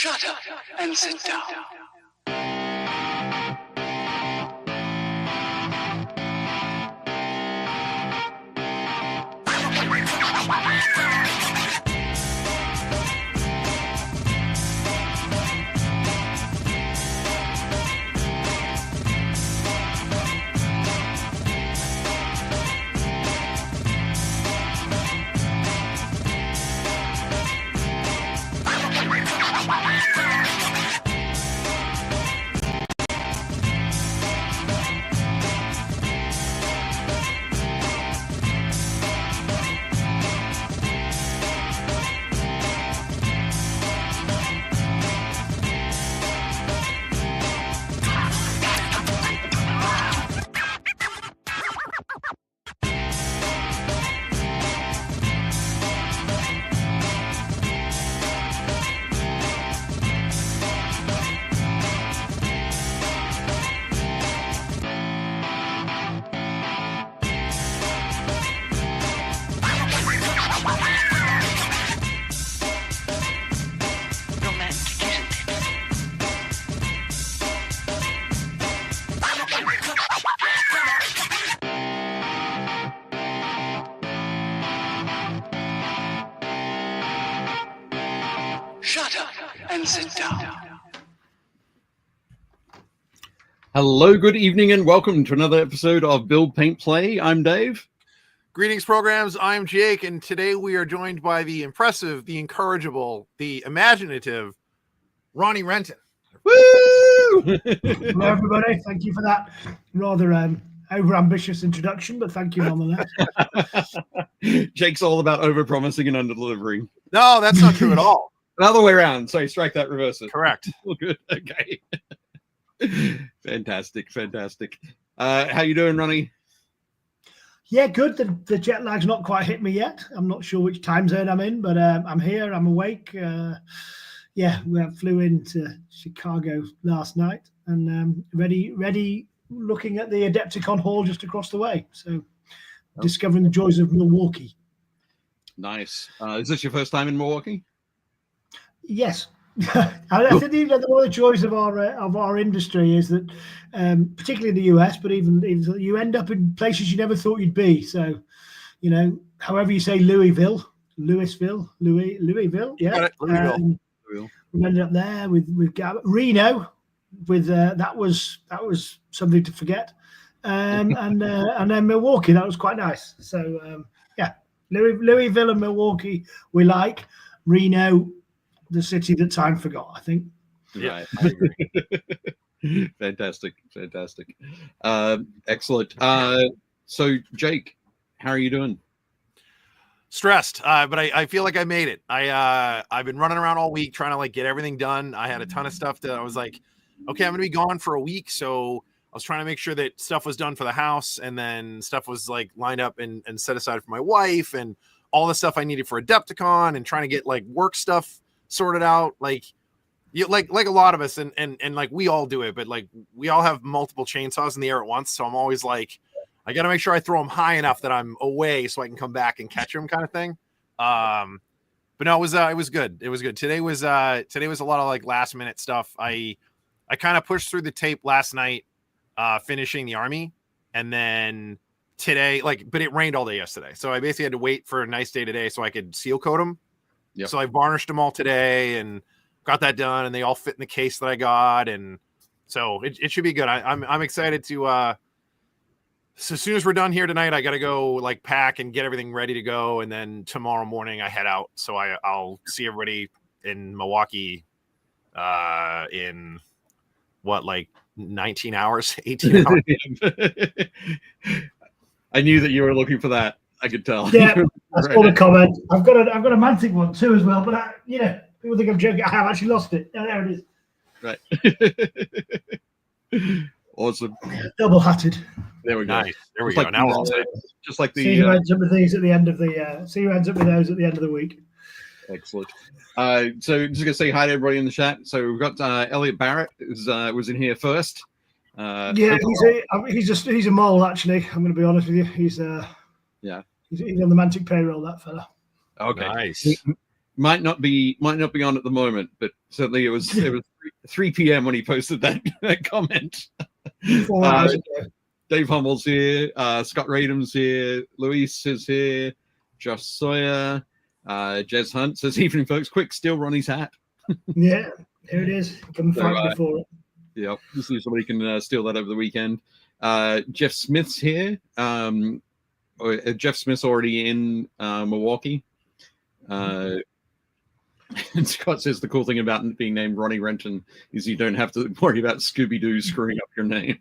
Shut up and sit down. Shut up and sit down. Hello, good evening, and welcome to another episode of Build, Paint, Play. I'm Dave. Greetings, programs. I'm Jake, and today we are joined by the impressive, the incorrigible, the imaginative Ronnie Renton. Woo! Hello, everybody. Thank you for that rather over-ambitious introduction, but thank you nonetheless. Jake's all about over-promising and under-delivering. No, that's not true at all. Another way around. Sorry, strike that, reverse it. Correct. All good. Okay. Fantastic, fantastic. How you doing, Ronnie? Yeah, good. The jet lag's not quite hit me yet. I'm not sure which time zone I'm in, but I'm here. I'm awake. Yeah, we flew into Chicago last night and ready looking at the Adepticon hall just across the way. So discovering the joys of Milwaukee. Nice. Is this your first time in Milwaukee? Yes. I think one of the joys of our industry is that, particularly in the US, but even you end up in places you never thought you'd be. So, you know, however you say Louisville, yeah. Louisville. We ended up there with Reno, with that was something to forget, and then Milwaukee. That was quite nice. So yeah, Louisville and Milwaukee we like. Reno, the city that time forgot, I think. Yeah, I agree. Fantastic. Excellent. So, Jake, how are you doing? Stressed, but I feel like I made it. I've been running around all week trying to get everything done. I had a ton of stuff that I was like, okay, I'm gonna be gone for a week, so I was trying to make sure that stuff was done for the house, and then stuff was lined up and set aside for my wife, and all the stuff I needed for Adepticon, and trying to get work stuff sorted out. Like a lot of us, and we all do it, but we all have multiple chainsaws in the air at once. So I'm always I got to make sure I throw them high enough that I'm away so I can come back and catch them, kind of thing. But no, it was good. It was good. Today was a lot of last minute stuff. I kind of pushed through the tape last night, finishing the army, and then today, but it rained all day yesterday, so I basically had to wait for a nice day today so I could seal coat them. Yep. So I varnished them all today and got that done, and they all fit in the case that I got, and so it should be good. I'm excited to. So as soon as we're done here tonight, I got to go pack and get everything ready to go. And then tomorrow morning I head out. So I'll see everybody in Milwaukee in 19 hours, 18 hours. I knew that you were looking for that. I could tell. Yeah, that's all the comment. I've got a Mantic one too as well, but people think I'm joking. I have actually lost it. Oh, there it is. Right. Awesome. Double-hatted. There we go. Nice. There we go. Now we're all set. Just like the. See who ends up with these at the end of the. See who ends up with those at the end of the week. Excellent. So just gonna say hi to everybody in the chat. So we've got Elliot Barrett was in here first. Yeah, he's a mole actually. I'm going to be honest with you. He's on the Mantic payroll. That fella. Okay. Nice. might not be on at the moment, but certainly it was 3 p.m. when he posted that comment. 4 hours ago. Dave Hummel's here, Scott Radham's here, Luis is here, Josh Sawyer, Jez Hunt says, evening folks, quick, steal Ronnie's hat. Yeah, here it is. Come fight before it. Yeah, just see if somebody can steal that over the weekend. Jeff Smith's here. Jeff Smith's already in Milwaukee. And Scott says the cool thing about being named Ronnie Renton is you don't have to worry about Scooby-Doo screwing up your name.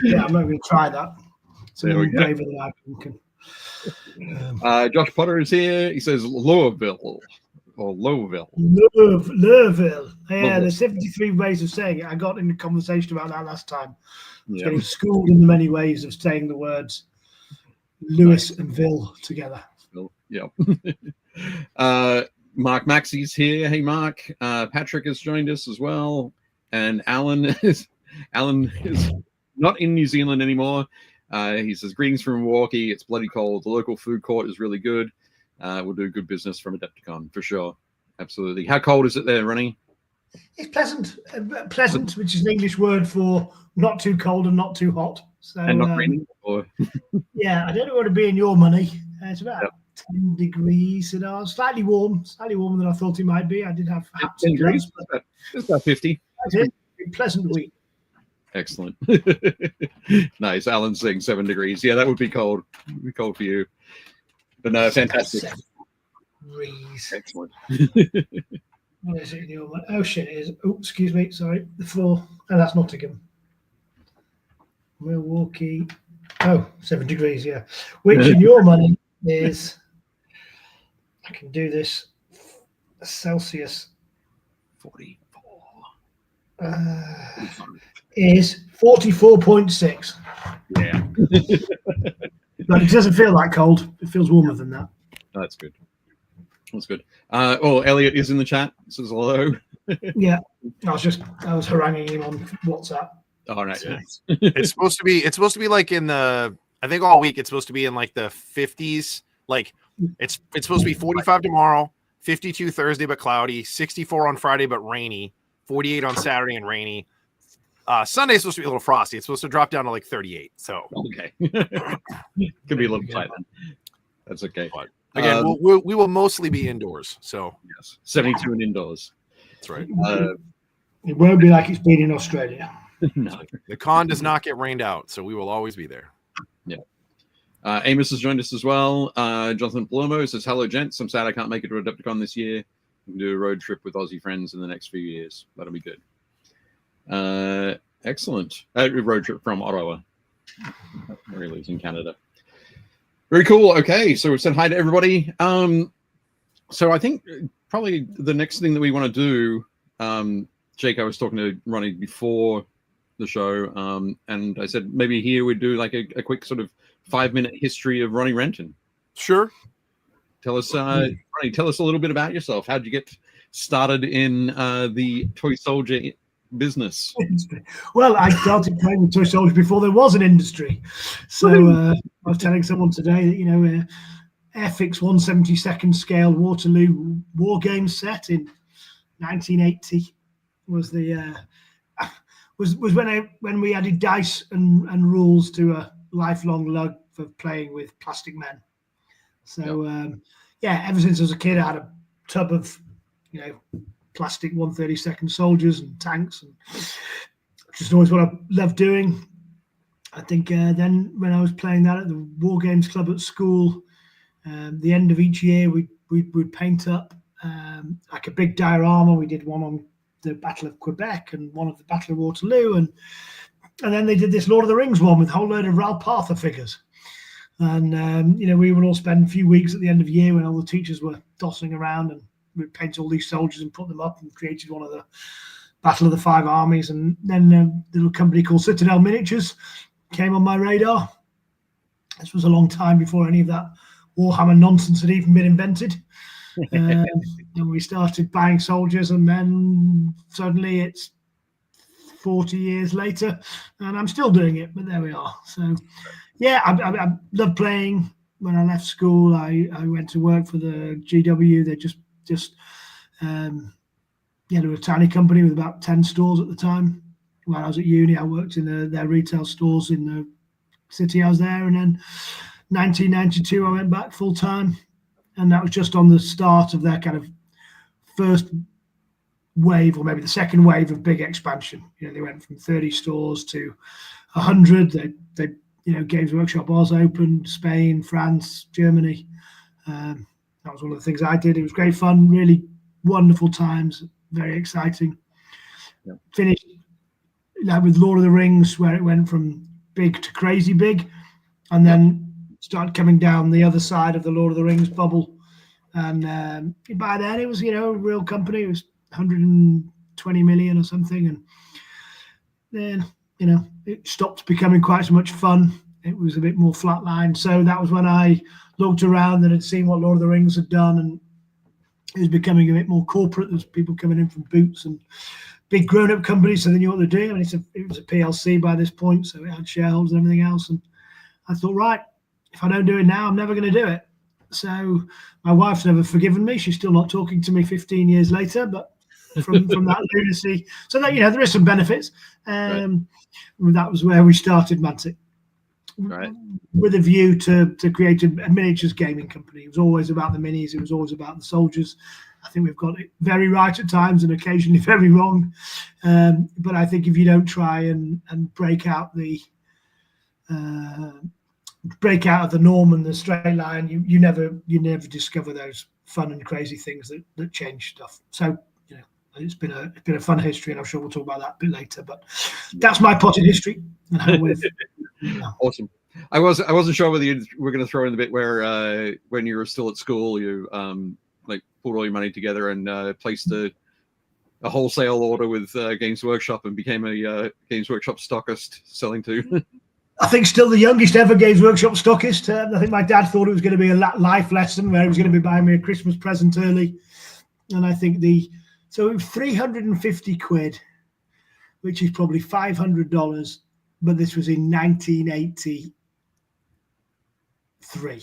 Yeah, I'm not going to try that. So there we go. Braver than I can. Josh Potter is here. He says Louisville or Lowville. Louisville. Yeah, there's 73 ways of saying it. I got in a conversation about that last time. Yeah. Getting schooled in the many ways of saying the words Lewis and Ville together. Yeah. Mark Maxey's here. Hey, Mark. Patrick has joined us as well. And Alan is not in New Zealand anymore. He says, greetings from Milwaukee. It's bloody cold. The local food court is really good. We'll do good business from Adepticon for sure. Absolutely. How cold is it there, Ronnie? It's pleasant. Pleasant, which is an English word for not too cold and not too hot. So, and not raining? Or... yeah, I don't know what to be in your money. It's about 10 degrees and slightly warmer than I thought it might be. I did have 10 degrees. It's about 50. That's a pleasant week. Excellent. Nice. Alan's saying 7 degrees. Yeah, that would be cold. It would be cold for you. But no, fantastic. 7 degrees. Excellent. What is it in your money? Oh, shit, it is. Oh, excuse me. Sorry. The 4. Oh, that's Nottingham. Milwaukee. Oh, 7 degrees, yeah. Which in your money is, I can do this, Celsius. 44. Is 44.6. Yeah. But it doesn't feel that cold. It feels warmer than that. That's good. That's good. Elliot is in the chat. Says hello. Yeah. I was haranguing him on WhatsApp. All right. So. It's supposed to be like in the, I think all week it's supposed to be in like the 50s. Like it's supposed to be 45 tomorrow, 52 Thursday but cloudy, 64 on Friday but rainy, 48 on Saturday and rainy. Sunday's supposed to be a little frosty. It's supposed to drop down to like 38. So okay. Could be a little tight then. That's okay. But again, we will mostly be indoors. So yes, 72 and indoors. That's right. It won't be like it's been in Australia. No. The con does not get rained out, so we will always be there. Yeah. Amos has joined us as well. Jonathan Palomo says, hello, gents. I'm sad I can't make it to Adepticon this year. We can do a road trip with Aussie friends in the next few years. That'll be good. Excellent. Road trip from Ottawa. Where he lives in Canada. Very cool. Okay, so we've said hi to everybody. So I think probably the next thing that we want to do, Jake, I was talking to Ronnie before the show, and I said maybe here we'd do like a quick sort of 5-minute history of Ronnie Renton. Sure. Tell us, Ronnie, tell us a little bit about yourself. How'd you get started in the toy soldier business? Well, I started playing with toy soldiers before there was an industry. So I was telling someone today that, Airfix 1/72nd scale Waterloo war game set in 1980 was the was when we added dice and rules to a lifelong lug for playing with plastic men. So ever since I was a kid, I had a tub of plastic 1/32nd soldiers and tanks, and just always what I loved doing. I think then when I was playing that at the War Games Club at school, the end of each year we'd paint up like a big diorama. We did one on the Battle of Quebec and one of the Battle of Waterloo, and then they did this Lord of the Rings one with a whole load of Ralph Parther figures. And we would all spend a few weeks at the end of the year when all the teachers were dossing around, and we'd paint all these soldiers and put them up, and created one of the Battle of the Five Armies. And then the little company called Citadel Miniatures came on my radar. This was a long time before any of that Warhammer nonsense had even been invented. And we started buying soldiers, and then suddenly it's 40 years later and I'm still doing it, but there we are. So yeah, I love playing when I left school, I went to work for the GW. They just they were a tiny company with about 10 stores at the time. When I was at uni, I worked in their retail stores in the city I was there. And then 1992, I went back full time. And that was just on the start of their kind of first wave, or maybe the second wave of big expansion. They went from 30 stores to 100. They Games Workshop Oz opened, Spain, France, Germany. That was one of the things I did. It was great fun, really wonderful times, very exciting. Yeah. Finished with Lord of the Rings, where it went from big to crazy big, and then started coming down the other side of the Lord of the Rings bubble. And by then it was, a real company. It was 120 million or something. And then, it stopped becoming quite so much fun. It was a bit more flatlined. So that was when I looked around and had seen what Lord of the Rings had done, and it was becoming a bit more corporate. There's people coming in from Boots and big grown-up companies, so they knew what they're doing. I mean, it was a PLC by this point, so it had shareholders and everything else. And I thought, right, if I don't do it now, I'm never going to do it. So my wife's never forgiven me. She's still not talking to me 15 years later, but from that lunacy. So that, there is some benefits. Right. That was where we started Mantic. Right. With a view to create a miniatures gaming company. It was always about the minis. It was always about the soldiers. I think we've got it very right at times and occasionally very wrong. But I think if you don't try and break out of the norm and the straight line, you never discover those fun and crazy things that change stuff. So it's been a fun history, and I'm sure we'll talk about that a bit later. But that's my potted history. Awesome. I wasn't sure whether you were going to throw in the bit where when you were still at school, you pulled all your money together and placed a wholesale order with Games Workshop and became a Games Workshop stockist selling to. I think still the youngest ever Games Workshop stockist. I think my dad thought it was going to be a life lesson where he was going to be buying me a Christmas present early, and I think so it was 350 quid, which is probably $500, but this was in 1983.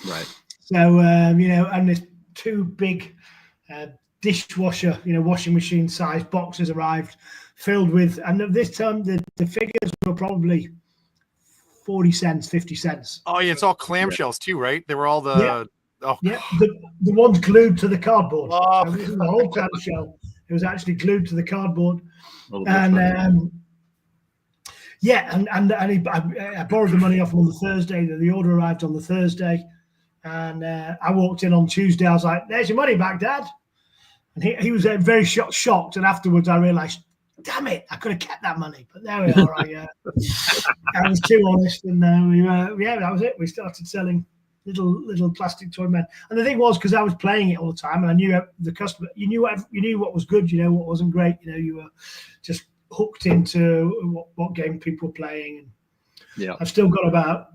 Right. So, and there's two big dishwasher, washing machine size boxes arrived filled with, and at this time the figures were probably 40 cents, 50 cents. Oh, yeah, it's all clamshells too, right? They were all the... Yeah. Oh. Yeah, the ones glued to the cardboard. Oh. So this is the whole clamshell. It was actually glued to the cardboard. And I borrowed the money off him on the Thursday. The order arrived on the Thursday. And I walked in on Tuesday. I was like, "There's your money back, Dad." And he was very shocked. And afterwards, I realized, damn it, I could have kept that money. But there we are. I was too honest. And that was it. We started selling little plastic toy men. And the thing was, because I was playing it all the time, and I knew the customer, you knew what was good, what wasn't great. You were just hooked into what game people were playing. And yeah, I've still got about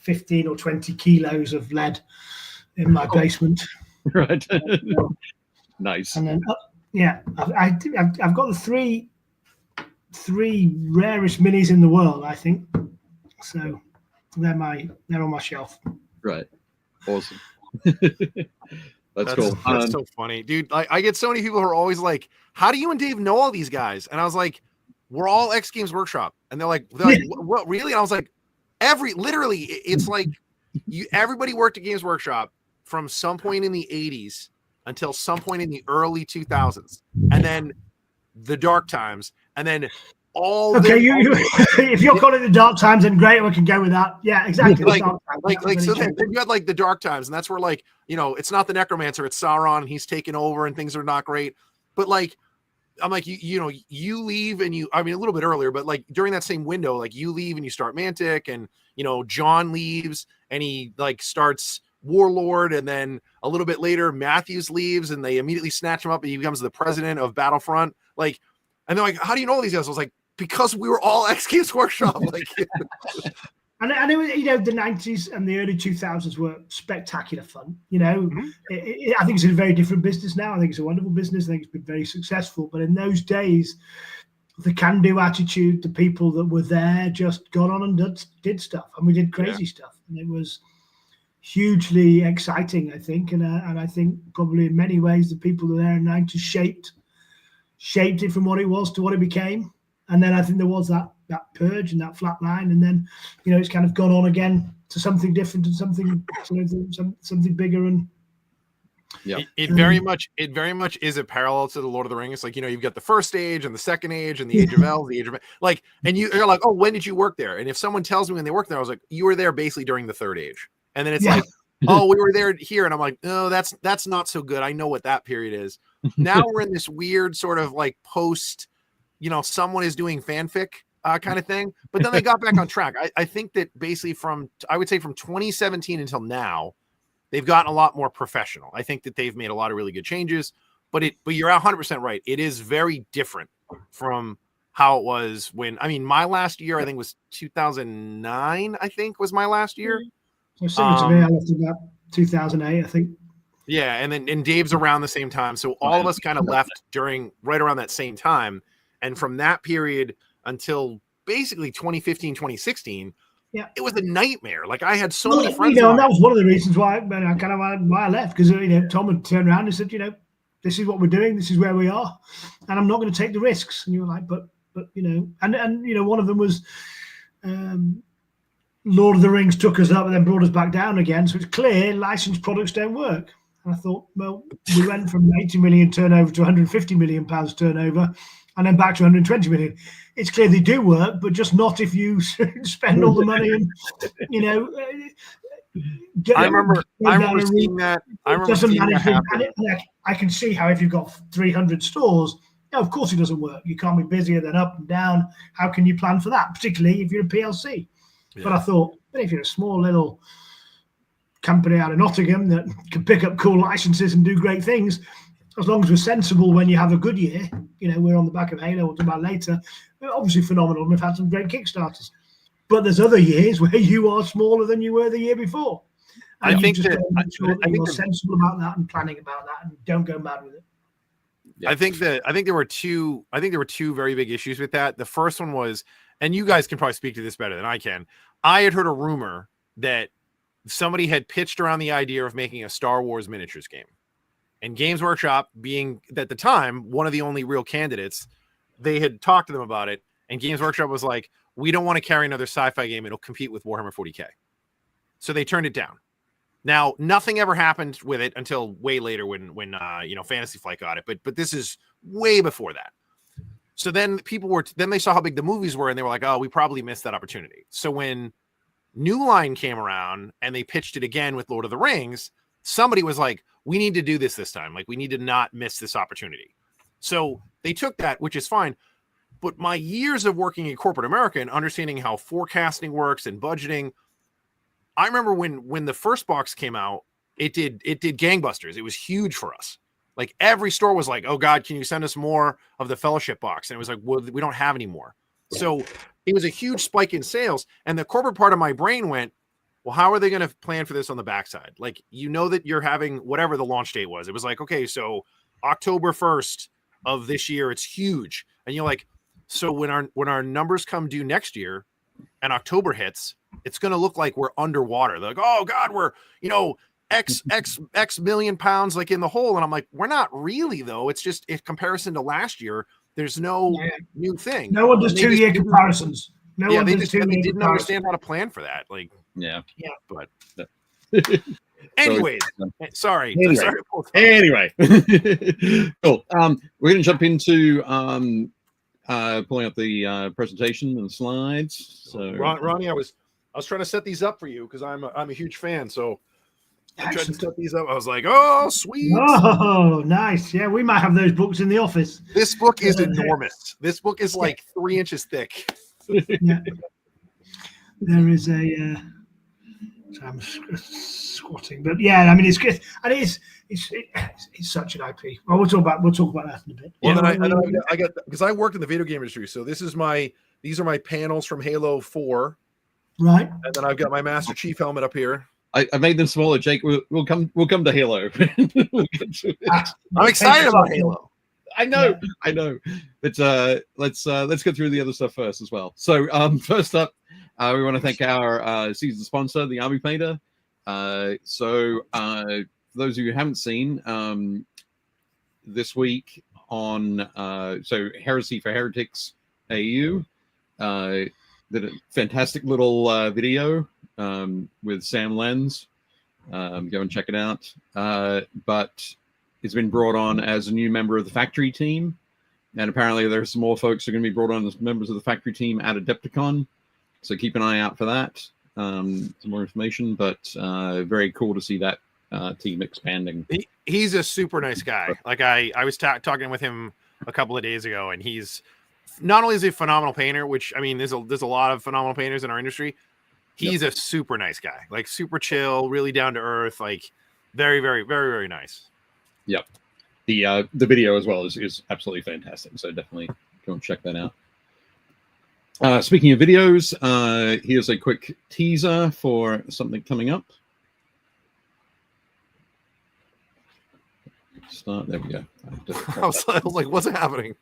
15 or 20 kilos of lead in my basement. Right. Nice. And then I've got the three rarest minis in the world, I think. So they're on my shelf. Right. Awesome. That's cool. That's so funny, dude. I get so many people who are always like, "How do you and Dave know all these guys?" And I was like, "We're all ex Games Workshop." And they're like, "What, really?" And I was like, literally, it's like everybody worked at Games Workshop from some point in the 80s until some point in the early 2000s, and then the dark times, and then all. Okay, if you're calling it the dark times, then great, we can go with that. Yeah, exactly. So then you had the dark times, and that's where it's not the Necromancer, it's Sauron, and he's taken over, and things are not great. But I'm like, you leave, and a little bit earlier, but during that same window, you leave and you start Mantic, and John leaves and he starts Warlord, and then a little bit later Matthews leaves and they immediately snatch him up and he becomes the president of Battlefront. And they're like, "How do you know all these guys?" I was like, "Because we were all ex Games Workshop." And it was, the 90s and the early 2000s were spectacular fun. I think it's a very different business now. I think it's a wonderful business. I think it's been very successful. But in those days, the can-do attitude. The people that were there just got on and did stuff, and we did crazy stuff, and it was hugely exciting, I think. And I think probably in many ways the people that were there in '90 shaped it from what it was to what it became. And then I think there was that purge and that flat line, and then it's kind of gone on again to something different and something bigger. And it very much is a parallel to the Lord of the Rings. Like, you've got the first age and the second age and the Age of Elves, the Age of like, and you're like, oh, when did you work there? And if someone tells me when they worked there, I was like, you were there basically during the third age. And then it's like, oh, we were there here, and I'm like, no, that's not so good. I know what that period is. Now we're in this weird sort of like post, someone is doing fanfic kind of thing. But then they got back on track. I think that basically I would say from 2017 until now, they've gotten a lot more professional. I think that they've made a lot of really good changes. But you're 100% right. It is very different from how it was when, my last year, I think, was 2009, I think, was my last year. So similar to me, I left about 2008, I think. Yeah, and Dave's around the same time. So all of us kind of left right around that same time. And from that period until basically 2015, 2016, it was a nightmare. Like, I had so many friends. And that was one of the reasons why I left, because Tom had turned around and said, this is what we're doing, this is where we are, and I'm not going to take the risks. And you were like, but and one of them was Lord of the Rings took us up and then brought us back down again. So it's clear licensed products don't work. And I thought, well, we went from 80 million turnover to 150 million pounds turnover, and then back to 120 million. It's clear they do work, but just not if you spend all the money and, I remember seeing that. I can see how if you've got 300 stores, of course it doesn't work. You can't be busier than up and down. How can you plan for that, particularly if you're a PLC? Yeah. But I thought, if you're a small little company out of Nottingham that can pick up cool licenses and do great things, as long as we're sensible when you have a good year, we're on the back of Halo, we'll talk about later. We're obviously phenomenal, and we've had some great Kickstarters. But there's other years where you are smaller than you were the year before. And I think you're sensible about that and planning about that, and don't go mad with it. Yeah. I think there were two very big issues with that. The first one was, and you guys can probably speak to this better than I can, I had heard a rumor that somebody had pitched around the idea of making a Star Wars miniatures game. And Games Workshop, being at the time one of the only real candidates, they had talked to them about it, and Games Workshop was like, we don't want to carry another sci-fi game. It'll compete with Warhammer 40K. So they turned it down. Now, nothing ever happened with it until way later when Fantasy Flight got it, but this is way before that. So then they saw how big the movies were, and they were like, oh, we probably missed that opportunity. So when New Line came around and they pitched it again with Lord of the Rings, somebody was like, we need to do this time. Like, we need to not miss this opportunity. So they took that, which is fine. But my years of working in corporate America and understanding how forecasting works and budgeting, I remember when the first box came out, it did gangbusters. It was huge for us. Like, every store was like, oh God, can you send us more of the Fellowship box? And it was like, well, we don't have any more. So it was a huge spike in sales. And the corporate part of my brain went, well, how are they going to plan for this on the backside? Like, that you're having whatever the launch date was. It was like, okay, so October 1st of this year, it's huge. And you're like, so when our numbers come due next year and October hits, it's going to look like we're underwater. They're like, oh God, we're, X million pounds like in the hole. And I'm like, we're not really though. It's just in comparison to last year, there's no new thing. No one does 2-year comparisons. They didn't understand how to plan for that. Like, but anyways, sorry. Anyway, cool. We're going to jump into pulling up the presentation and slides. So Ronnie, I was trying to set these up for you because I'm a huge fan. So I tried to set these up. I was like, oh, sweet. Oh, nice. Yeah, we might have those books in the office. This book is enormous. This book is like 3 inches thick. Yeah. There is a I'm squatting, but yeah, I mean, it's good, and it's such an IP. Well, we'll talk about that in a bit. Well, then I got, because I worked in the video game industry, so these are my panels from Halo 4, right? And then I've got my Master Chief helmet up here. I made them smaller, Jake. We'll come to Halo. I'm excited about Halo. I know. But let's go through the other stuff first as well. So first up, we want to thank our season sponsor, the Army Painter. For those of you who haven't seen, this week on Heresy for Heretics AU did a fantastic little video with Sam Lenz. Go and check it out. But it's been brought on as a new member of the factory team. And apparently there are some more folks who are going to be brought on as members of the factory team at Adepticon. So keep an eye out for that. Some more information, but very cool to see that team expanding. He's a super nice guy. Like I was talking with him a couple of days ago, and he's not only is he a phenomenal painter, which I mean, there's a lot of phenomenal painters in our industry. He's a super nice guy, like super chill, really down to earth, like very, very, very, very nice. Yep. The video as well is absolutely fantastic. So definitely go and check that out. Speaking of videos, here's a quick teaser for something coming up. Start. There we go. I was like, what's happening?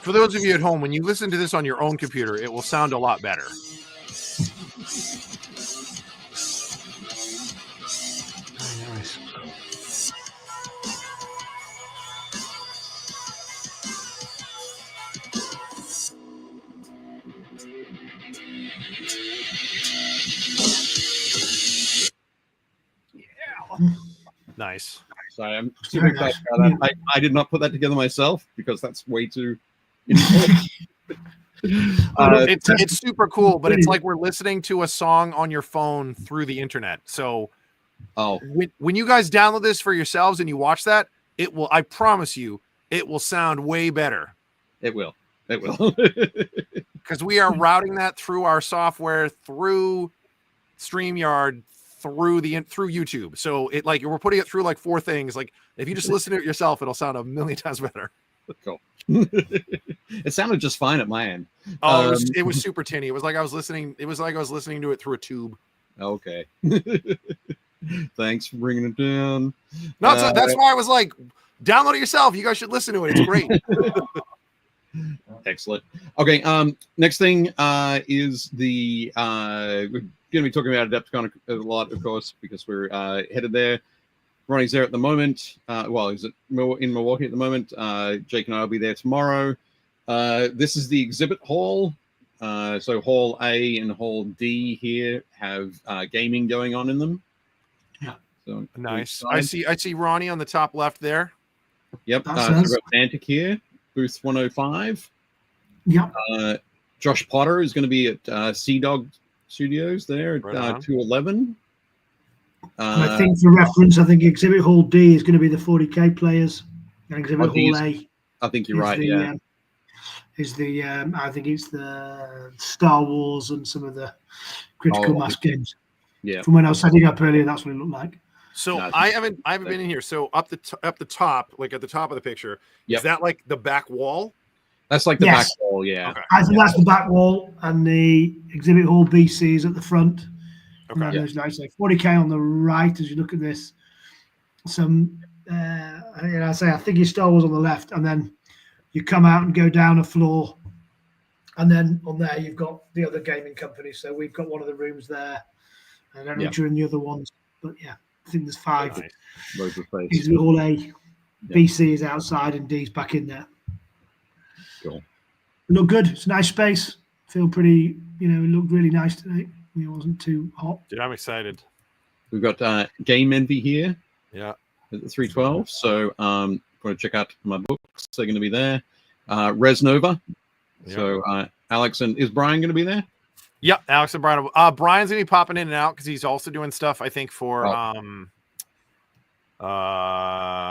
For those of you at home, when you listen to this on your own computer, it will sound a lot better. Very nice. Nice. So I'm super excited about that. I did not put that together myself because that's way too. It's super cool, but it's like we're listening to a song on your phone through the internet. So, when you guys download this for yourselves and you watch that, it will. I promise you, it will sound way better. It will. It will. Because we are routing that through our software, through StreamYard, through YouTube. So it like we're putting it through like 4 things. Like if you just listen to it yourself, it'll sound a million times better. Cool. It sounded just fine at my end. Oh, it was super tinny. It was like I was listening. It was like I was listening to it through a tube. Okay. Thanks for bringing it down. No, that's why I was like, download it yourself. You guys should listen to it. It's great. Excellent. Okay. Next thing is the we're going to be talking about Adepticon a lot, of course, because we're headed there. Ronnie's there at the moment. He's in Milwaukee at the moment. Jake and I will be there tomorrow. This is the exhibit hall. So Hall A and Hall D here have gaming going on in them. Yeah. So nice. I see Ronnie on the top left there. Yep. We've got Antic here, booth 105. Yep. Josh Potter is going to be at Sea Dog Studios there at 211. I think for reference, I think Exhibit Hall D is going to be the 40k players, and Exhibit Hall A. I think you're right. Yeah, I think it's the Star Wars and some of the critical mass games. Yeah. From when I was setting up earlier, that's what it looked like. So I haven't been in here. So up the top, like at the top of the picture, is that like the back wall? That's like the back wall. Yeah. Okay. I think that's the back wall, and the Exhibit Hall BC is at the front. Okay. There's nice like 40k on the right as you look at this. Some I think it's Star Wars on the left, and then you come out and go down a floor, and then on there you've got the other gaming companies. So we've got one of the rooms there. I don't know if you're in the other ones, but yeah, I think there's 5. Nice. Exhibit Hall A, BC is outside, and D's back in there. Cool. Look good. It's a nice space. Feel pretty. It looked really nice today. It wasn't too hot. Dude, I'm excited. We've got Game Envy here. Yeah. At the 312. So want to check out my books. They're going to be there. Res Nova. Yeah. So Alex and is Brian going to be there? Yep, Alex and Brian. Brian's gonna be popping in and out because he's also doing stuff. I think for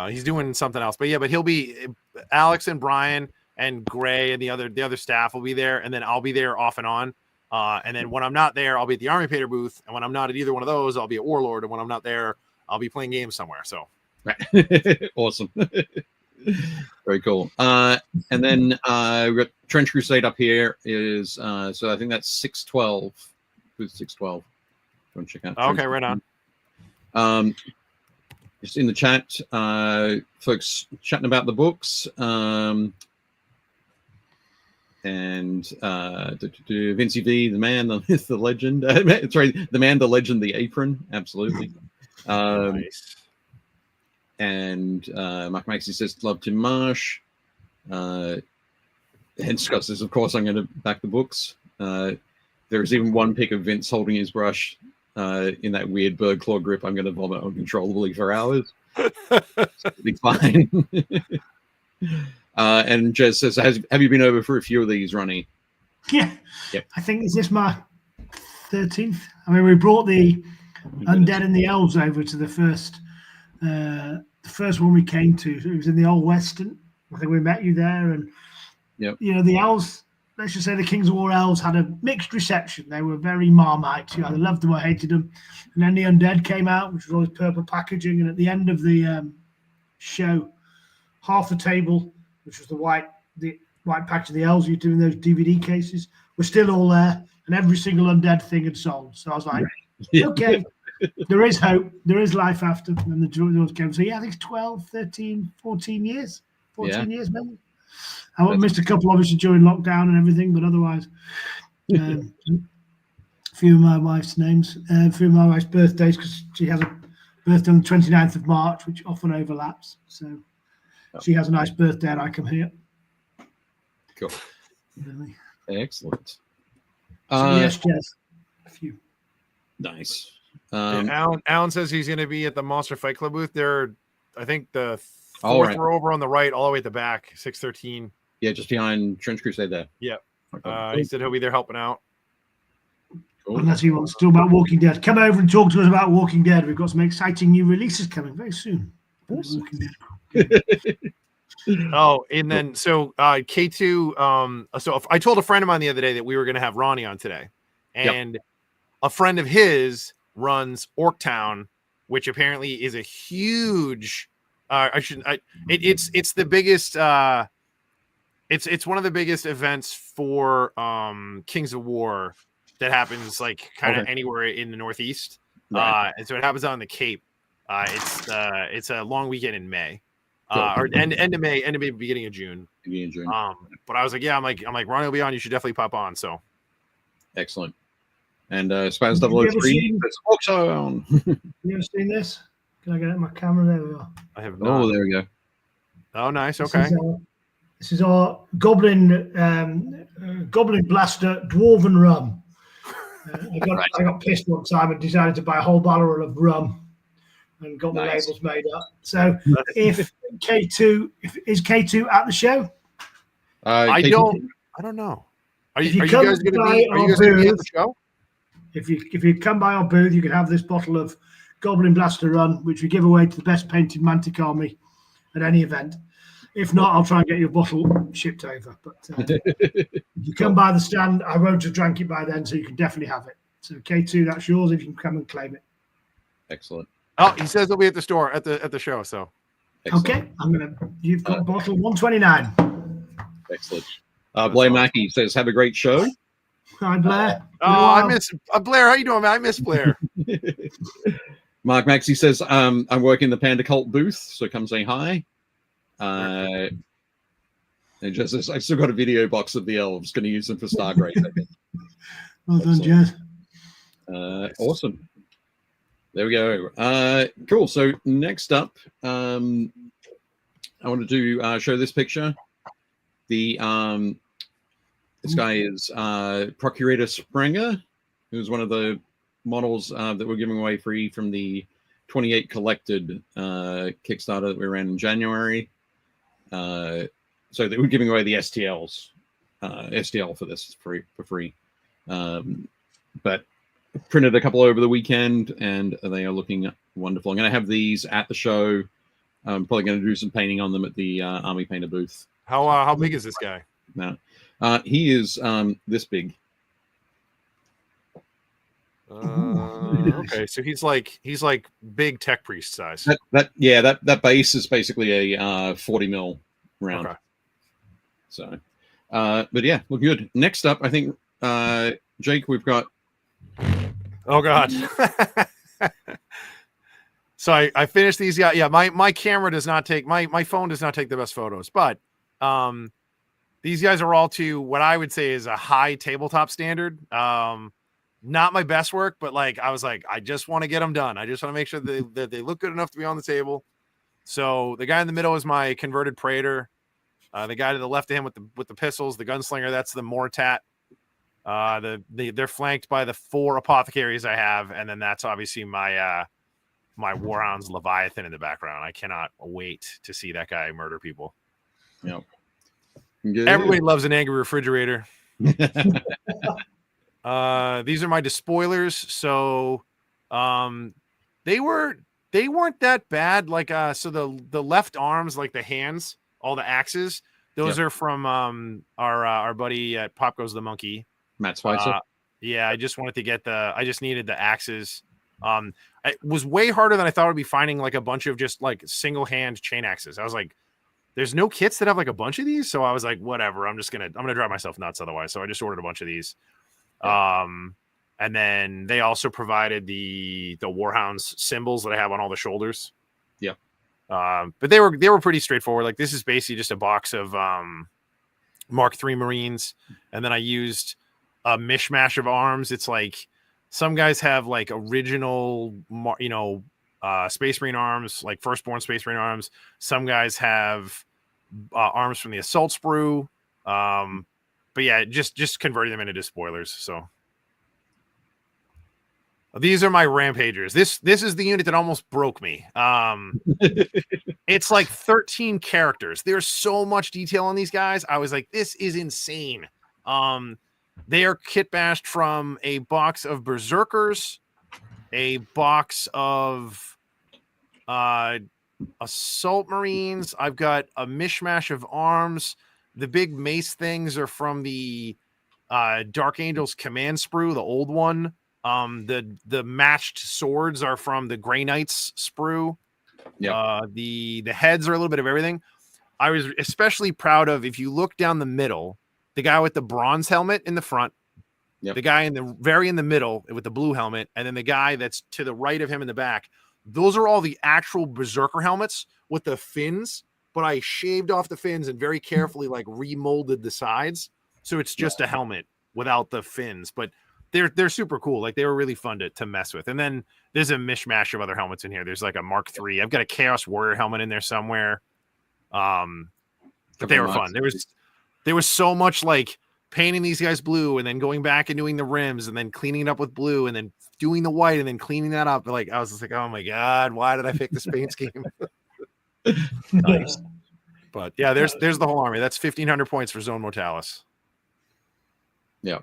he's doing something else. But yeah, but he'll be Alex and Brian and Gray and the other staff will be there, and then I'll be there off and on. And then when I'm not there, I'll be at the Army Painter booth, and when I'm not at either one of those, I'll be at Warlord, and when I'm not there, I'll be playing games somewhere. So awesome. Very cool. And then we've got Trench Crusade up here is so I think that's 612. Who's 612? Go and check out. Okay, right on. Just in the chat, folks chatting about the books. And Vincey V, the man, the legend. Sorry, the man, the legend, the apron. Absolutely. Nice. And Mark Maxey says, love Tim Marsh. And Scott says, of course, I'm going to back the books. There is even one pic of Vince holding his brush in that weird bird claw grip. I'm going to vomit uncontrollably for hours. It'll be fine. And Jez says, have you been over for a few of these, Ronnie? Yeah. Yep. I think, is this my 13th? I mean, we brought the Undead and the Elves over to the first one we came to. It was in the Old Western. I think we met you there. And, yep. You know, the Elves, let's just say the Kings of War Elves had a mixed reception. They were very Marmite. You either loved them or hated them. And then the Undead came out, which was always purple packaging. And at the end of the show, half the table, which was the white package of the Elves you do in those DVD cases, were still all there. And every single Undead thing had sold. So I was like, okay, there is hope. There is life after. And the doors came. So yeah, I think it's 12, 13, 14 years. 14 years, maybe. I missed a couple, obviously, during lockdown and everything, but otherwise, a few of my wife's names, a few of my wife's birthdays, because she has a birthday on the 29th of March, which often overlaps. So she has a nice birthday and I come here. Cool. Really. Excellent. So yes, Jez. A few. Nice. Alan says he's going to be at the Monster Fight Club booth. There, I think the fourth row over on the right, all the way at the back, 613. Yeah, just behind Trench Crusade there. Yeah. He said he'll be there helping out. Cool. Unless he wants to talk about Walking Dead. Come over and talk to us about Walking Dead. We've got some exciting new releases coming very soon. Awesome. Oh, and then so K2. So I told a friend of mine the other day that we were going to have Ronnie on today, and a friend of his runs Orktown, which apparently is a huge. It's the biggest. It's one of the biggest events for Kings of War that happens like kind of anywhere in the Northeast. Right. And so it happens out on the Cape. It's a long weekend in May. Or end of May, beginning of June. Beginning of June. But I was like, I'm like Ronnie will be on. You should definitely pop on. So excellent. And Spaz 003. Let's on. You ever seen this? Can I get it in my camera? There we are. I have not. Oh, there we go. Oh, nice. Okay. This is our Goblin Blaster Dwarven Rum. I got pissed one time and decided to buy a whole barrel of rum and got the labels made up. So if K2 is K2 at the show? I don't know. Are you guys going to be at the show? If you come by our booth, you can have this bottle of Goblin Blaster Run, which we give away to the best painted Mantic Army at any event. If not, I'll try and get your bottle shipped over. But if you come by the stand, I won't have drank it by then, so you can definitely have it. So K2, that's yours if you can come and claim it. Excellent. Oh, he says he'll be at the store at the show. So excellent. Okay, you've got bottle 129. Excellent. Blair Mackey says, have a great show. Hi, Blair. I miss Blair. How you doing, man? I miss Blair. Mark Maxey says, I'm working the Panda Cult booth, so come say hi. And just says, I still got a video box of the elves. Going to use them for Stargrave. Well done, Jez. Awesome. There we go. Cool. So next up, I wanted to show this picture. This guy is Procurator Springer, who's one of the models that we're giving away free from the 28 collected Kickstarter that we ran in January. So they were giving away the STLs, STL for this for free. but printed a couple over the weekend, and they are looking wonderful. I'm going to have these at the show. I'm probably going to do some painting on them at the Army Painter booth. How big is this guy? Now, he is this big. Okay, so he's like big tech priest size. That base is basically a 40 mil round. Okay. So, but yeah, look good. Next up, I think Jake, we've got. Oh God. So I finished these. Yeah. My camera does not take my phone does not take the best photos, but these guys are all to what I would say is a high tabletop standard. Not my best work, but like I was like, I just want to get them done. I just want to make sure that they look good enough to be on the table. So the guy in the middle is my converted Praetor. The guy to the left of him with the pistols, the gunslinger, that's the Mortat. They're flanked by the 4 apothecaries I have, and then that's obviously my my Warhound's Leviathan in the background. I cannot wait to see that guy murder people. Yep. Everybody loves an angry refrigerator. These are my despoilers. So they weren't that bad. Like so the left arms, like the hands, all the axes, those are from our buddy at Pop Goes the Monkey. Matt Spicer. Yeah, I just wanted to get I just needed the axes. It was way harder than I thought it would be finding like a bunch of just like single hand chain axes. I was like, there's no kits that have like a bunch of these. So I was like, whatever, I'm gonna drive myself nuts otherwise. So I just ordered a bunch of these. And then they also provided the Warhounds symbols that I have on all the shoulders. Yeah. But they were pretty straightforward. Like this is basically just a box of Mark III Marines, and then I used a mishmash of arms. It's like some guys have like original, Space Marine arms, like Firstborn Space Marine arms. Some guys have arms from the Assault Sprue. But yeah, just converting them into despoilers. So these are my Rampagers. This is the unit that almost broke me. It's like 13 characters. There's so much detail on these guys. I was like, this is insane. They are kit bashed from a box of Berserkers, a box of Assault Marines. I've got a mishmash of arms. The big mace things are from the Dark Angels Command Sprue, the old one. The matched swords are from the Grey Knights Sprue. Yeah. The heads are a little bit of everything. I was especially proud of, if you look down the middle, the guy with the bronze helmet in the front, the guy in the middle with the blue helmet, and then the guy that's to the right of him in the back. Those are all the actual Berserker helmets with the fins, but I shaved off the fins and very carefully like remolded the sides. So it's just a helmet without the fins, but they're super cool. Like they were really fun to mess with. And then there's a mishmash of other helmets in here. There's like a Mark III. I've got a Chaos Warrior helmet in there somewhere. But they were fun. There was so much like painting these guys blue and then going back and doing the rims and then cleaning it up with blue and then doing the white and then cleaning that up. Like I was just like, oh my God, why did I pick this paint scheme? Nice. But yeah, there's the whole army. That's 1,500 points for Zone Mortalis. Yeah.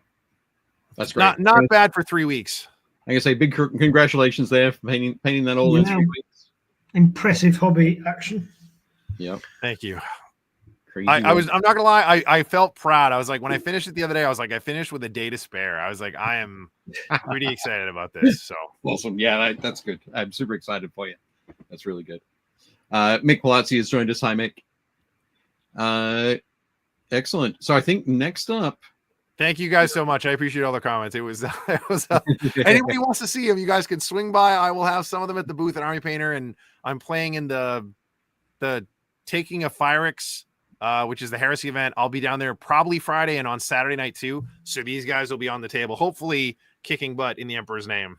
That's great. Not bad for 3 weeks. I can say big congratulations there for painting that all in 3 weeks. Impressive hobby action. Yeah. Thank you. Crazy. I'm not gonna lie, I felt proud. I was like, when I finished it the other day, I was like, I finished with a day to spare. I was like, I am pretty excited about this. So awesome. Yeah, that's good. I'm super excited for you. That's really good. Mick Palazzi has joined us. Hi, Mick. Excellent. So I think next up. Thank you guys so much. I appreciate all the comments. It was anybody wants to see them, you guys can swing by. I will have some of them at the booth at Army Painter, and I'm playing in the Taking a Phyrix, which is the Heresy event. I'll be down there probably Friday and on Saturday night too. So these guys will be on the table, hopefully kicking butt in the Emperor's name.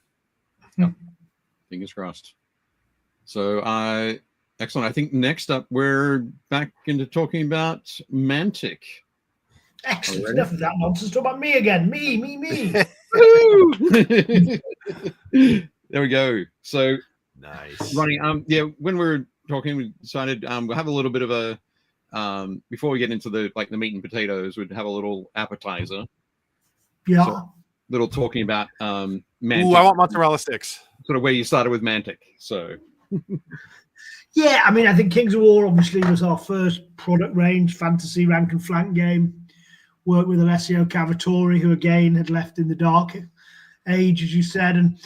Fingers crossed. So excellent. I think next up we're back into talking about Mantic. Excellent. Enough of that nonsense. Talk about me again. Me. There we go. So nice. Ronnie, when we're talking, we decided we'll have a little bit of a before we get into the meat and potatoes, we'd have a little appetizer. Yeah. little talking about Mantic. Ooh, I want mozzarella sticks. Sort of where you started with Mantic. So yeah, I mean, I think Kings of War obviously was our first product range fantasy rank and flank game. Worked with Alessio Cavatori, who again had left in the dark age, as you said. And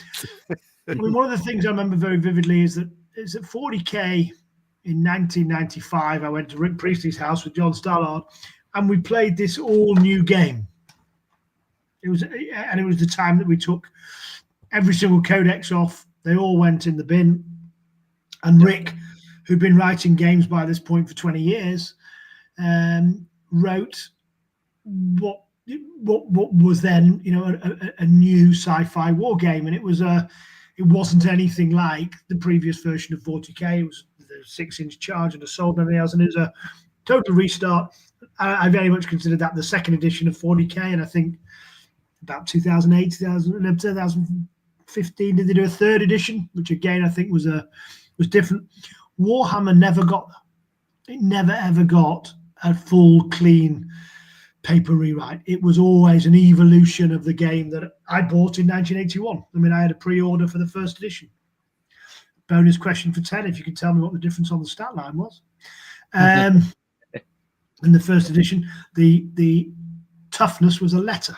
I mean, one of the things I remember very vividly is that it's at 40k in 1995. I went to Rick Priestley's house with John Stallard, and we played this all new game. It was the time that we took every single codex off. They all went in the bin. And Rick, who'd been writing games by this point for 20 years, wrote what was then, you know, a new sci-fi war game, and it wasn't anything like the previous version of 40k. It was the 6-inch charge and assault and everything else, and it was a total restart. I very much consider that the second edition of 40k, and I think about 2008, 2015 did they do a third edition, which again I think was different. Warhammer never ever got a full clean paper rewrite. It was always an evolution of the game that I bought in 1981. I mean, I had a pre-order for the first edition. Bonus question for 10, if you could tell me what the difference on the stat line was. In the first edition, the toughness was a letter,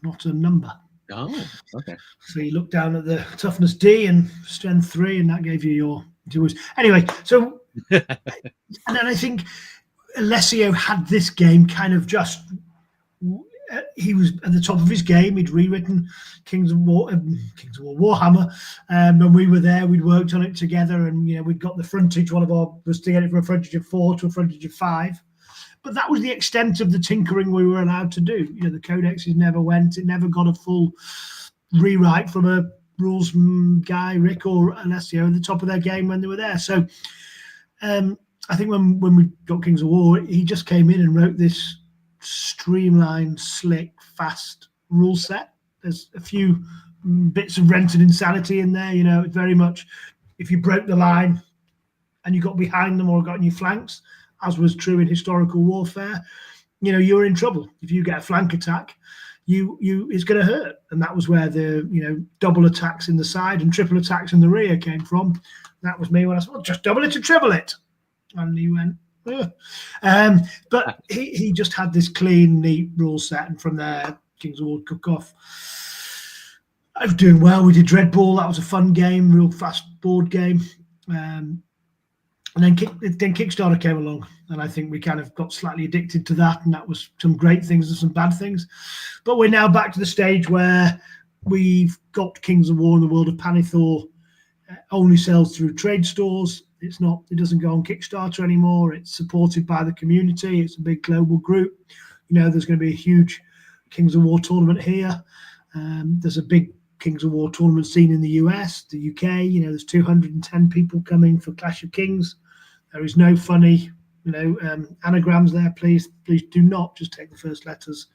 not a number. Oh, okay. So you look down at the toughness D and strength 3, and that gave you your yours. Anyway, so and then I think Alessio had this game kind of just. He was at the top of his game. He'd rewritten Kings of War, Warhammer. When we were there, we'd worked on it together, and you know we'd got the frontage. One of our was to get it from a frontage of 4 to a frontage of 5. But that was the extent of the tinkering we were allowed to do. You know, the codexes never went. It never got a full rewrite from a rules guy, Rick or Alessio, at the top of their game when they were there. So I think when we got Kings of War, he just came in and wrote this streamlined, slick, fast rule set. There's a few bits of Renton insanity in there. You know, very much if you broke the line and you got behind them or got in your flanks, as was true in historical warfare, you know, you're in trouble. If you get a flank attack, it's going to hurt. And that was where the, you know, double attacks in the side and triple attacks in the rear came from. That was me when I said, well, just double it to triple it. And he went, ugh. But he just had this clean, neat rule set. And from there, Kings of War cook off. I was doing well. We did Dreadball. That was a fun game, real fast board game. And then Kickstarter came along, and I think we kind of got slightly addicted to that, and that was some great things and some bad things. But we're now back to the stage where we've got Kings of War in the world of Panithor. Only sells through trade stores. It doesn't go on Kickstarter anymore. It's supported by the community. It's a big global group. You know, there's going to be a huge Kings of War tournament here. There's a big Kings of War tournament scene in the US, the UK. You know, there's 210 people coming for Clash of Kings. There is no funny, you know, anagrams there. Please do not just take the first letters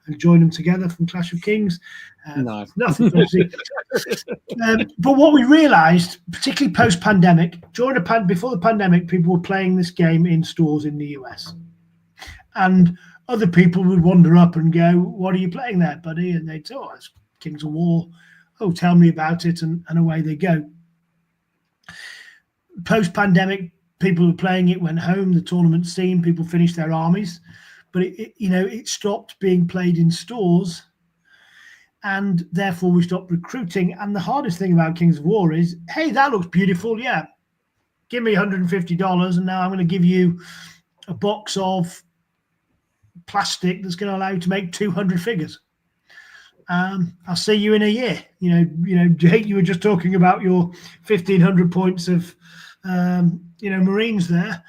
and join them together from Clash of Kings. No. Nothing fancy. But what we realised, particularly post-pandemic, before the pandemic, people were playing this game in stores in the US, and other people would wander up and go, "What are you playing there, buddy?" And they'd say, "Oh, it's Kings of War." "Oh, tell me about it," and away they go. Post-pandemic, people were playing it, went home, the tournament scene, people finished their armies, but it stopped being played in stores, and therefore we stopped recruiting. And the hardest thing about Kings of War is, hey, that looks beautiful, yeah, give me $150, and now I'm going to give you a box of plastic that's going to allow you to make 200 figures. I'll see you in a year. You know, Jake, you were just talking about your 1,500 points of Marines there.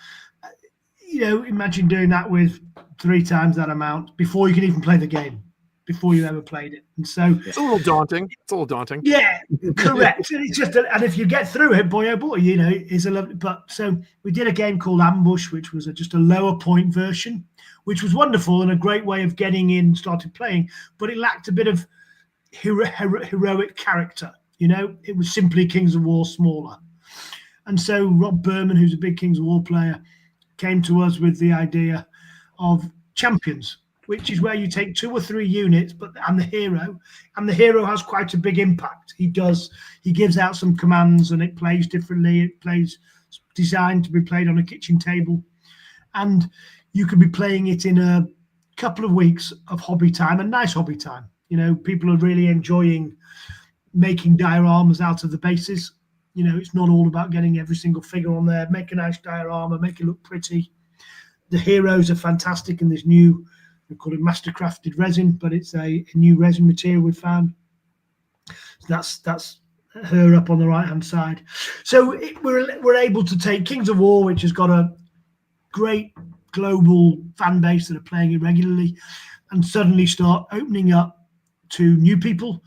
You know, imagine doing that with 3 times that amount before you can even play the game, before you ever played it. And so it's a little daunting. Yeah, correct. And it's just, and if you get through it, boy, oh boy, you know, it's a lovely. But so we did a game called Ambush, which was just a lower point version, which was wonderful and a great way of getting in, started playing, but it lacked a bit of heroic character. You know, it was simply Kings of War smaller. And so Rob Berman, who's a big Kings of War player, came to us with the idea of champions. which is where you take 2 or 3 units, and the hero has quite a big impact. He gives out some commands, and it plays differently. It plays designed to be played on a kitchen table, and you could be playing it in a couple of weeks of hobby time, and nice hobby time. You know, people are really enjoying making dioramas out of the bases. You know, it's not all about getting every single figure on there. Make a nice diorama, make it look pretty. The heroes are fantastic in this new, we call it mastercrafted resin, but it's a new resin material we found. So that's her up on the right hand side. So we're able to take Kings of War, which has got a great global fan base that are playing it regularly, and suddenly start opening up to new people.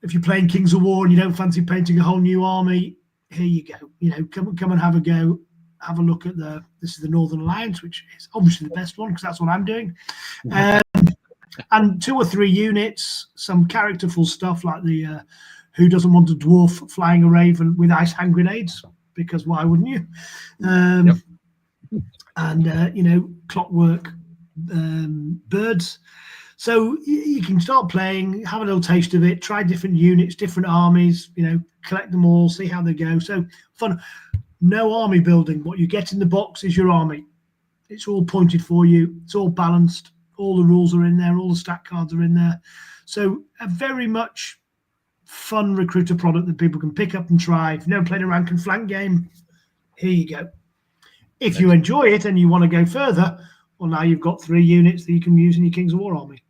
If you're playing Kings of War and you don't fancy painting a whole new army, here you go. You know, come and have a go. Have a look at this is the Northern Alliance, which is obviously the best one because that's what I'm doing. And 2 or 3 units, some characterful stuff like the who doesn't want a dwarf flying a raven with ice hand grenades, because why wouldn't you? And you know, clockwork birds. So you can start playing, have a little taste of it, try different units, different armies, you know, collect them all, see how they go. So fun. No army building. What you get in the box is your army. It's all pointed for you. It's all balanced. All the rules are in there. All the stat cards are in there. So a very much fun recruiter product that people can pick up and try. If you've never played a rank and flank game, here you go. If you enjoy it and you want to go further, well, now you've got 3 units that you can use in your Kings of War army.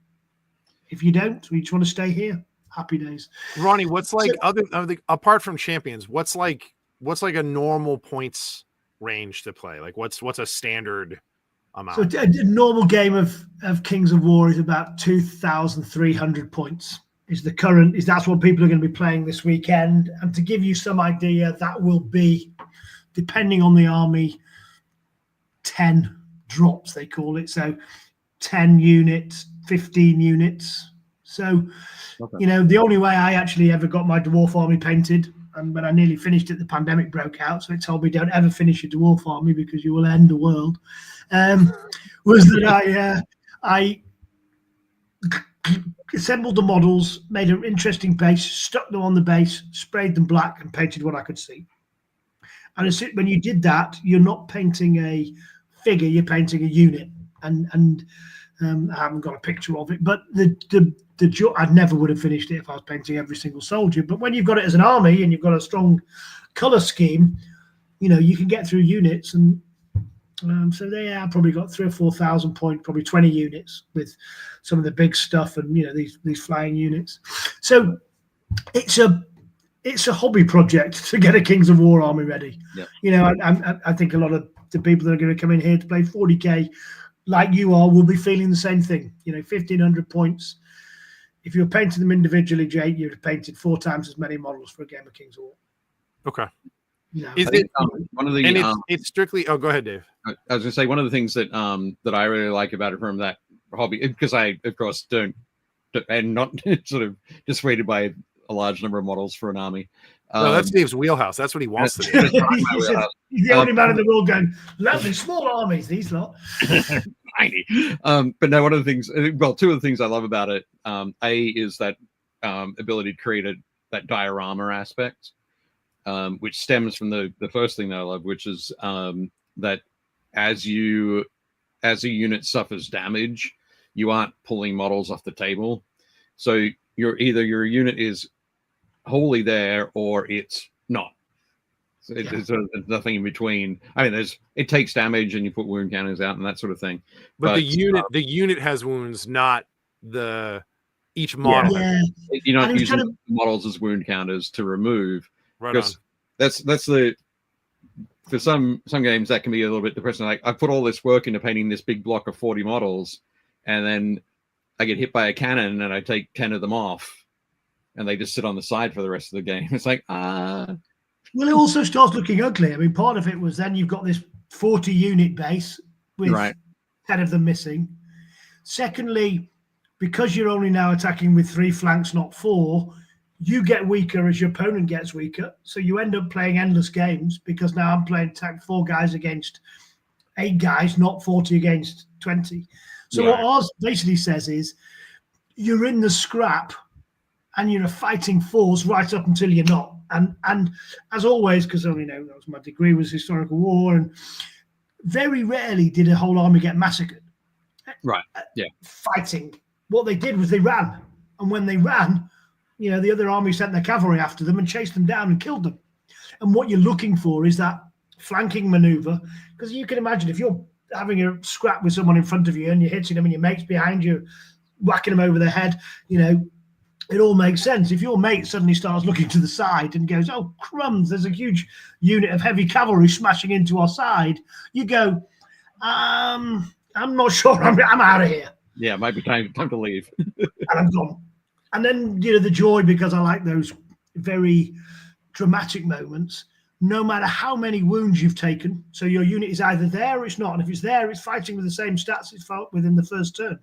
If you don't, or you just want to stay here, happy days. Ronnie, what's like apart from champions? What's like a normal points range to play? Like what's a standard amount? So a normal game of Kings of War is about 2,300 points. That's what people are going to be playing this weekend. And to give you some idea, that will be, depending on the army, 10 drops they call it. So 10 units, 15 units. So, you know, the only way I actually ever got my dwarf army painted, and when I nearly finished it, the pandemic broke out. So it told me, don't ever finish a dwarf army because you will end the world. Was that I assembled the models, made an interesting base, stuck them on the base, sprayed them black, and painted what I could see. And when you did that, you're not painting a figure, you're painting a unit. And I haven't got a picture of it, but I never would have finished it if I was painting every single soldier. But when you've got it as an army and you've got a strong color scheme, you know, you can get through units. And so I probably got 3,000 or 4,000 points, probably 20 units with some of the big stuff and, you know, these flying units. So it's a hobby project to get a Kings of War army ready. Yeah. You know, I think a lot of the people that are going to come in here to play 40k, like you are, will be feeling the same thing. You know, 1,500 points. If you were painting them individually, Jake, you'd have painted 4 times as many models for a game of Kings of War. Okay. You know, Is it one of the? And it's strictly. Oh, go ahead, Dave. I was going to say one of the things that I really like about it from that hobby, because I of course don't, and not sort of dissuaded by a large number of models for an army. No, that's Dave's wheelhouse. That's what he wants to do. He's the only man in the world going, lovely small armies, these lot. Tiny. But no, one of the things, well, 2 of the things I love about it, A, is that ability to create that diorama aspect, which stems from the first thing that I love, which is that as a unit suffers damage, you aren't pulling models off the table. So your unit is wholly there or it's not. So there's nothing in between. I mean, it takes damage and you put wound counters out and that sort of thing. But the unit has wounds, not each model. Yeah. You're not using models as wound counters to remove. Right on. That's for some games that can be a little bit depressing. Like I put all this work into painting this big block of 40 models, and then I get hit by a cannon and I take 10 of them off. And they just sit on the side for the rest of the game. It's like, Well, it also starts looking ugly. I mean, part of it was then you've got this 40 unit base with 10 of them missing. Secondly, because you're only now attacking with 3 flanks, not 4, you get weaker as your opponent gets weaker. So you end up playing endless games because now I'm playing attack 4 guys against 8 guys, not 40 against 20. So what ours basically says is you're in the scrap and you're a fighting force right up until you're not. And as always, because that was my degree was historical war, and very rarely did a whole army get massacred. Right. Yeah. Fighting. What they did was they ran. And when they ran, the other army sent their cavalry after them and chased them down and killed them. And what you're looking for is that flanking maneuver, because you can imagine if you're having a scrap with someone in front of you and you're hitting them and your mate's behind you, whacking them over the head, it all makes sense. If your mate suddenly starts looking to the side and goes, oh, crumbs, there's a huge unit of heavy cavalry smashing into our side, you go, I'm not sure. I'm out of here. Yeah, it might be time to leave. And I'm gone. And then, the joy, because I like those very dramatic moments, no matter how many wounds you've taken. So your unit is either there or it's not. And if it's there, it's fighting with the same stats it fought within the first turn.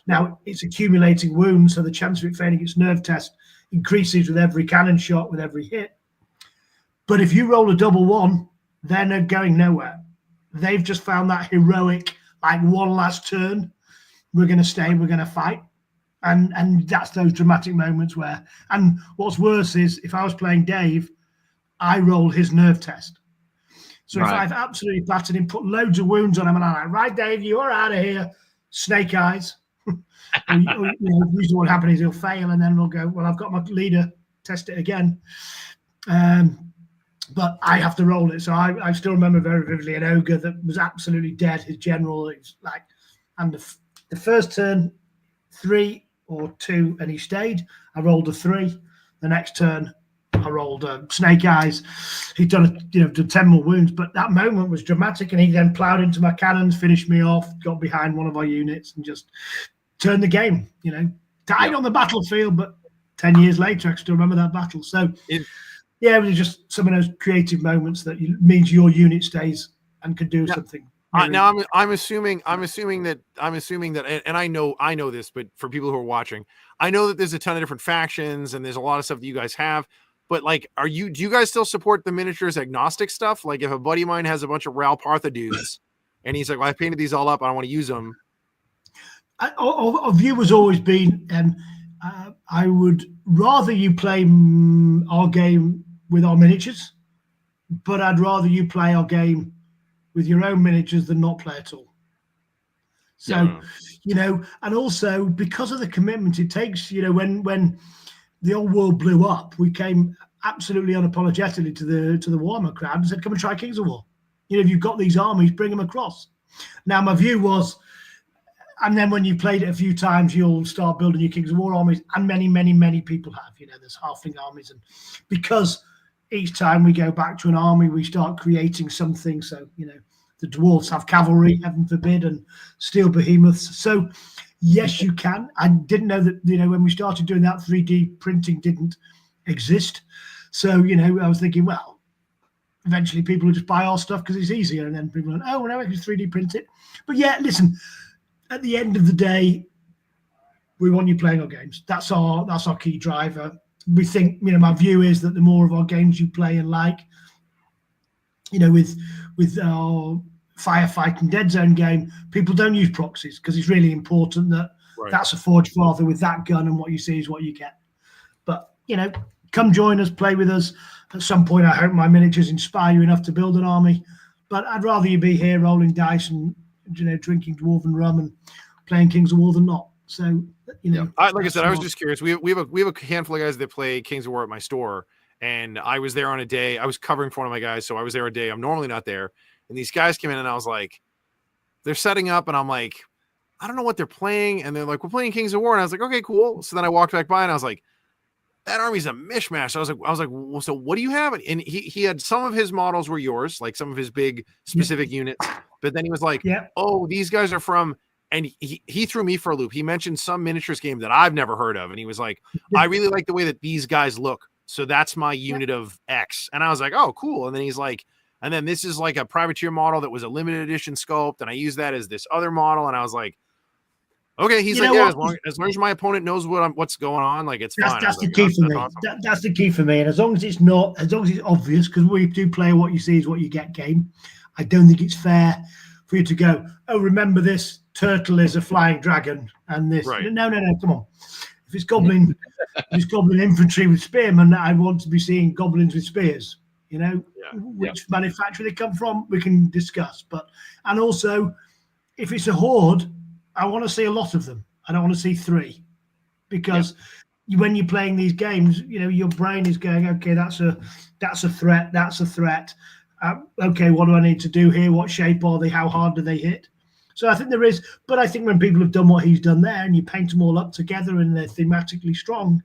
Now, it's accumulating wounds, so the chance of it failing its nerve test increases with every cannon shot, with every hit. But if you roll a double 1, they're not going nowhere. They've just found that heroic, one last turn. We're going to stay, we're going to fight. And that's those dramatic moments where, and what's worse is if I was playing Dave, I roll his nerve test. So if I've absolutely battered him, put loads of wounds on him, and I'm like, right, Dave, you're out of here. Snake eyes. Usually what happens is he'll fail, and then we'll go, well, I've got my leader, test it again. But I have to roll it. So I still remember very vividly an ogre that was absolutely dead. His general, it was like, and the first turn, 3 or 2, and he stayed. I rolled a 3. The next turn, I rolled snake eyes. He'd done 10 more wounds, but that moment was dramatic, and he then ploughed into my cannons, finished me off, got behind one of our units, and just turned the game. Died on the battlefield, but 10 years later, I can still remember that battle. So, it was just some of those creative moments that means your unit stays and can do something. Now I'm assuming that, and I know this, but for people who are watching, I know that there's a ton of different factions and there's a lot of stuff that you guys have. But do you guys still support the miniatures agnostic stuff? Like if a buddy of mine has a bunch of Ral Partha dudes and he's like, well, I painted these all up, I don't want to use them. Our view has always been, I would rather you play our game with our miniatures, but I'd rather you play our game with your own miniatures than not play at all. So, and also because of the commitment it takes, when the old world blew up, we came absolutely unapologetically to the Warhammer crowd and said, come and try Kings of War. If you've got these armies, bring them across. Now, my view was, and then when you played it a few times, you'll start building your Kings of War armies, and many, many, many people have. There's halfling armies, and because each time we go back to an army, we start creating something. So, the dwarves have cavalry, heaven forbid, and steel behemoths. So, yes, you can. I didn't know that, when we started doing that, 3D printing didn't exist. So, I was thinking, well, eventually people will just buy our stuff because it's easier. And then people are like, oh, well, now I can 3D print it. But yeah, listen, at the end of the day, we want you playing our games. That's our key driver. We think, my view is that the more of our games you play and like, with our firefighting Dead Zone game, people don't use proxies because it's really important that that's a Forge Father with that gun, and what you see is what you get. But, come join us, play with us. At some point, I hope my miniatures inspire you enough to build an army. But I'd rather you be here rolling dice and, drinking Dwarven rum and playing Kings of War than not. So, like I said, I was just curious. We have a handful of guys that play Kings of War at my store, and I was there on a day. I was covering for one of my guys, so I was there a day. I'm normally not there. And these guys came in, and I was like, they're setting up, and I'm like, I don't know what they're playing. And they're like, we're playing Kings of War. And I was like, okay, cool. So then I walked back by, and I was like, that army's a mishmash. I was like, well, so what do you have? And he had some of his models were yours, like some of his big specific units. But then he was like, oh, these guys are from, and he threw me for a loop. He mentioned some miniatures game that I've never heard of. And he was like, I really like the way that these guys look. So that's my unit of X. And I was like, oh, cool. And then he's like, and then this is like a privateer model that was a limited edition sculpt. And I use that as this other model. And I was like, okay. He's like, yeah, as long as my opponent knows what's going on, like it's fine. That's the key for me. Awesome. That's the key for me. And as long as it's obvious, because we do play what you see is what you get game. I don't think it's fair for you to go, oh, remember this, turtle is a flying dragon, and this. Right. No, come on. If it's goblin, if it's goblin infantry with spearmen, I want to be seeing goblins with spears. You know, which manufacturer they come from, we can discuss. And also, if it's a horde, I want to see a lot of them. I don't want to see 3, because when you're playing these games, you know, your brain is going, okay, that's a threat. That's a threat. Okay, what do I need to do here? What shape are they? How hard do they hit? So I think there is, but I think when people have done what he's done there, and you paint them all up together and they're thematically strong,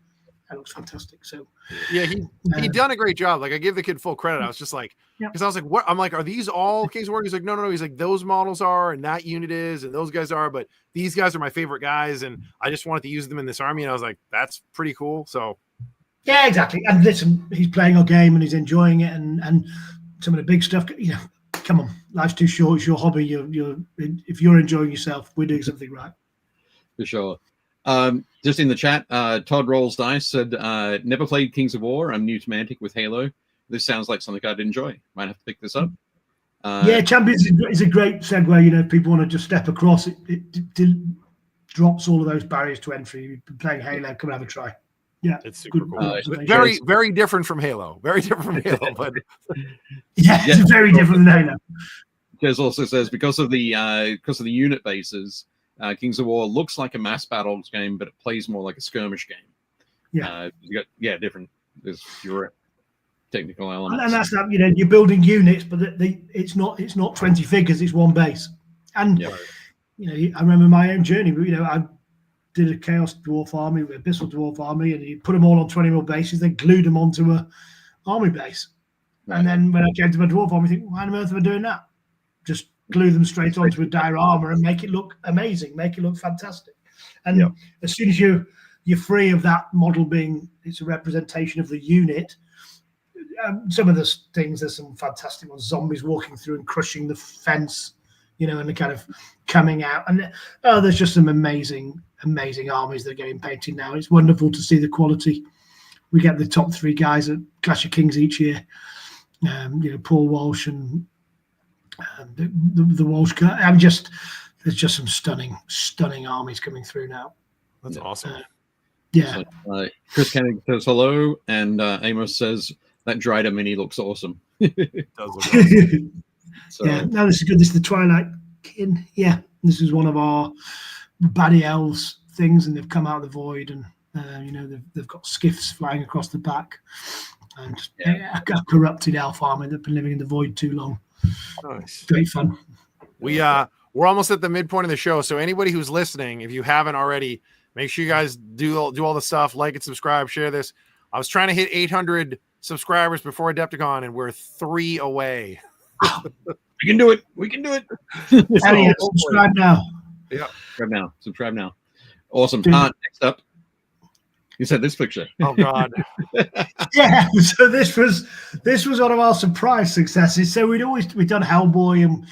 that looks fantastic. So yeah, he done a great job. Like, I give the kid full credit. I was just like, because I was like, what? I'm like, are these all Kings of War? He's like, no. He's like, those models are, and that unit is, and those guys are, but these guys are my favorite guys, and I just wanted to use them in this army. And I was like, that's pretty cool. So yeah, exactly. And listen, he's playing our game and he's enjoying it, and some of the big stuff. You know, come on, life's too short. It's your hobby. If you're enjoying yourself, we're doing something right. For sure. Just in the chat, Todd Rolls Dice said, never played Kings of War. I'm new to Mantic with Halo. This sounds like something I'd enjoy. Might have to pick this up. Yeah, Champions is a great segue. You know, if people want to just step across, it drops all of those barriers to entry. You've been playing Halo, come and have a try. Yeah, it's super cool. Very, very different from Halo. Very different from Halo, but it's very different than Halo. Jez also says, because of the unit bases, Kings of War looks like a mass battles game, but it plays more like a skirmish game. Yeah, you got different. There's fewer technical elements, and that's that. You know, you're building units, but it's not 20 figures. It's one base. And you know, I remember my own journey. You know, I did a Chaos Dwarf army, with Abyssal Dwarf army, and you put them all on 20mm bases, then glued them onto a army base. Right. And then when I came to my Dwarf army, I think, why on earth am I doing that? Just glue them straight onto a diorama and make it look amazing, make it look fantastic. And as soon as you're free of that model being, it's a representation of the unit. Some of the things, there's some fantastic ones, zombies walking through and crushing the fence, you know, and the kind of coming out. And there's just some amazing armies that are getting painted now. It's wonderful to see the quality. We get the top 3 guys at Clash of Kings each year. You know, Paul Walsh and the Walsh. There's just some stunning armies coming through now. That's awesome. Yeah. So, Chris Kennedy says hello, and Amos says that Dryder mini looks awesome. It does look awesome. So, yeah, no, this is good. This is the Twilight Kin. Yeah, this is one of our baddie elves things, and they've come out of the void, and you know, they've got skiffs flying across the back, and a corrupted elf army that've been living in the void too long. Nice, great fun. We're almost at the midpoint of the show, so anybody who's listening, if you haven't already, make sure you guys do all the stuff, like and subscribe, share this. I was trying to hit 800 subscribers before Adepticon, and we're 3 away. We can do it. We can do it. Subscribe now. Yeah, subscribe now. Awesome. Next up, you said this picture. Oh God. Yeah. So this was one of our surprise successes. So we'd done Hellboy, and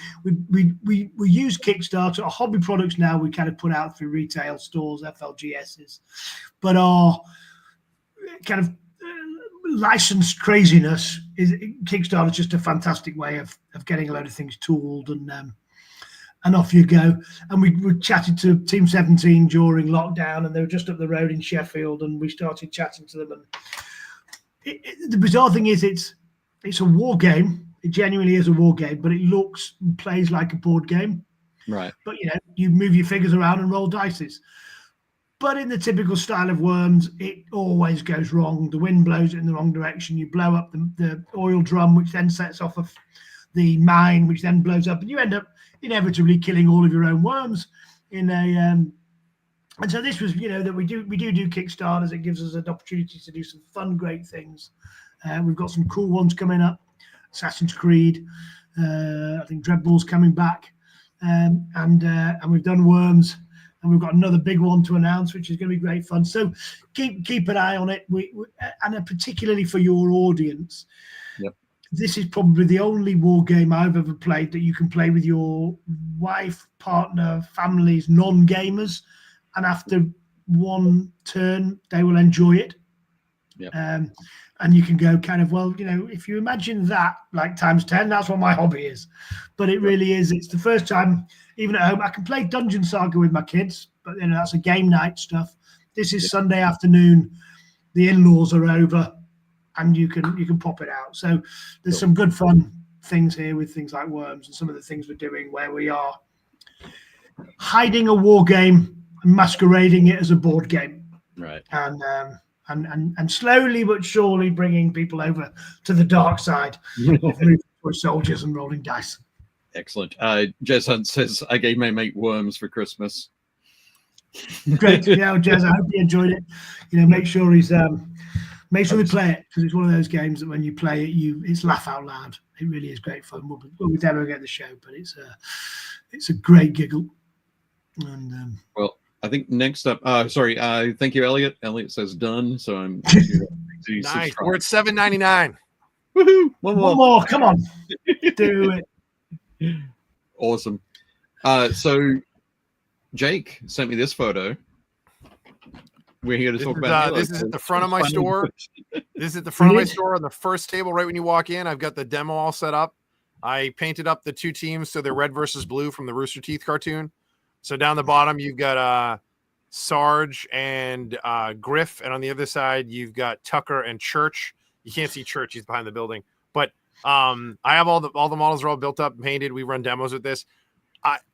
we use Kickstarter. Our hobby products now we kind of put out through retail stores, FLGSs, but our kind of licensed craziness is Kickstarter is just a fantastic way of getting a load of things tooled, and off you go. And we chatted to Team 17 during lockdown, and they were just up the road in Sheffield, and we started chatting to them. And the bizarre thing is it's a war game. It genuinely is a war game, but it looks and plays like a board game. Right. But you know, you move your figures around and roll dices. But in the typical style of Worms, it always goes wrong. The wind blows it in the wrong direction. You blow up the oil drum, which then sets off the mine, which then blows up, and you end up inevitably killing all of your own worms in a. And so this was, you know, that we do Kickstarters. It gives us an opportunity to do some fun, great things. We've got some cool ones coming up. Assassin's Creed. I think Dreadball's coming back, and we've done Worms. And we've got another big one to announce, which is going to be great fun. So keep an eye on it. And particularly for your audience, this is probably the only war game I've ever played that you can play with your wife, partner, families, non-gamers. And after one turn, they will enjoy it. Yeah. And you can go kind of, well, if you imagine that like times 10, that's what my hobby is. But it really is. It's the first time, even at home, I can play Dungeon Saga with my kids, but that's a game night stuff. This is Sunday afternoon. The in-laws are over, and you can pop it out. So there's some good fun things here with things like worms and some of the things we're doing where we are hiding a war game and masquerading it as a board game. Right. And slowly but surely bringing people over to the dark side of moving towards soldiers and rolling dice. Excellent. Jez Hunt says, I gave my mate worms for Christmas. Great. Yeah, Jez, I hope you enjoyed it. Make sure we play it, because it's one of those games that when you play it, it's laugh out loud. It really is great fun. We'll be demoing at the show, but it's a great giggle. And well, I think next up, thank you, Elliot. Elliot says done, so I'm nice. We're at $7.99. Woohoo! One more. Come on, do it. Awesome. So Jake sent me this photo. We're here to talk about this is at the front of my store. This is at the front of my store on the first table right when you walk in. I've got the demo all set up. I painted up the two teams so they're red versus blue from the Rooster Teeth cartoon. So down the bottom you've got Sarge and Griff, and on the other side you've got Tucker and Church. You can't see Church; he's behind the building. But I have all the models are all built up and painted. We run demos with this.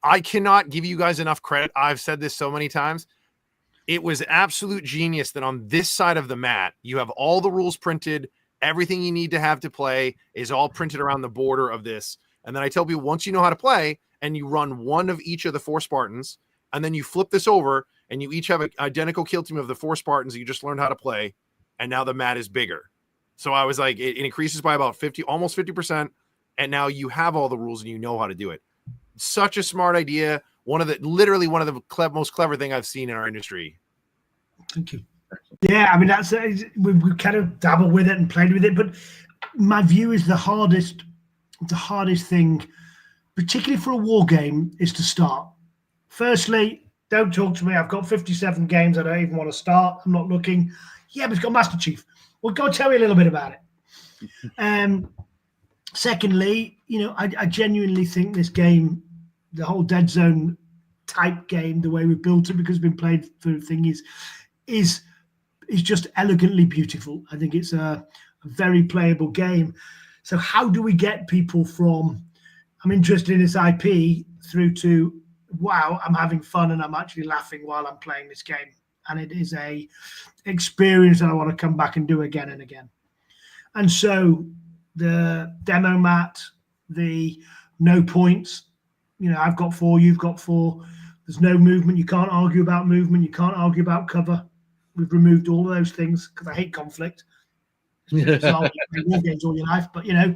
I cannot give you guys enough credit. I've said this so many times. It was absolute genius that on this side of the mat, you have all the rules printed. Everything you need to have to play is all printed around the border of this. And then I tell people, once you know how to play and you run one of each of the 4 Spartans, and then you flip this over and you each have an identical kill team of the 4 Spartans that you just learned how to play. And now the mat is bigger. So I was like, it increases by about almost 50%. And now you have all the rules and you know how to do it. Such a smart idea. Literally one of the most clever thing I've seen in our industry. Thank you. Yeah, I mean, that's we kind of dabbled with it and played with it, but my view is the hardest thing, particularly for a war game, is to start. Firstly, don't talk to me. I've got 57 games. I don't even want to start. I'm not looking. Yeah, but it's got Master Chief. Well, go tell me a little bit about it. Secondly, I genuinely think this game, the whole Dead Zone type game, the way we built it, because it's been played for the thing is just elegantly beautiful. I think it's a very playable game. So how do we get people from I'm interested in this IP through to wow, I'm having fun and I'm actually laughing while I'm playing this game, and it is a experience that I want to come back and do again and again. And so the demo mat, the no points, I've got 4, you've got 4. There's no movement. You can't argue about movement. You can't argue about cover. We've removed all of those things because I hate conflict. It's war games all your life, but I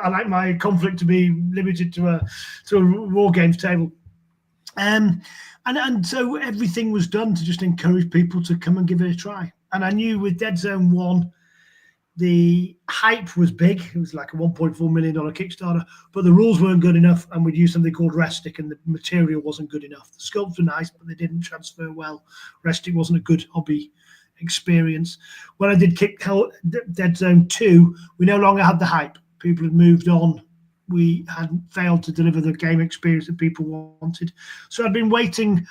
like my conflict to be limited to a war games table. And so everything was done to just encourage people to come and give it a try. And I knew with Dead Zone 1, the hype was big. It was like a $1.4 million Kickstarter, but the rules weren't good enough, and we'd use something called Restic, and the material wasn't good enough. The sculpts were nice, but they didn't transfer well. Restic wasn't a good hobby experience. When I did Dead Zone 2, we no longer had the hype. People had moved on. We had failed to deliver the game experience that people wanted. So I'd been waiting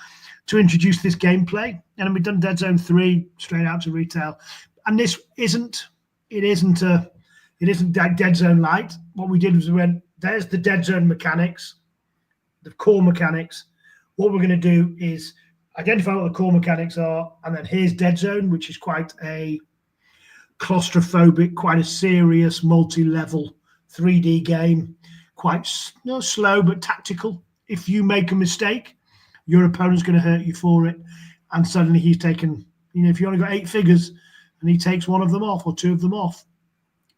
to introduce this gameplay, and we'd done Dead Zone 3 straight out to retail. And this isn't Dead Zone Light. What we did was we went, there's the Dead Zone mechanics, the core mechanics. What we're going to do is identify what the core mechanics are, and then here's Dead Zone, which is quite a claustrophobic, quite a serious multi-level 3D game, quite slow but tactical. If you make a mistake, your opponent's going to hurt you for it, and suddenly he's taken, if you only got 8 figures and he takes 1 of them off or 2 of them off,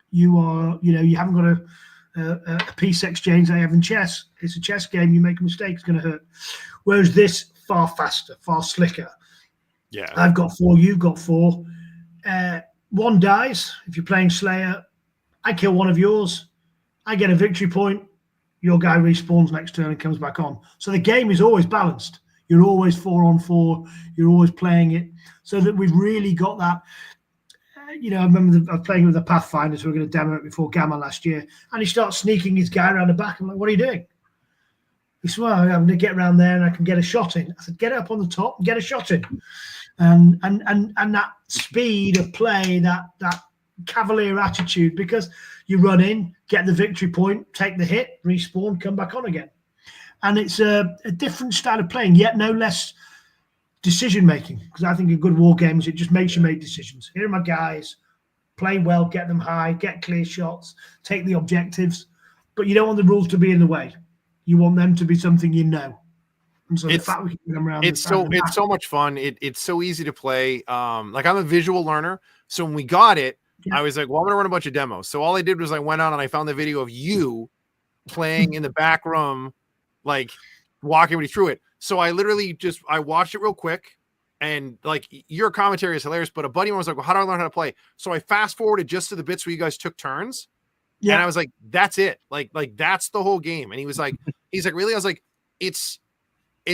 you haven't got a piece exchange they have in chess. It's a chess game. You make a mistake, it's going to hurt. Whereas this, far faster, far slicker. Yeah, I've got 4, you've got 4. 1 dies. If you're playing Slayer, I kill 1 of yours. I get a victory point. Your guy respawns next turn and comes back on. So the game is always balanced. You're always 4 on 4. You're always playing it, so that we've really got that. I remember I was playing with the Pathfinders. We were going to demo it before Gamma last year, and he starts sneaking his guy around the back. I'm like, "What are you doing?" He said, "Well, I'm going to get around there and I can get a shot in." I said, "Get it up on the top and get a shot in." And that speed of play, that cavalier attitude, because you run in, get the victory point, take the hit, respawn, come back on again. And it's a different style of playing, yet no less decision making, because I think in good war games, it just makes you make decisions. Here are my guys, play well, get them high, get clear shots, take the objectives, but you don't want the rules to be in the way. You want them to be something you know. And so the fact we can get them around, it's so much fun. It's so easy to play. Like, I'm a visual learner, so when we got it, I was like, well, I'm gonna run a bunch of demos. So all I did was I went on and I found the video of you playing in the back room, like walking everybody through it. So I literally I watched it real quick, and like, your commentary is hilarious, but a buddy of mine was like, well, how do I learn how to play? So I fast forwarded just to the bits where you guys took turns. Yeah. And I was like, that's it. Like that's the whole game. And he was like, really? I was like, it's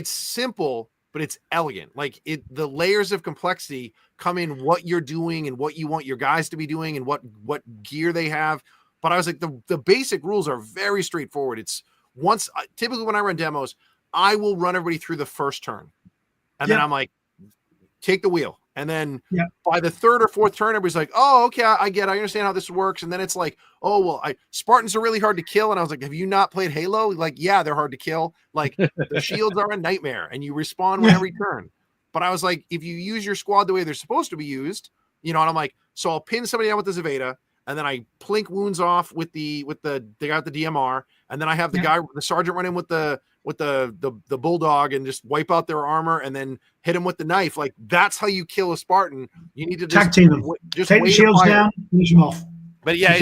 simple, but it's elegant. Like, the layers of complexity come in what you're doing and what you want your guys to be doing and what gear they have. But I was like, the basic rules are very straightforward. It's typically when I run demos, I will run everybody through the first turn. And then I'm like, take the wheel. And then by the third or fourth turn, everybody's like, oh, okay, I understand how this works. And then it's like, oh, well, Spartans are really hard to kill. And I was like, have you not played Halo? Like, yeah, they're hard to kill. Like, the shields are a nightmare and you respawn with every turn. But I was like, if you use your squad the way they're supposed to be used, and I'm like, so I'll pin somebody down with the Zaveda, and then I plink wounds off with the guy with the DMR, and then I have the sergeant run in with the bulldog and just wipe out their armor and then hit him with the knife. Like, that's how you kill a Spartan. You need to tag team them. Just take the shields down, finish them off. But yeah,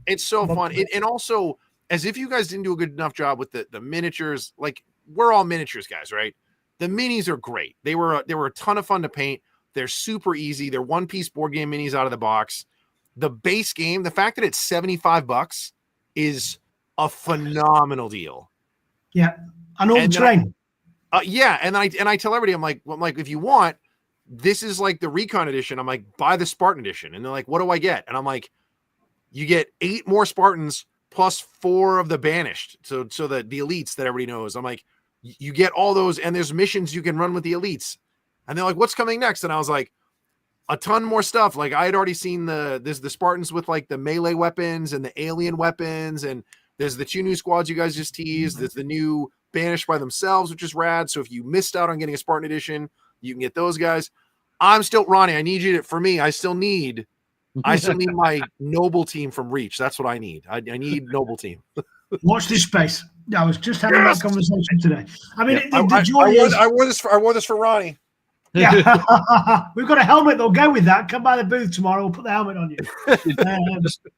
it's so fun. And also, as if you guys didn't do a good enough job with the miniatures, like, we're all miniatures guys, right? The minis are great. They were a ton of fun to paint. They're super easy. They're one-piece board game minis out of the box. The base game, the fact that it's $75 is a phenomenal deal. Yeah, and all the terrain. And I tell everybody, I'm like, if you want, this is like the Recon edition. I'm like, buy the Spartan edition, and they're like, what do I get? And I'm like, you get 8 more Spartans plus 4 of the banished, so the elites that everybody knows. I'm like, you get all those, and there's missions you can run with the elites. And they're like, what's coming next? And I was like, a ton more stuff. Like, I had already seen there's the Spartans with like the melee weapons and the alien weapons, and there's the 2 new squads you guys just teased. There's the new banished by themselves, which is rad. So if you missed out on getting a Spartan edition, you can get those guys. I'm still Ronnie. I need you to, for me, I still need my noble team from Reach. That's what I need. I need noble team. Watch this space. I was just having that conversation today. I mean, the joy is, I wore this for Ronnie. Yeah, we've got a helmet that'll go with that. Come by the booth tomorrow. We'll put the helmet on you.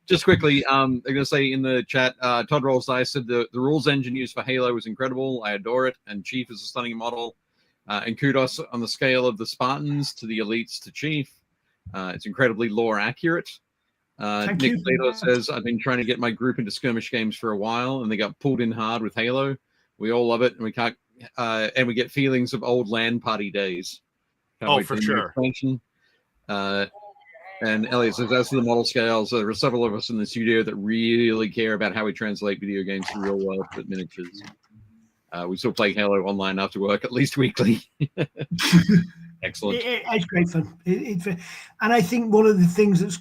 Just quickly, I'm going to say in the chat, Todd Rolls Dice said the rules engine used for Halo was incredible. I adore it. And Chief is a stunning model. And kudos on the scale of the Spartans to the elites to Chief. It's incredibly lore accurate. Nick Plato says, I've been trying to get my group into skirmish games for a while, and they got pulled in hard with Halo. We all love it, and we can't, and we get feelings of old LAN party days. For sure. And Elliot says, as for the model scales, there are several of us in the studio that really care about how we translate video games to real world miniatures. We still play Halo online after work, at least weekly. Excellent. It's great fun. And I think one of the things that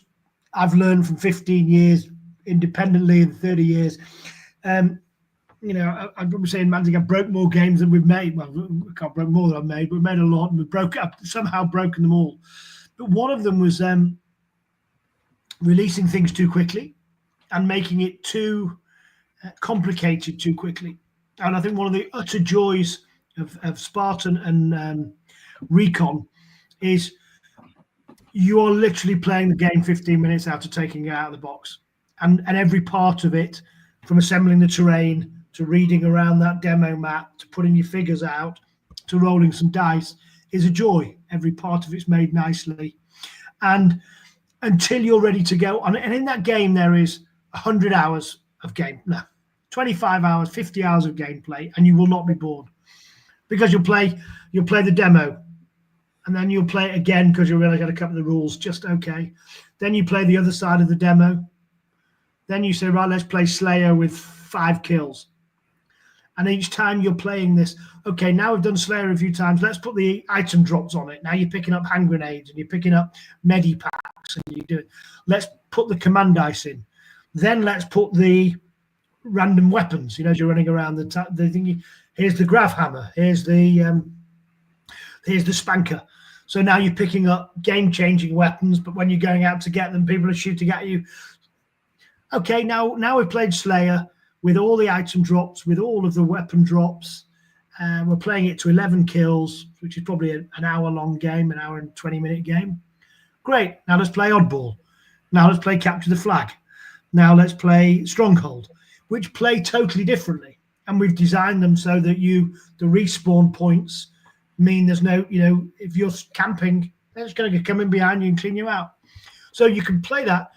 I've learned from 15 years independently and 30 years, you know, I'm probably saying, Manzig, I've broke more games than we've made. Well, I can't break more than I've made. We've made a lot, and I've somehow broken them all. But one of them was releasing things too quickly and making it too complicated too quickly. And I think one of the utter joys of Spartan and Recon is you are literally playing the game 15 minutes after taking it out of the box. And every part of it, from assembling the terrain to reading around that demo map, to putting your figures out, to rolling some dice, is a joy. Every part of it's made nicely. And until you're ready to go, and in that game there is 100 hours of game, no, 25 hours, 50 hours of gameplay, and you will not be bored. Because you'll play the demo and then you'll play it again because you realise you had a couple of the rules just okay. Then you play the other side of the demo. Then you say, right, let's play Slayer with 5 kills. And each time you're playing this, okay, now we've done Slayer a few times, let's put the item drops on it. Now you're picking up hand grenades and you're picking up medipacks and you do it. Let's put the command dice in. Then let's put the random weapons, you know, as you're running around the thing. Here's the grav hammer. Here's the spanker. So now you're picking up game-changing weapons, but when you're going out to get them, people are shooting at you. Okay, now we've played Slayer with all the item drops, with all of the weapon drops. We're playing it to 11 kills, which is probably an hour-long game, an hour and 20-minute game. Great. Now let's play Oddball. Now let's play Capture the Flag. Now let's play Stronghold, which play totally differently. And we've designed them so that the respawn points mean there's no, you know, if you're camping, they're just going to come in behind you and clean you out. So you can play that.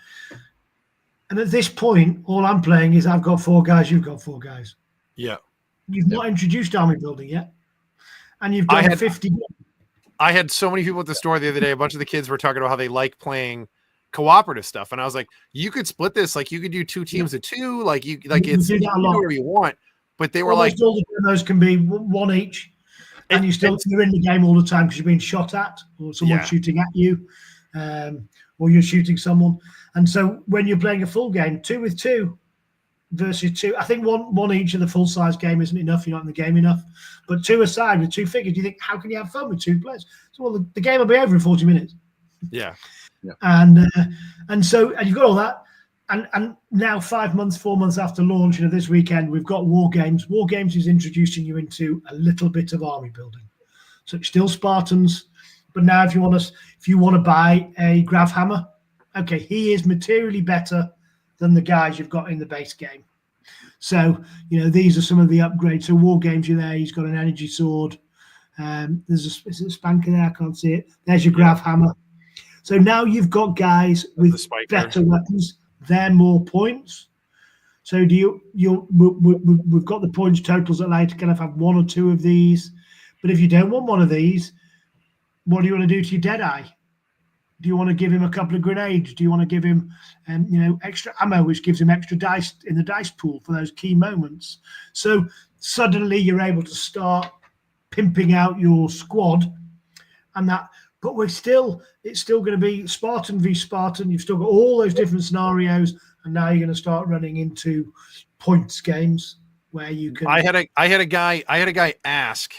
And at this point, all I'm playing is I've got 4 guys, you've got 4 guys. Yeah. You've not introduced army building yet. And you've done 50. I had so many people at the store the other day. A bunch of the kids were talking about how they like playing cooperative stuff. And I was like, you could split this. Like you could do 2 teams of 2. Like you it's do whatever you want. But they were like, all the demos can be 1 each. And you're in the game all the time because you're being shot at or someone's shooting at you. Or you're shooting someone. And so when you're playing a full game, 2 with 2 versus 2, I think one each of the full size game isn't enough. You're not in the game enough. But 2 aside with 2 figures, you think, how can you have fun with 2 players? So, well, the game will be over in 40 minutes. Yeah. And so you've got all that. And now 4 months after launch, you know, this weekend, we've got War Games. War Games is introducing you into a little bit of army building. So it's still Spartans. But now if you want to buy a grav hammer, okay, he is materially better than the guys you've got in the base game. So, you know, these are some of the upgrades. So War Games, you're there. He's got an energy sword. Is it a spanker there? I can't see it. There's your grav hammer. So now you've got guys with better weapons. They're more points. So we've got the points totals that allow you to kind of have 1 or 2 of these. But if you don't want one of these, what do you want to do to your Deadeye? Do you want to give him a couple of grenades? Do you want to give him, extra ammo, which gives him extra dice in the dice pool for those key moments? So suddenly you're able to start pimping out your squad, and that. But it's still going to be Spartan v Spartan. You've still got all those different scenarios, and now you're going to start running into points games where you can. I had a guy ask.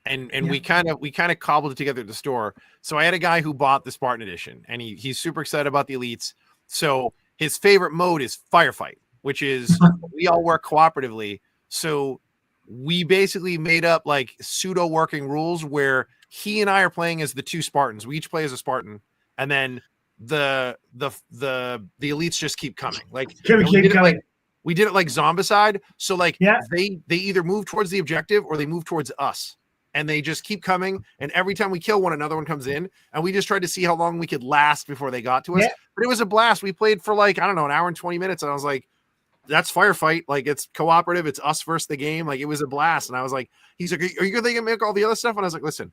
And we kind of cobbled it together at the store. So I had a guy who bought the Spartan edition, and he's super excited about the elites. So his favorite mode is firefight, which is we all work cooperatively. So we basically made up like pseudo working rules where he and I are playing as the 2 Spartans. We each play as a Spartan, and then the elites just keep coming. Like we did it like Zombicide. So like they either move towards the objective or they move towards us. And they just keep coming. And every time we kill one, another one comes in. And we just tried to see how long we could last before they got to us. Yeah. But it was a blast. We played for like, I don't know, an hour and 20 minutes. And I was like, that's firefight. Like, it's cooperative. It's us versus the game. Like, it was a blast. And I was like, he's like, are you going to make all the other stuff? And I was like, listen,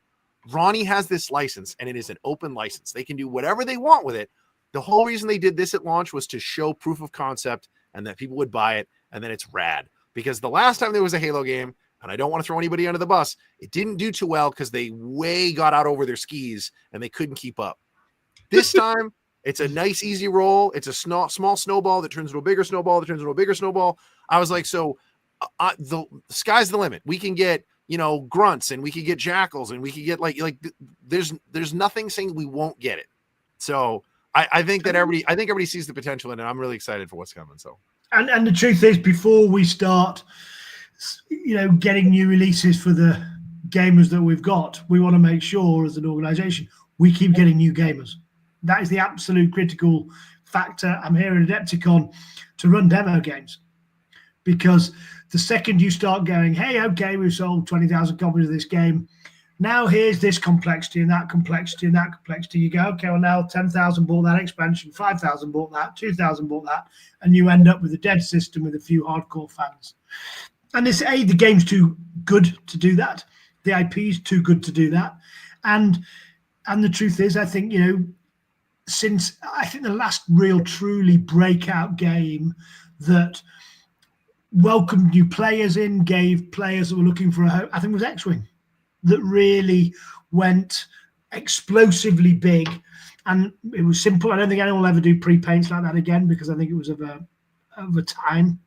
Ronnie has this license, and it is an open license. They can do whatever they want with it. The whole reason they did this at launch was to show proof of concept and that people would buy it. And then it's rad. Because the last time there was a Halo game, and I don't want to throw anybody under the bus, it didn't do too well because they way got out over their skis and they couldn't keep up. This time, it's a nice, easy roll. It's a small snowball that turns into a bigger snowball that turns into a bigger snowball. I was like, so the sky's the limit. We can get, grunts, and we can get jackals, and we can get like there's nothing saying we won't get it. So I think everybody sees the potential in it. I'm really excited for what's coming. So and the truth is, before we start getting new releases for the gamers that we've got, we want to make sure as an organization we keep getting new gamers. That is the absolute critical factor. I'm here at Adepticon to run demo games, because the second you start going, hey, okay, we've sold 20,000 copies of this game, now here's this complexity and that complexity and that complexity, you go, okay, well, now 10,000 bought that expansion, 5,000 bought that, 2,000 bought that, and you end up with a dead system with a few hardcore fans. And it's the game's too good to do that. The IP is too good to do that. And And the truth is, I think, since I think the last real truly breakout game that welcomed new players in, gave players that were looking for a home, I think was X-Wing, that really went explosively big. And it was simple. I don't think anyone will ever do pre-paints like that again, because I think it was of a time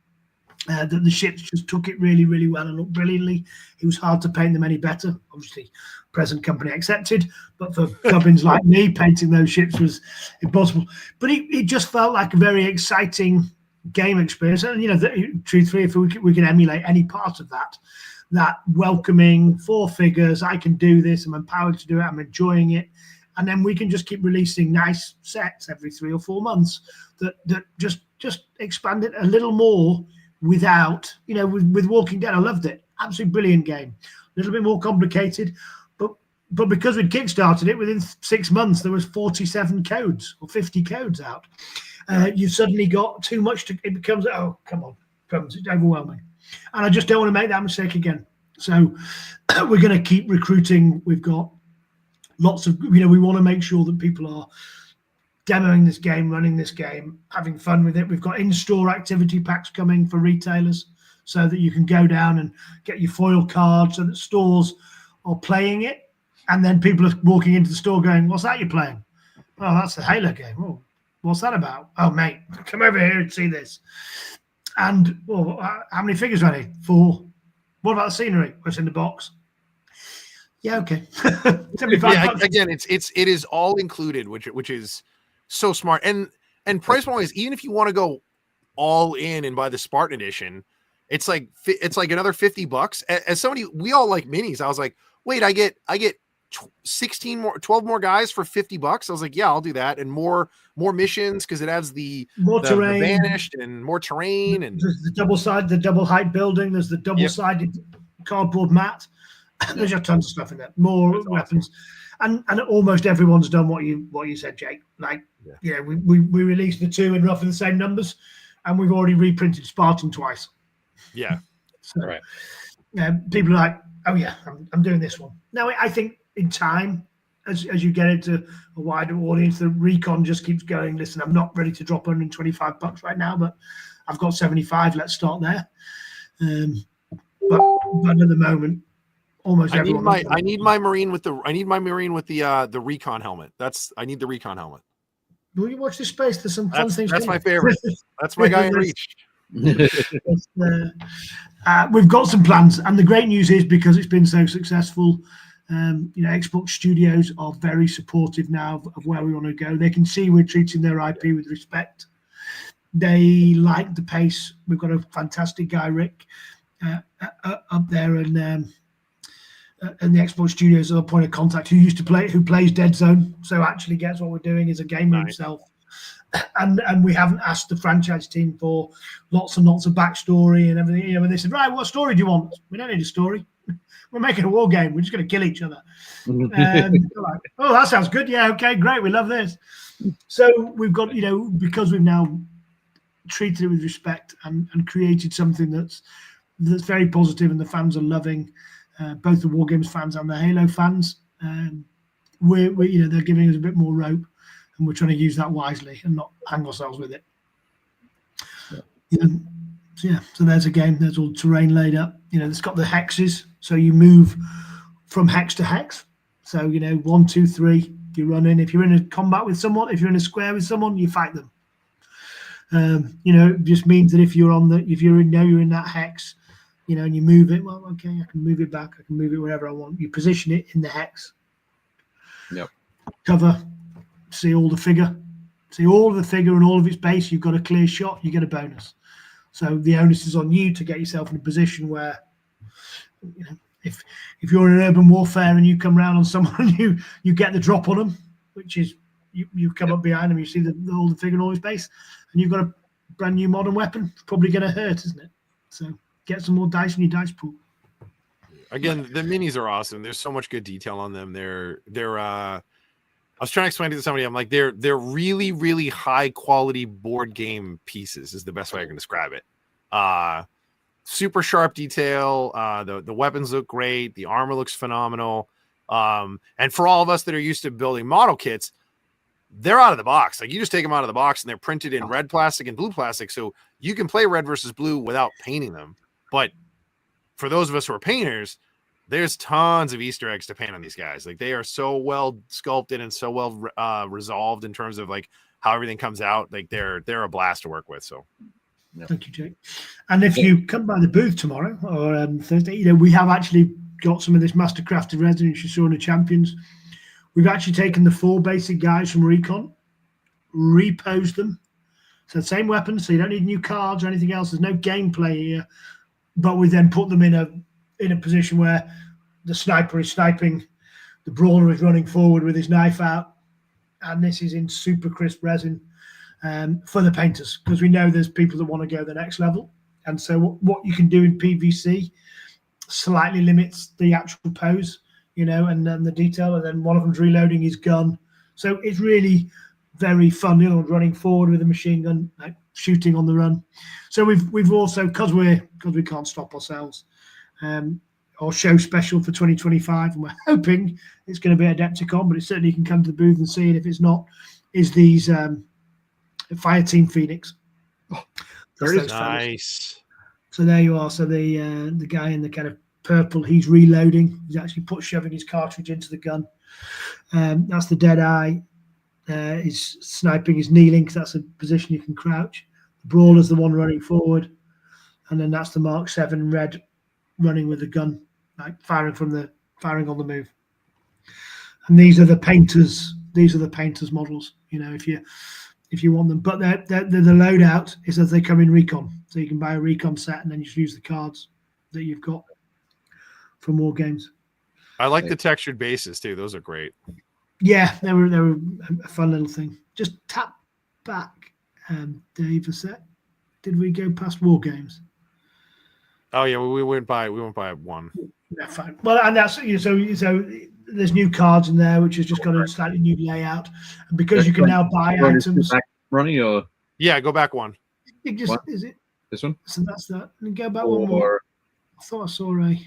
that the ships just took it really, really well and looked brilliantly. It was hard to paint them any better. Obviously, present company accepted, but for gubbins like me, painting those ships was impossible. But it just felt like a very exciting game experience. And, truthfully, if we can emulate any part of that welcoming 4 figures, I can do this, I'm empowered to do it, I'm enjoying it. And then we can just keep releasing nice sets every 3 or 4 months that just expand it a little more without, with Walking Dead, I loved it. Absolutely brilliant game. A little bit more complicated, but because we'd kickstarted it, within 6 months, there was 47 codes or 50 codes out. You suddenly got too much it becomes, oh, come on, it's overwhelming. And I just don't want to make that mistake again. So we're going to keep recruiting. We've got lots of, we want to make sure that people are demoing this game, running this game, having fun with it. We've got in-store activity packs coming for retailers so that you can go down and get your foil cards, so that stores are playing it. And then people are walking into the store going, what's that you're playing? Oh, that's the Halo game. Oh, what's that about? Oh, mate, come over here and see this. And how many figures are they? 4. What about the scenery? What's in the box? Yeah, okay. 75 bucks. Again, it is all included, which is so smart. And price wise, even if you want to go all in and buy the Spartan edition, it's like another $50. As somebody, we all like minis. I was like, wait, I get 12 more guys for $50. I was like, yeah, I'll do that. And more missions, because it adds the terrain, the banished, and more terrain, and there's the double height building, there's the double-sided cardboard mat. There's just tons of stuff in there. More weapons. Awesome. And almost everyone's done what you said, Jake. Like, we released the 2 in roughly the same numbers, and we've already reprinted Spartan twice. Yeah. So, right. People are like, oh yeah, I'm doing this one. Now, I think in time, as you get into a wider audience, the recon just keeps going. Listen, I'm not ready to drop $125 right now, but I've got 75. Let's start there. But at the moment, almost everyone. I need my Marine with the recon helmet. I need the recon helmet. Will you watch this space? There's some fun things. That's my favorite. That's my guy in reach. We've got some plans, and the great news is, because it's been so successful, Xbox Studios are very supportive now of where we want to go. They can see we're treating their IP with respect. They like the pace. We've got a fantastic guy, Rick, up there, and the Xbox Studios are a point of contact who plays Dead Zone, so actually gets what we're doing, is a gamer himself. And we haven't asked the franchise team for lots and lots of backstory and everything. When they said, right, what story do you want? We don't need a story. We're making a war game. We're just going to kill each other. Like, oh, that sounds good. Yeah, okay, great. We love this. So we've got, because we've now treated it with respect and created something that's very positive, and the fans are loving, both the War Games fans and the Halo fans. They're giving us a bit more rope, and we're trying to use that wisely and not hang ourselves with it. So there's a game. There's all terrain laid up. It's got the hexes, so you move from hex to hex. So 1, 2, 3, you run in. If you're in a combat with someone, if you're in a square with someone, you fight them. It just means that if you're in that hex, and you move it. Well, okay, I can move it back. I can move it wherever I want. You position it in the hex. Yep. Cover. See all the figure and all of its base. You've got a clear shot. You get a bonus. So the onus is on you to get yourself in a position where, if you're in an urban warfare and you come around on someone, you get the drop on them, which is you come up behind them, you see all the figure and all his base, and you've got a brand new modern weapon. It's probably going to hurt, isn't it? So get some more dice in your dice pool. Again, the minis are awesome. There's so much good detail on them. They're I was trying to explain it to somebody. I'm like, they're really, really high quality board game pieces is the best way I can describe it. Super sharp detail. The weapons look great. The armor looks phenomenal. And for all of us that are used to building model kits, they're out of the box. Like you just take them out of the box and they're printed in red plastic and blue plastic. So you can play red versus blue without painting them. But for those of us who are painters, there's tons of Easter eggs to paint on these guys. Like they are so well sculpted and so well resolved in terms of like how everything comes out. Like they're a blast to work with. So thank you, Jake. And if you come by the booth tomorrow or Thursday, you know, we have actually got some of this mastercrafted resin you saw in the Champions. We've actually taken the 4 basic guys from Recon, reposed them. So the same weapons, so you don't need new cards or anything else. There's no gameplay here, but we then put them in a position where the sniper is sniping, the brawler is running forward with his knife out, and this is in super crisp resin for the painters, because we know there's people that want to go the next level. And so what you can do in PVC slightly limits the actual pose, you know, and then the detail, and then one of them's reloading his gun. So it's really very fun, you know, running forward with a machine gun, like shooting on the run. So we've also, because we can't stop ourselves, our show special for 2025, and we're hoping it's going to be Adepticon, but it certainly can come to the booth and see it if it's not, is these Fire Team Phoenix. Oh, very nice. So there you are. So the guy in the kind of purple, he's reloading. He's actually shoving his cartridge into the gun. That's the dead eye. He's sniping, he's kneeling, because that's a position you can crouch. The brawler's the one running forward. And then that's the Mark 7 red running with the gun, like firing on the move. And these are the painters. These are the painters models, you know, if you want them. But the loadout is as they come in Recon. So you can buy a Recon set and then you just use the cards that you've got from War Games. I like the textured bases too. Those are great. Yeah, they were a fun little thing. Just tap back, Dave, a sec. Did we go past War Games? Oh yeah, we went by one. Yeah, fine. Well, and that's so there's new cards in there, which has just got a slightly new layout, and because you can now buy items. Ronnie, or yeah, go back one. It just is it this one? So that's that. And go back one more. I thought I saw a.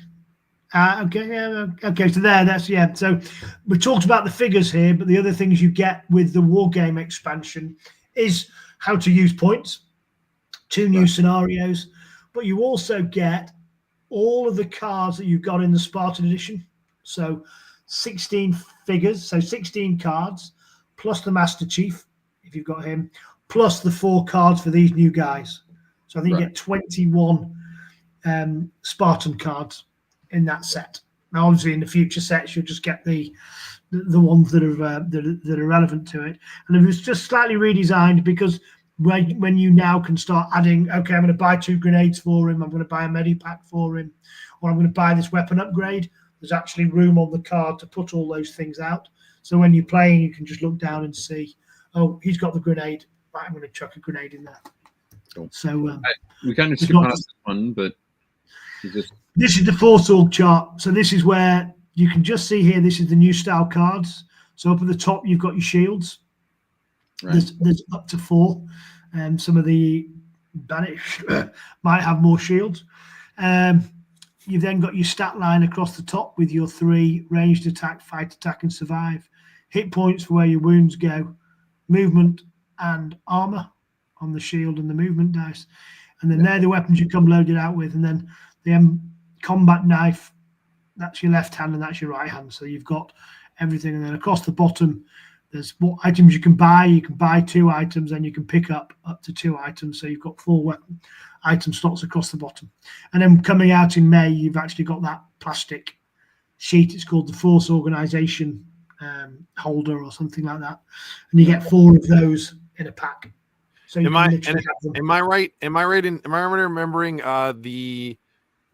Okay, yeah, okay. So that's yeah. So we talked about the figures here, but the other things you get with the War Game expansion is how to use points, 2 new scenarios, but you also get all of the cards that you've got in the Spartan edition. So 16 figures, so 16 cards, plus the Master Chief, if you've got him, plus the 4 cards for these new guys. So I think you get 21 Spartan cards in that set. Now, obviously, in the future sets, you'll just get the ones that are relevant to it. And it was just slightly redesigned because when you now can start adding, okay, I'm going to buy 2 grenades for him, I'm going to buy a medipack for him, or I'm going to buy this weapon upgrade, there's actually room on the card to put all those things out. So when you're playing, you can just look down and see, oh, he's got the grenade, right, I'm going to chuck a grenade in there. Cool. So we kind of skip past this one, but this is the Force Org chart. So this is where you can just see here, this is the new style cards. So up at the top, you've got your shields. Right. There's up to 4. Some of the Banish might have more shields. You've then got your stat line across the top with your 3 ranged attack, fight attack, and survive. Hit points for where your wounds go. Movement and armor on the shield and the movement dice. And then they're the weapons you come loaded out with. And then the combat knife, that's your left hand and that's your right hand. So you've got everything. And then across the bottom, there's what items you can buy. You can buy 2 items and you can pick up to 2 items. So you've got 4 weapon item slots across the bottom. And then coming out in May, you've actually got that plastic sheet. It's called the Force Organization holder or something like that. And you get 4 of those in a pack. So am I right in remembering the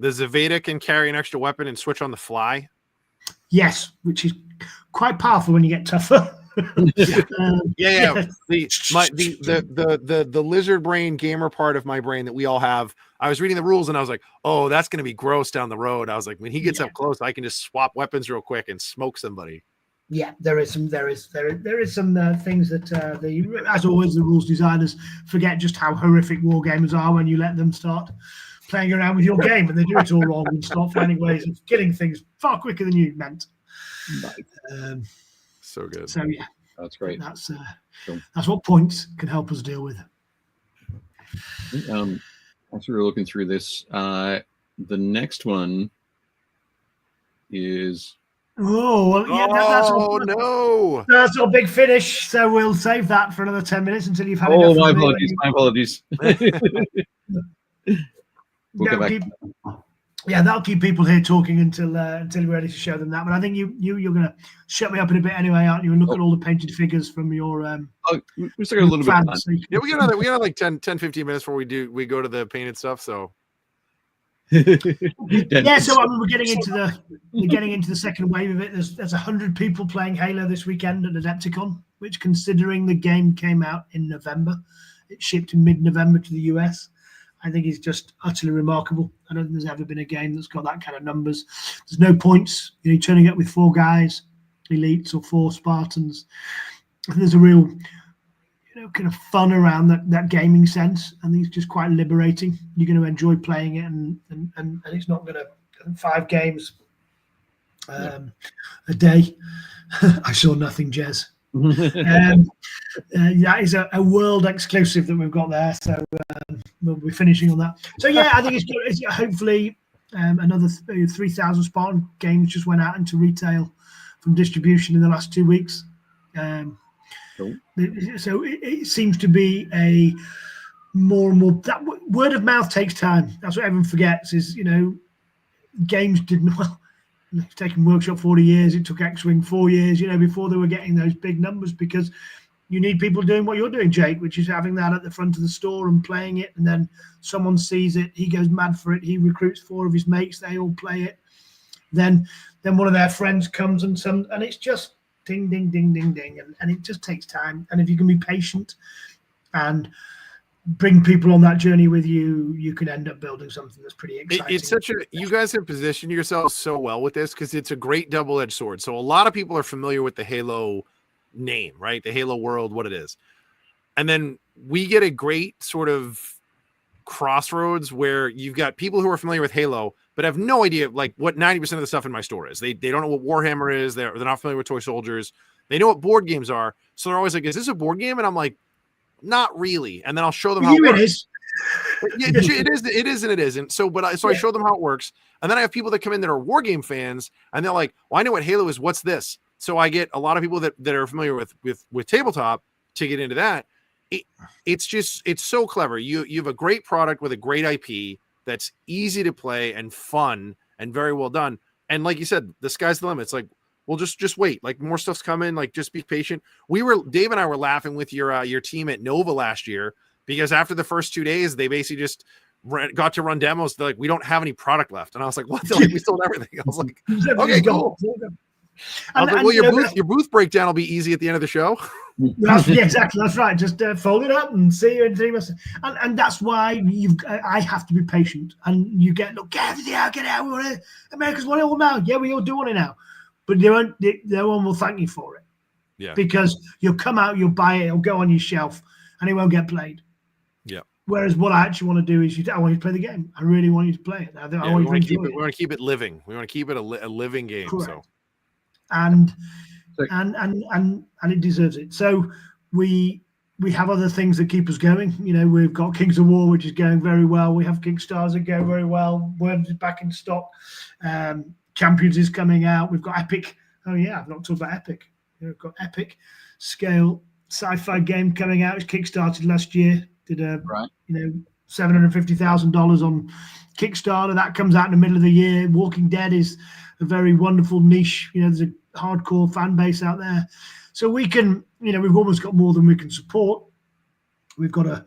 Zaveda can carry an extra weapon and switch on the fly? Yes, which is quite powerful when you get tougher. Yeah. The lizard brain gamer part of my brain that we all have. I was reading the rules and I was like, oh, that's going to be gross down the road. I was like, when he gets up close, I can just swap weapons real quick and smoke somebody. Yeah, there is some things that as always, the rules designers forget just how horrific war gamers are when you let them start playing around with your game and they do it all wrong and start finding ways of killing things far quicker than you meant. Nice. So good. So yeah, That's great. that's Cool. that's what points can help us deal with. As we were looking through this, the next one is. Oh, well, yeah, no. That's our big finish. So we'll save that for another 10 minutes until you've had Oh, enough. my apologies. My apologies. We'll go back. That'll keep people here talking until we're ready to show them that. But I think you're going to shut me up in a bit anyway, aren't you? And look at all the painted figures from your. We still got a little bit of time. Yeah, we got like 10, 15 minutes before we go to the painted stuff. So. Yeah, so we're getting into the second wave of it. There's 100 people playing Halo this weekend at Adepticon, which, considering the game came out in November, it shipped in mid-November to the US. I think is just utterly remarkable. I don't think there's ever been a game that's got that kind of numbers. There's no points. You're turning up with 4 guys, elites, or 4 Spartans. And there's a real, kind of fun around that gaming sense. I think it's just quite liberating. You're going to enjoy playing it, and it's not going to 5 games a day. I saw nothing, Jez. That is a world exclusive that we've got there, so we'll be finishing on that. So yeah, I think it's good. Hopefully another 3,000 Spartan games just went out into retail from distribution in the last 2 weeks. Cool. So it seems to be a more and more, that word of mouth takes time. That's what everyone forgets is, games didn't, well, it's taken Workshop 40 years. It took X-Wing 4 years, before they were getting those big numbers, because you need people doing what you're doing, Jake, which is having that at the front of the store and playing it. And then someone sees it. He goes mad for it. He recruits 4 of his mates. They all play it. Then one of their friends comes and it's just ding, ding, ding, ding, ding. And it just takes time. And if you can be patient and bring people on that journey with you, you can end up building something that's pretty exciting. It's you guys have positioned yourselves so well with this, because it's a great double-edged sword. So a lot of people are familiar with the Halo name, right? The Halo world, what it is. And then we get a great sort of crossroads where you've got people who are familiar with Halo, but have no idea like what 90% of the stuff in my store is. They don't know what Warhammer is. They're not familiar with toy soldiers. They know what board games are. So they're always like, is this a board game? And I'm like, not really. And then I'll show them how it works. Yeah, it is and it isn't. So I show them how it works. And then I have people that come in that are war game fans, and they're like, well, I know what Halo is. What's this? So I get a lot of people that are familiar with tabletop to get into that. It's so clever. You have a great product with a great IP that's easy to play and fun and very well done. And like you said, the sky's the limit. It's like, well, just wait. Like, more stuff's coming. Like, just be patient. Dave and I were laughing with your team at Nova last year, because after the first 2 days, they basically just got to run demos. They're like, we don't have any product left. And I was like, what? They're like, we sold everything. I was like, okay, cool. I was like, well, your booth breakdown will be easy at the end of the show. Yeah, exactly. That's right. Just fold it up and see you in 3 months. And that's why I have to be patient. And you get everything out, get out. Americans want it all now. Yeah, we all do want it now. But no one will thank you for it. Yeah. Because you'll come out, you'll buy it, it'll go on your shelf, and it won't get played. Yeah. Whereas what I actually want to do is I want you to play the game. I really want you to play it. We want to keep it living. We want to keep it a living game. Correct. So. And it deserves it. So we have other things that keep us going. We've got Kings of War, which is going very well. We have Kickstarters that go very well. Worms is back in stock. Champions is coming out. We've got Epic. Oh yeah, I've not talked about Epic. We've got Epic scale sci-fi game coming out. It's kickstarted last year. Did $750,000 on Kickstarter. That comes out in the middle of the year. Walking Dead is a very wonderful niche. There's a hardcore fan base out there. So we can, we've almost got more than we can support. We've got a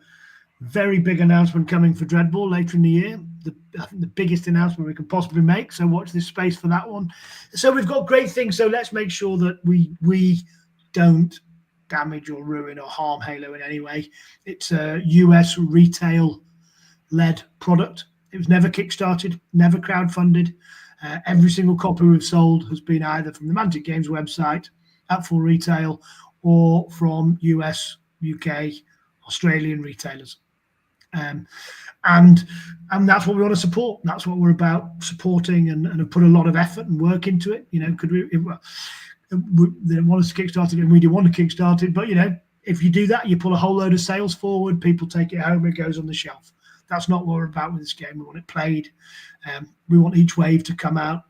very big announcement coming for Dreadball later in the year. I think the biggest announcement we can possibly make. So watch this space for that one. So we've got great things. So let's make sure that we don't damage or ruin or harm Halo in any way. It's a US retail-led product. It was never kickstarted, never crowdfunded. Every single copy we've sold has been either from the Mantic Games website at full retail or from US, UK, Australian retailers. And that's what we want to support. That's what we're about, supporting, and have put a lot of effort and work into it. You know, could we? They want us to kickstart it, and we do want to kickstart it. But you know, if you do that, you pull a whole load of sales forward. People take it home. It goes on the shelf. That's not what we're about with this game. We want it played. We want each wave to come out.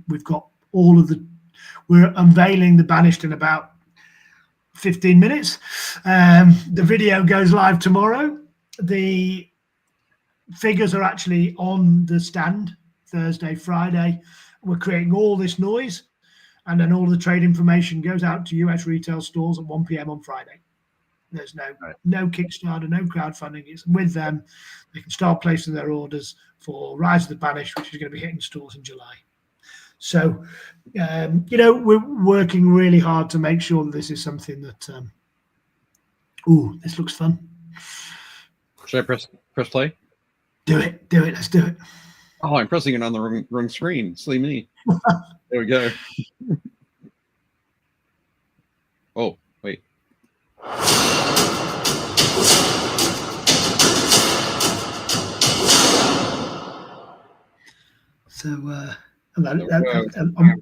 We've got all of the. We're unveiling the Banished in about 15 minutes. The video goes live tomorrow. The figures are actually on the stand Thursday, Friday. We're creating all this noise, and then all the trade information goes out to US retail stores at 1 p.m. on Friday. There's no Kickstarter, no crowdfunding. It's with them. They can start placing their orders for Rise of the Banished, which is going to be hitting stores in July. So, you know, we're working really hard to make sure that this is something that, this looks fun. Should I press play? Do it. Let's do it. Oh, I'm pressing it on the wrong screen. Silly me. There we go. Oh, wait. So, on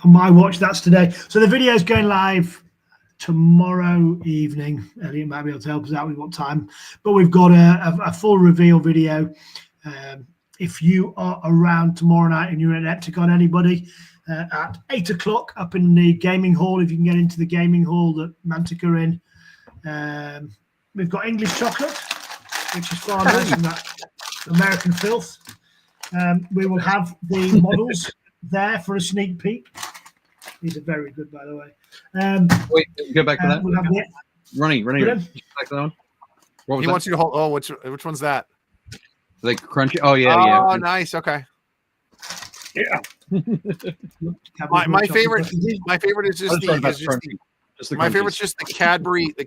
my watch, that's today. So the video is going live tomorrow evening. Elliot might be able to help us out with what time, but we've got a full reveal video. If you are around tomorrow night and you're at Adepticon, anybody, at 8 o'clock up in the gaming hall, if you can get into the gaming hall that Mantic are in, we've got English chocolate, which is far nice than that American filth. We will have the models there for a sneak peek. These are very good, by the way. Wait, go back to that. We'll have Ronnie, back to that one. What was He wants you to hold. Oh, which one's that? Like crunchy. Oh yeah. Oh, nice. Okay. Yeah. my favorite is just my favorite's just the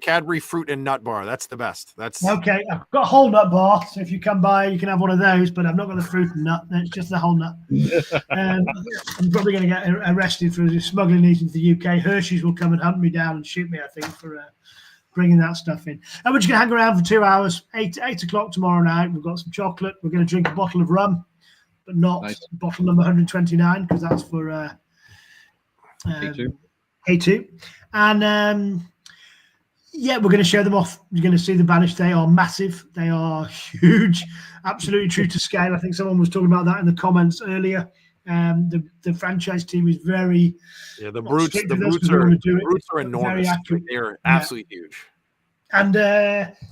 Cadbury fruit and nut bar. That's the best. That's okay. I've got a whole nut bar, so if you come by, you can have one of those. But I've not got the fruit and nut. It's just the whole nut. I'm probably going to get arrested for smuggling these into the UK. Hershey's will come and hunt me down and shoot me, I think, for bringing that stuff in. And we're just going to hang around for 2 hours. 8 o'clock tomorrow night. We've got some chocolate. We're going to drink a bottle of rum, but not bottle number 129 because that's for K2. And yeah, we're going to show them off. You're going to see the Banished. They are massive. They are huge, absolutely true to scale. I think someone was talking about that in the comments earlier. The franchise team is very the brutes are enormous. They're absolutely huge. And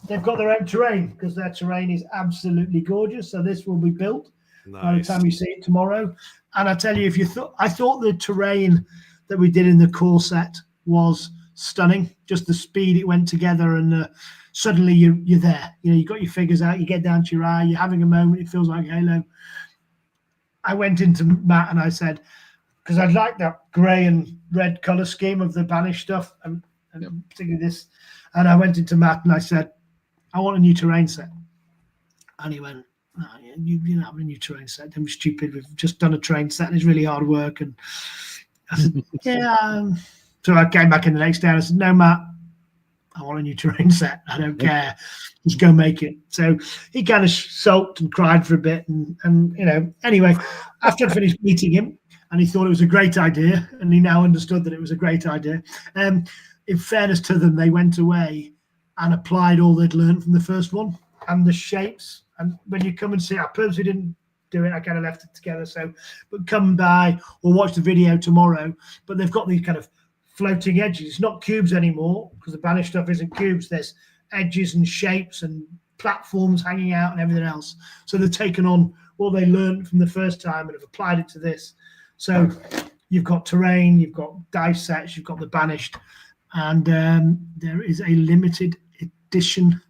they've got their own terrain because their terrain is absolutely gorgeous. So this will be built by the time you see it tomorrow. And I tell you, I thought the terrain that we did in the core set was stunning. Just the speed it went together, and suddenly you're there. You know, you got your figures out. You get down to your eye. You're having a moment. It feels like Halo. I went into Matt and I said, because I like that grey and red color scheme of the Banished stuff, and particularly this. And I went into Matt and I said, I want a new terrain set. And he went, no, you don't have a new terrain set. Don't be stupid. We've just done a terrain set and it's really hard work. And I said, yeah. So I came back in the next day and I said, no, Matt, I want a new terrain set. I don't care. Just go make it. So he kind of sulked and cried for a bit. And you know, anyway, after I finished meeting him and he thought it was a great idea, and he now understood that it was a great idea. In fairness to them, they went away and applied all they'd learned from the first one and the shapes. And when you come and see, I purposely didn't do it. I kind of left it together. So, but come by or watch the video tomorrow. But they've got these kind of floating edges. It's not cubes anymore because the Banished stuff isn't cubes. There's edges and shapes and platforms hanging out and everything else. So they've taken on what they learned from the first time and have applied it to this. So you've got terrain, you've got dice sets, you've got the Banished, and there is a limited edition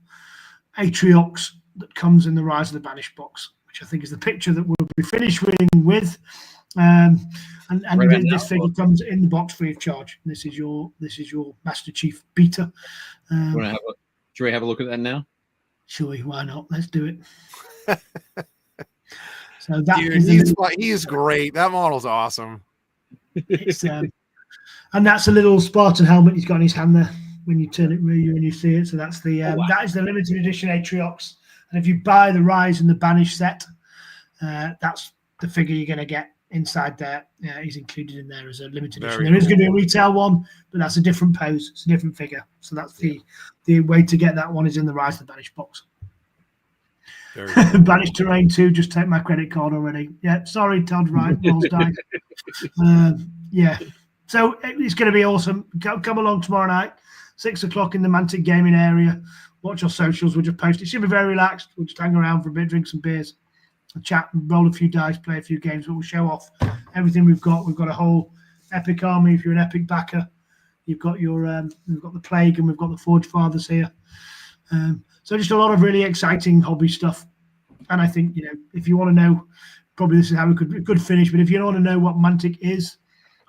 Atriox that comes in the Rise of the Banished box, which I think is the picture that we'll be finishing with. And this figure comes in the box free of charge. This is your Master Chief beta. Should we have a look at that now? Sure, why not? Let's do it. So that he's great. That model's awesome. It's and that's a little Spartan helmet he's got in his hand there. When you turn it and you see it, so that's the that is the limited edition Atriox. And if you buy the Rise and the Banish set, that's the figure you're going to get inside there. He's included in there as a limited edition. There is going to be a retail one, but that's a different pose. It's a different figure. So that's the way to get that one is in the Rise and the Banish box. Banish Terrain 2, just take my credit card already. Yeah, sorry, Todd, right, rolls dice. Yeah. So it's going to be awesome. Come along tomorrow night, 6 o'clock in the Mantic gaming area. Watch our socials. We'll just post it. Should be very relaxed. We'll just hang around for a bit, drink some beers, chat, roll a few dice, play a few games. But we'll show off everything we've got. We've got a whole Epic army. If you're an Epic backer, you've got your we've got the Plague and we've got the Forge Fathers here. So just a lot of really exciting hobby stuff. And I think, you know, if you want to know, probably this is how we could finish. But if you want to know what Mantic is,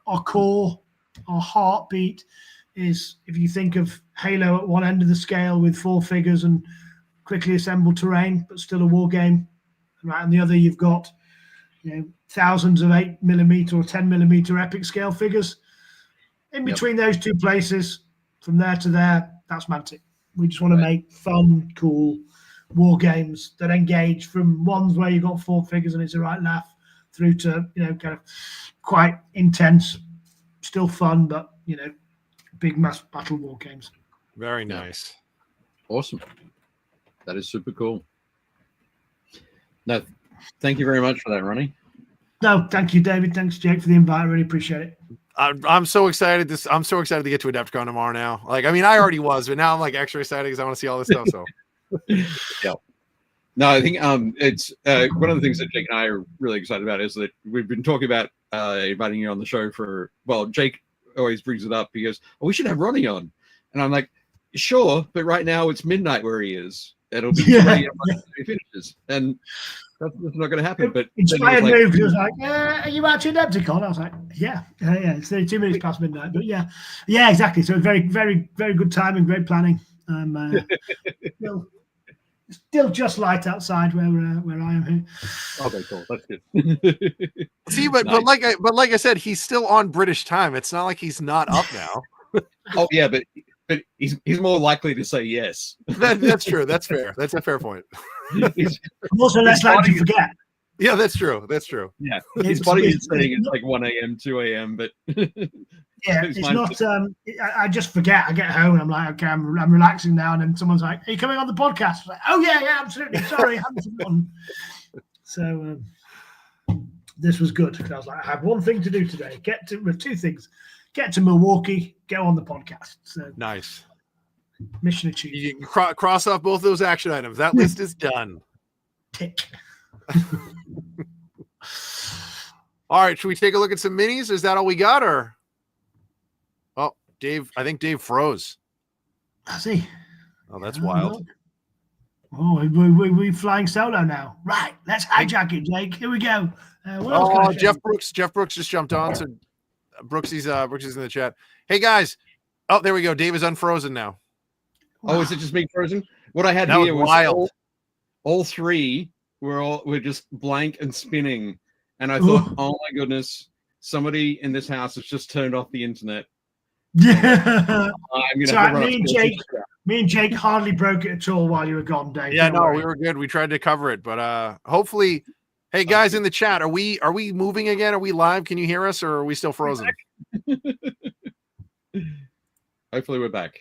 our core, our heartbeat is, if you think of Halo at one end of the scale with 4 figures and quickly assembled terrain, but still a war game, right? And the other, you've got, you know, thousands of 8mm or 10mm epic scale figures. In between those two places, from there to there, that's Mantic. We just want to make fun, cool war games that engage, from ones where you've got 4 figures and it's a right laugh, through to, you know, kind of quite intense, still fun, but, you know, big mass battle war games. Very nice. Awesome. That is super cool. No, thank you very much for that, Ronnie. No, thank you, David. Thanks, Jake, for the invite. I really appreciate it. I'm so excited. I'm so excited to get to Adepticon tomorrow now. Like, I mean, I already was, but now I'm like extra excited because I want to see all this stuff. So yeah. No, I think it's one of the things that Jake and I are really excited about is that we've been talking about inviting you on the show for, well, Jake always brings it up. He goes, oh, we should have Ronnie on. And I'm like, sure, but right now it's midnight where he is. It'll be 3 a.m. he finishes. And that's not going to happen. But inspired move. He was like, are you watching Adepticon? I was like, yeah. It's 32 minutes past midnight. But yeah, exactly. So very, very, very good time and great planning. Still just light outside where I am here. Okay, cool. That's good. See, but nice. but like I said, he's still on British time. It's not like he's not up now. Oh yeah, but he's more likely to say yes. That's true. That's fair. That's a fair point. Also less likely to forget. Yeah, that's true. That's true. Yeah, his body is saying it's like 1 a.m., 2 a.m., but yeah, it's not. I just forget. I get home and I'm like, okay, I'm relaxing now, and then someone's like, "Are you coming on the podcast?" I'm like, oh yeah, absolutely. Sorry, I haven't forgotten. So this was good because I was like, I have one thing to do today. With 2 things: get to Milwaukee, go on the podcast. So nice. Mission achieved. You can cross off both those action items. That list is done. Tick. All right, should we take a look at some minis? Is that all we got, or? Oh, Dave, I think Dave froze. Has he? Oh, that's wild. Oh, we're flying solo now. Right, let's hijack it, Jake. Here we go. Jeff Brooks just jumped on. So Brooksy's in the chat. Hey guys. Oh, there we go. Dave is unfrozen now. Oh, is it just being frozen? What I had that here was wild. All 3 were just blank and spinning. And I thought, oh my goodness, somebody in this house has just turned off the internet. Yeah. Me and Jake hardly broke it at all while you were gone, Dave. Yeah, no, we were good. We tried to cover it, but hopefully, hey guys in the chat, are we moving again? Are we live? Can you hear us, or are we still frozen? Hopefully we're back.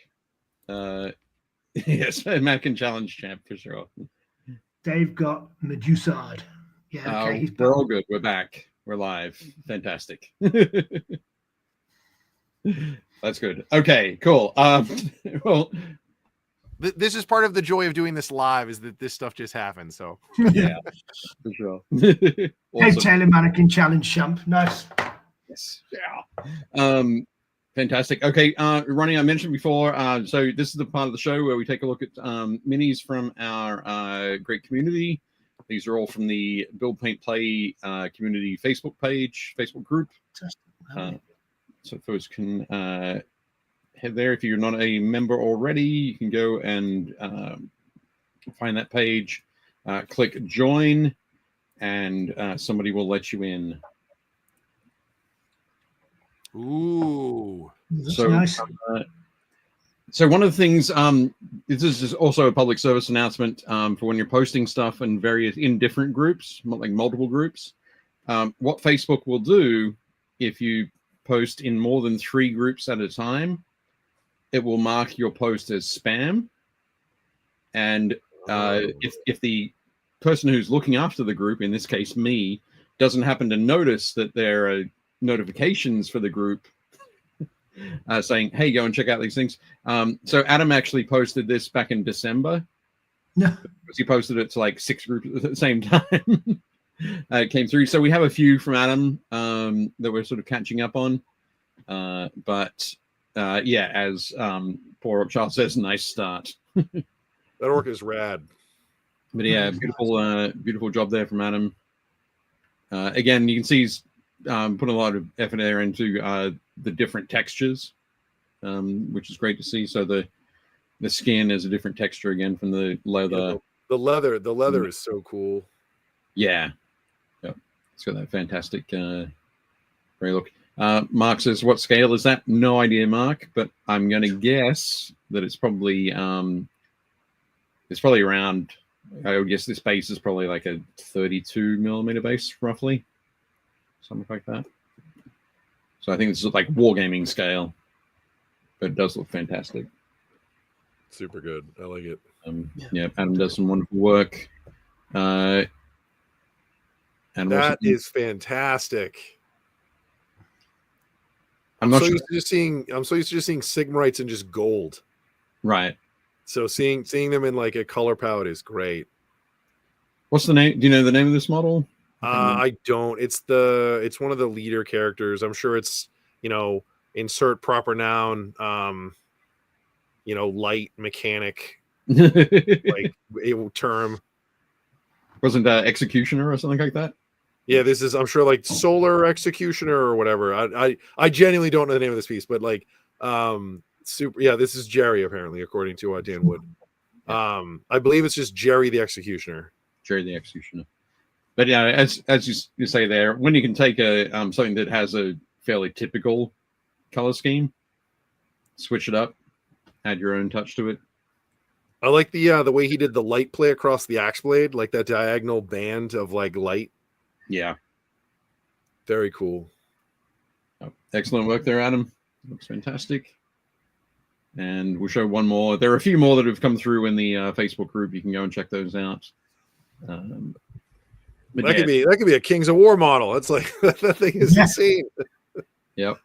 Yes, American Challenge champ for sure. Dave got Medusa'd. Yeah, okay. We're all good. We're back. We're live. Fantastic. That's good. Okay, cool. Well, this is part of the joy of doing this live, is that this stuff just happens. So yeah, for sure. Awesome. Hey, Taylor Mannequin Challenge champ. Nice. Yes. Yeah. Fantastic. Okay, Ronnie, I mentioned before, so this is the part of the show where we take a look at minis from our great community. These are all from the Build Paint Play community Facebook group. So folks can head there. If you're not a member already, you can go and find that page, click join, and somebody will let you in. Ooh, that's nice. So one of the things, this is also a public service announcement for when you're posting stuff in different groups, like multiple groups. What Facebook will do if you post in more than 3 groups at a time, it will mark your post as spam. And if the person who's looking after the group, in this case me, doesn't happen to notice that there are notifications for the group saying, hey, go and check out these things. So Adam actually posted this back in December. No. He posted it to like 6 groups at the same time. It came through. So we have a few from Adam that we're sort of catching up on. But yeah, as poor Charles says, nice start. That orc is rad. But yeah, beautiful job there from Adam. Again, you can see he's put a lot of effort there into the different textures, which is great to see. So the skin is a different texture again from the leather. Yeah, the leather is so cool. Yeah. Yep. It's got that fantastic gray look. Mark says, what scale is that? No idea, Mark, but I'm going to guess that it's probably around, I would guess this base is probably like a 32 millimeter base, roughly. Something like that. So I think it's like wargaming scale, but it does look fantastic. Super good. I like it. Yeah, Adam does some wonderful work. And that is fantastic. I'm so used to just seeing Sigmarites in just gold. Right. So seeing them in like a color palette is great. What's the name? Do you know the name of this model? I don't. It's one of the leader characters. I'm sure it's, insert proper noun, light mechanic, like term. Wasn't executioner or something like that? Yeah, this is, I'm sure, like solar executioner or whatever. I genuinely don't know the name of this piece, but like super. Yeah, this is Jerry apparently, according to Dan Wood. I believe it's just Jerry the Executioner. Jerry the Executioner. But yeah, as you say there, when you can take a something that has a fairly typical color scheme, switch it up, add your own touch to it. I like the way he did the light play across the axe blade, like that diagonal band of like light. Yeah, very cool. Oh, excellent work there, Adam. Looks fantastic. And we'll show one more. There are a few more that have come through in the Facebook group. You can go and check those out. That could be a Kings of War model. It's like that thing is insane. Yep.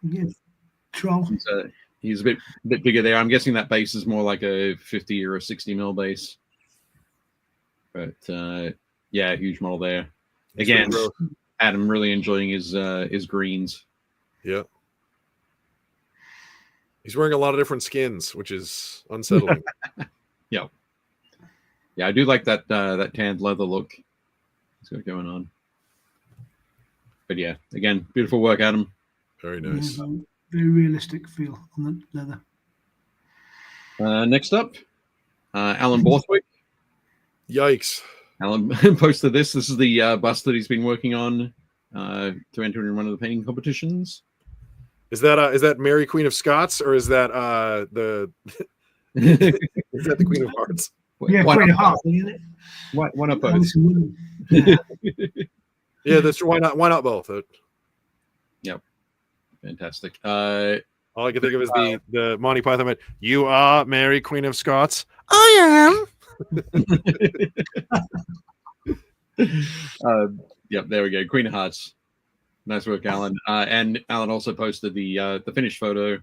Troll. He's a bit bigger there. I'm guessing that base is more like a 50 or a 60 mil base. But yeah, huge model there. Again, Adam really enjoying his greens. Yeah. He's wearing a lot of different skins, which is unsettling. Yeah. Yeah, I do like that tanned leather look. What's got going on? But yeah, again, beautiful work, Adam. Very nice. Very realistic feel on the leather. Next up, Alan Borthwick. Yikes. Alan posted this. This is the bust that he's been working on to enter in one of the painting competitions. Is that Mary Queen of Scots, or is that the is that the Queen of Hearts? Yeah, Queen of Hearts, isn't it? Why not both? Yeah, that's why not both. Yep, fantastic. All I can think of is the Monty Python bit. You are Mary Queen of Scots. I am. Yep, there we go. Queen of Hearts. Nice work, Alan. And Alan also posted the finished photo.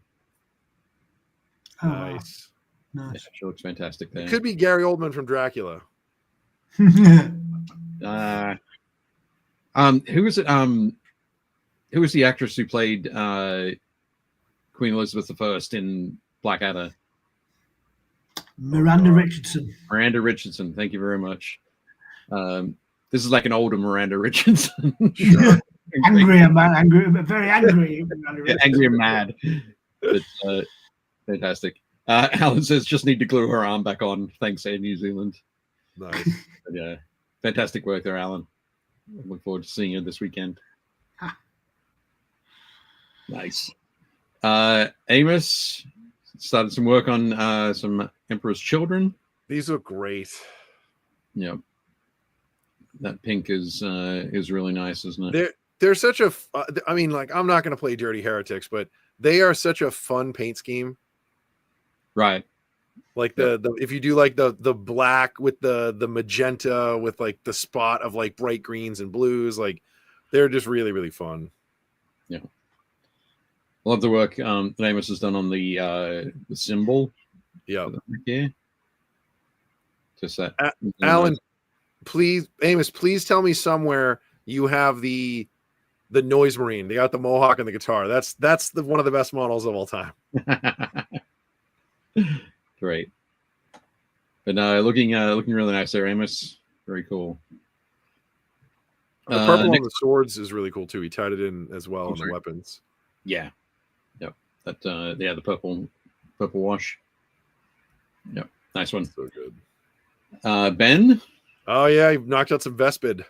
Nice. Yeah, sure looks fantastic there. It could be Gary Oldman from Dracula. Who was it? Who was the actress who played Queen Elizabeth I in Blackadder? Miranda Richardson. Miranda Richardson. Thank you very much. This is like an older Miranda Richardson. Sure. Angry and very angry. Angry and mad. But, fantastic. Alan says, just need to glue her arm back on. Thanks, Air New Zealand. Nice. But, yeah, fantastic work there, Alan. I look forward to seeing you this weekend. Nice. Amos started some work on some Emperor's Children. These look great. Yep. That pink is really nice, isn't it? They're such a. I mean, like, I'm not going to play Dirty Heretics, but they are such a fun paint scheme. Right. Like the if you do like the black with the magenta with like the spot of like bright greens and blues, like they're just really, really fun. Yeah. Love the work that Amos has done on the symbol. Yeah. Yeah. Just that. Alan, please, Amos, please tell me somewhere you have the Noise Marine. They got the Mohawk and the guitar. That's one of the best models of all time. Great. But looking really nice there, Amos. Very cool. The purple on the swords is really cool too. He tied it in as well on the weapons. Yeah. Yep. That the purple wash. Yep. Nice one. So good. Ben. Oh yeah, he knocked out some Vespid.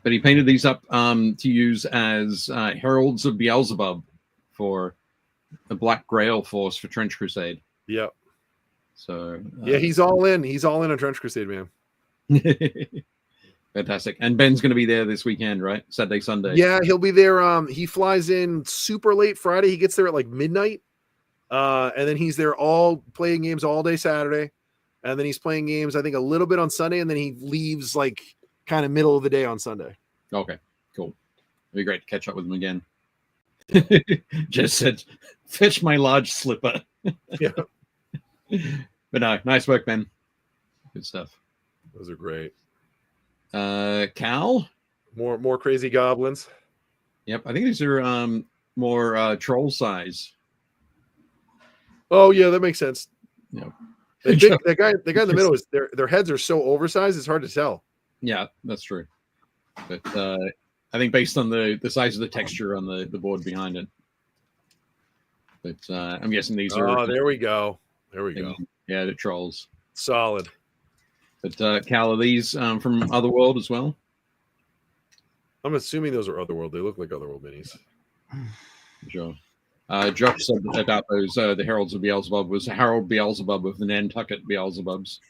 But he painted these up to use as heralds of Beelzebub for the Black Grail force for Trench Crusade. Yep. So yeah, he's all in. He's all in on Trench Crusade, man. Fantastic. And Ben's going to be there this weekend, right? Saturday, Sunday. Yeah, he'll be there. He flies in super late Friday. He gets there at like midnight. And then he's there all playing games all day Saturday. And then he's playing games, I think, a little bit on Sunday. And then he leaves like kind of middle of the day on Sunday. Okay, cool. It'd be great to catch up with him again. Just said, fetch my large slipper. Yeah. But no, nice work, Ben. Good stuff. Those are great. Cal? More crazy goblins. Yep, I think these are more troll size. Oh yeah, that makes sense. Yep. The guy in the middle is their heads are so oversized it's hard to tell. Yeah, that's true. But I think based on the size of the texture on the board behind it. But I'm guessing these are. Oh, there we go. There we go. Yeah, the trolls. Solid. But Cal, are these from Otherworld as well? I'm assuming those are Otherworld. They look like Otherworld minis. Sure. Josh said about those, the Heralds of Beelzebub was Harold Beelzebub of the Nantucket Beelzebubs.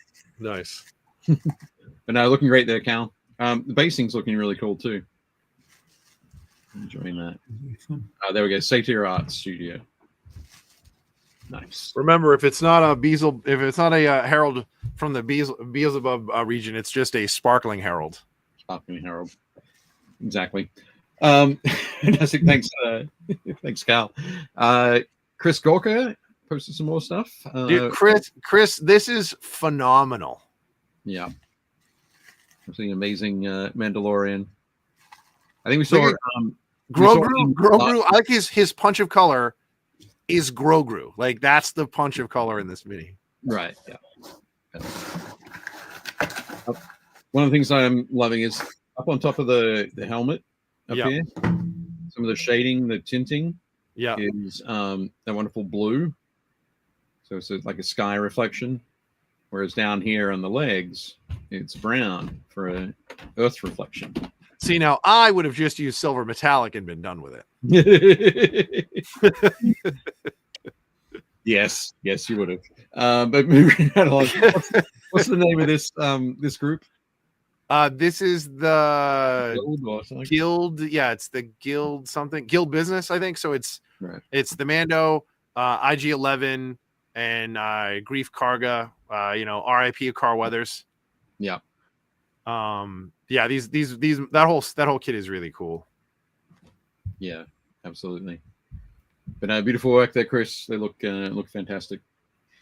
Nice. But no, looking great there, Cal. The basing's looking really cool too. Enjoying that. There we go. Satyr Art Studio. Nice. Remember, if it's not a Herald from the Beelzebub region, it's just a sparkling Herald. Sparkling Herald. Exactly. Fantastic. Thanks, thanks, Cal. Chris Gorka posted some more stuff. Dude, Chris, this is phenomenal. Yeah. I'm seeing amazing Mandalorian. I think we saw Grogu. I like his punch of color is Grogu. Like that's the punch of color in this mini. Right. Yeah. One of the things I'm loving is up on top of the helmet up here. Some of the shading, the tinting, is that wonderful blue. So it's like a sky reflection. Whereas down here on the legs, it's brown for an earth reflection. See, now I would have just used silver metallic and been done with it. Yes, you would have. But moving right along, what's the name of this group? This is the Guild. Yeah, it's the Guild something. Guild Business, I think. So it's the Mando, IG11, and Grief Karga. RIP Carl Weathers. Yeah. Yeah, these that whole kit is really cool. Yeah, absolutely. But beautiful work there, Chris. They look fantastic.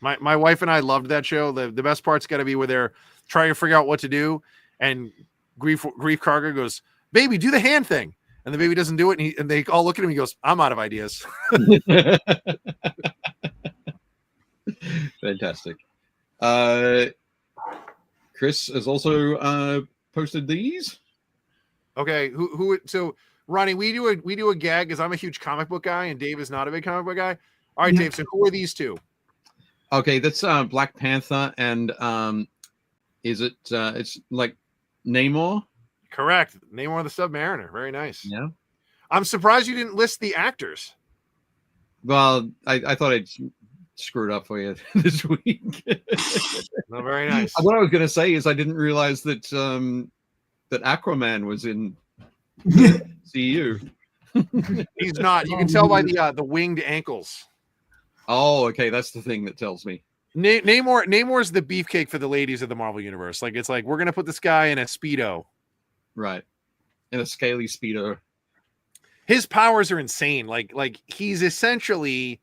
My wife and I loved that show. The best part's got to be where they're trying to figure out what to do, and Grief Karga goes, "Baby, do the hand thing," and the baby doesn't do it, and they all look at him. He goes, "I'm out of ideas." Fantastic. Chris has also posted these. Okay, who? So Ronnie, we do a gag because I'm a huge comic book guy and Dave is not a big comic book guy. All right, Dave. So who are these two? Okay, that's Black Panther and is it? It's like Namor. Correct, Namor the Submariner. Very nice. Yeah. I'm surprised you didn't list the actors. Well, I thought I'd screwed up for you this week. Not very nice. What I was going to say is I didn't realize that that Aquaman was in CU. He's not. You can tell by the winged ankles. Oh, okay, that's the thing that tells me. Namor's the beefcake for the ladies of the Marvel Universe. Like, it's like, we're gonna put this guy in a Speedo. Right. In a scaly Speedo. His powers are insane. Like he's essentially,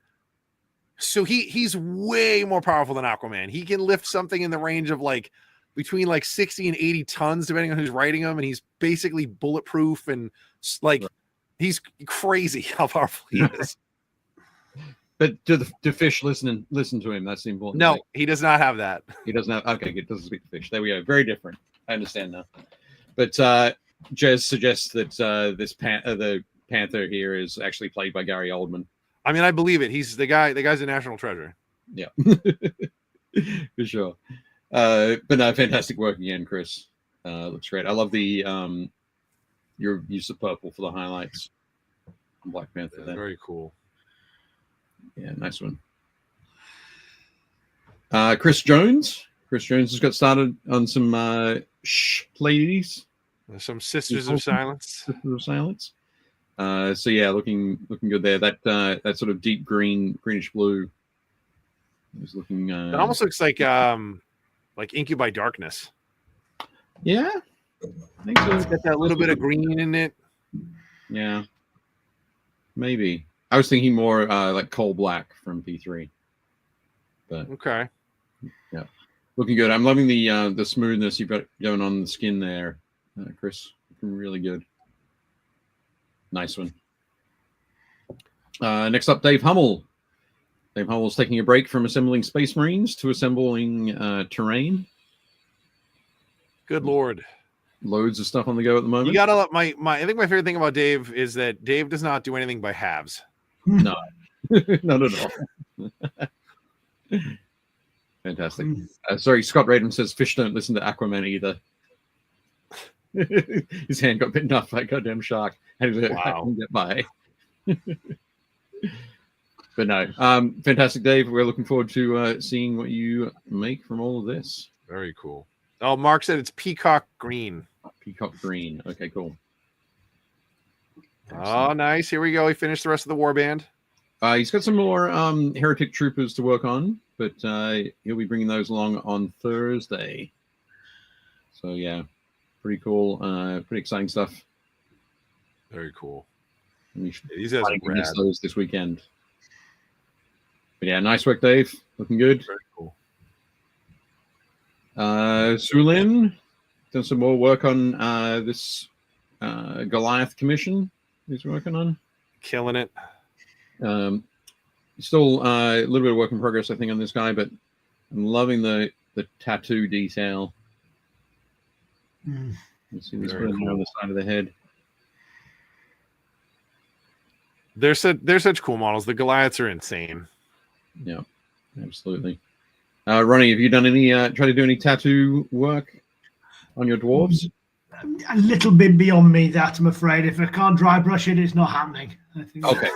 so he's way more powerful than Aquaman. He can lift something in the range of like between like 60 and 80 tons, depending on who's riding him, and he's basically bulletproof and like he's crazy how powerful he is. But do fish listen to him? That's the important No, thing. he does not have that. He doesn't have. Okay, he doesn't speak to fish. There we go. Very different. I understand now. But Jez suggests that the Panther here is actually played by Gary Oldman. I mean, I believe it. He's the guy. The guy's a national treasure. Yeah, for sure. But no, fantastic work again, Chris. Looks great. I love the your use of purple for the highlights on Black Panther. There. Very cool. Yeah, nice one. Chris Jones. Chris Jones has got started on some ladies. Some Sisters of Silence. Sisters of Silence. So yeah, looking good there. That sort of deep greenish blue is looking. It almost looks like Incubi Darkness. Yeah, I think so. It's got that little bit of green in it. Yeah, maybe. I was thinking more like Coal Black from P3. But okay, yeah, looking good. I'm loving the smoothness you've got going on the skin there, Chris. Looking really good. Nice one. Next up, Dave Hummel. Dave Hummel's taking a break from assembling Space Marines to assembling terrain. Good Lord. Loads of stuff on the go at the moment. You gotta let I think my favorite thing about Dave is that Dave does not do anything by halves. No, not at all. Fantastic. Sorry, Scott Radham says fish don't listen to Aquaman either. His hand got bitten off by a goddamn shark. And he was like, I can get by. But no, fantastic, Dave. We're looking forward to seeing what you make from all of this. Very cool. Oh, Mark said it's peacock green. Peacock green. Okay, cool. Oh, nice. Here we go. He finished the rest of the warband. He's got some more Heretic Troopers to work on, but he'll be bringing those along on Thursday. So, yeah, pretty cool. Pretty exciting stuff. Very cool. These guys are rad. Those this weekend. But, yeah, nice work, Dave. Looking good. Very cool. Sulin done some more work on this Goliath commission he's working on. Killing it. Still a little bit of work in progress, I think, on this guy, but I'm loving the tattoo detail. You see this one on the side of the head. They're such cool models. The Goliaths are insane. Yeah, absolutely. Ronnie, have you done any try to do any tattoo work on your dwarves? A little bit beyond me, that I'm afraid. If I can't dry brush it, it's not happening. I think okay.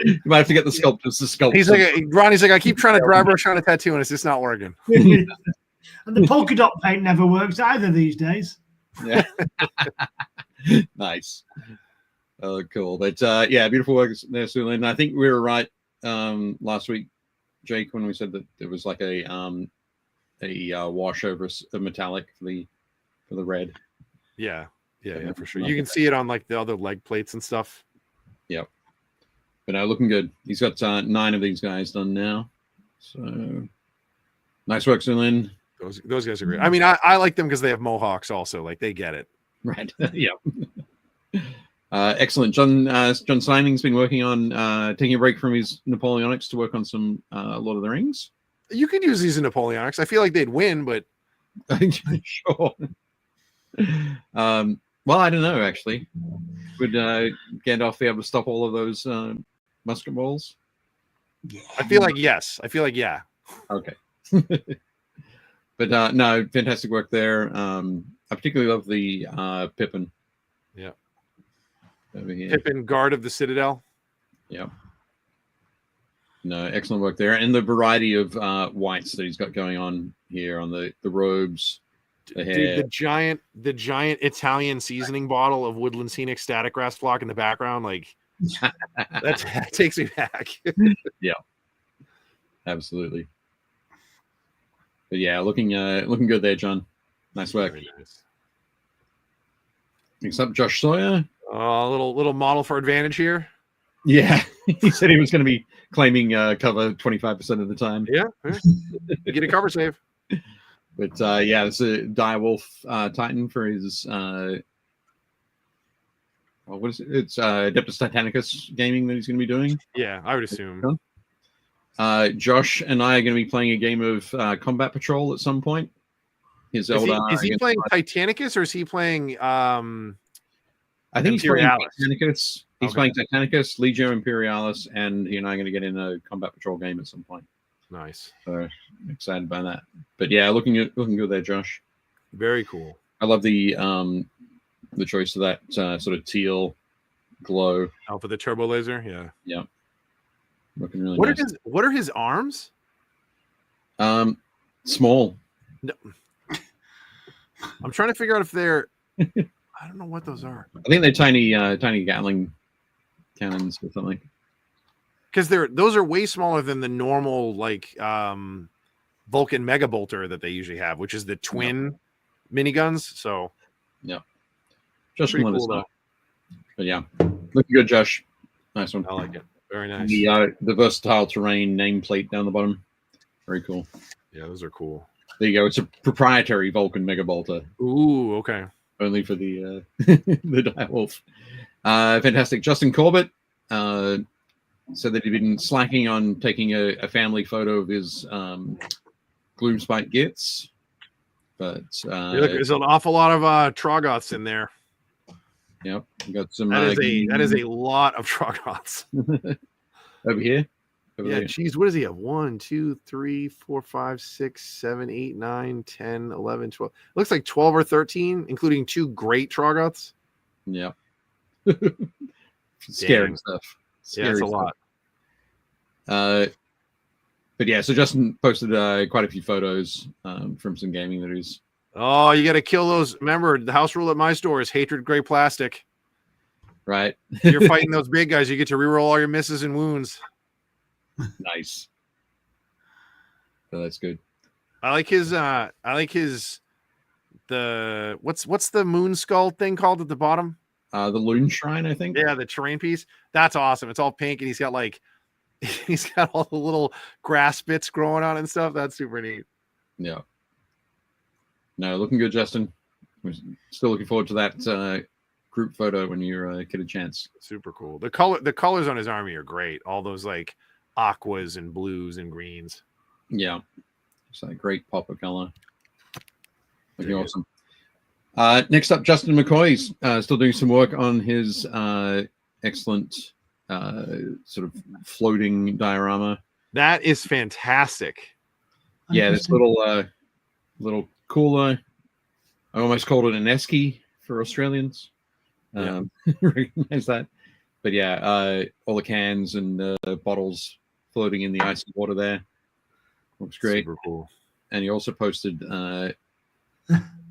You might have to get the sculptors to sculpt. Ronnie's like, I keep trying to dry brush on a tattoo and it's just not working. And the polka dot paint never works either these days. Yeah. Nice. Oh, cool. But yeah, beautiful work there, Sulin. I think we were right last week, Jake, when we said that there was like a wash over of metallic for the red. Yeah, for sure. You can see it on like the other leg plates and stuff. Yep. But looking good. He's got 9 of these guys done now. So nice work, Sulin. Those guys are great. I mean, I like them because they have mohawks also. Like, they get it. Right. Yep. Excellent. John Sining's been working on taking a break from his Napoleonics to work on some Lord of the Rings. You could use these in Napoleonics. I feel like they'd win, but sure. Well, I don't know, actually. Would Gandalf be able to stop all of those musket balls? Yeah. I feel like yes. I feel like yeah. Okay. But no, fantastic work there. I particularly love the Pippin. Yeah. Over here. Pippin, guard of the Citadel. Yeah. No, excellent work there, and the variety of whites that he's got going on here on the robes, the hair. Dude, the giant Italian seasoning bottle of Woodland Scenic static grass flock in the background, like that takes me back. Yeah, absolutely. But yeah, looking good there, John. Nice work. Very nice. Next up, Josh Sawyer. A little model for advantage here. Yeah, he said he was going to be claiming cover 25% of the time. Yeah. You get a cover save. But yeah, it's a Direwolf Titan for his what is it? It's Adeptus Titanicus gaming that he's going to be doing. Yeah, I would assume. Josh and I are going to be playing a game of Combat Patrol at some point. Is he playing Titanicus or is he playing I think Imperialis? He's playing Titanicus. He's playing Titanicus, Legio Imperialis, and he and I are going to get in a Combat Patrol game at some point. Nice. So excited by that. But yeah, looking good there, Josh. Very cool. I love the choice of that sort of teal glow. Oh, for the turbo laser, yeah. Yeah. Looking really What nice. What are his arms? Small. No. I'm trying to figure out if they're I don't know what those are. I think they're tiny Gatling cannons or something. Because those are way smaller than the normal like Vulcan Mega Bolter that they usually have, which is the twin miniguns. So yeah, just pretty let us cool know. though. But yeah, looking good, Josh. Nice one. I like it. Very nice. The versatile terrain nameplate down the bottom. Very cool. Yeah, those are cool. There you go. It's a proprietary Vulcan Mega Bolter. Ooh, okay. Only for the the Direwolf. Fantastic. Justin Corbett said that he'd been slacking on taking a family photo of his Gloomspite Gits. But Look, there's an awful lot of Troggoths in there. Yep, we got some. That is a lot of Troggoths. Over here. Yeah, geez, what does he have? 1, 2, 3, 4, 5, 6, 7, 8, 9, 10, 11, 12. Looks like 12 or 13, including 2 great Troggoths. Yeah. Scary stuff. Yeah, it's a lot. But yeah, so Justin posted quite a few photos from some gaming that he's. Oh, you got to kill those. Remember, the house rule at my store is hatred gray plastic. Right. You're fighting those big guys. You get to reroll all your misses and wounds. Nice. So that's good. I like his what's the moon skull thing called at the bottom? The Loon Shrine, I think. Yeah, the terrain piece. That's awesome. It's all pink and he's got all the little grass bits growing on and stuff. That's super neat. Yeah. No, looking good, Justin. We're still looking forward to that group photo when you get a chance. Super cool. The colors on his army are great. All those like aquas and blues and greens. Yeah. It's a great pop of color. Looking awesome. Next up, Justin McCoy's still doing some work on his excellent sort of floating diorama. That is fantastic. Yeah, this little cooler. I almost called it an esky for Australians. Recognize that. But yeah, all the cans and bottles floating in the icy water there. Looks great. Super cool. And he also posted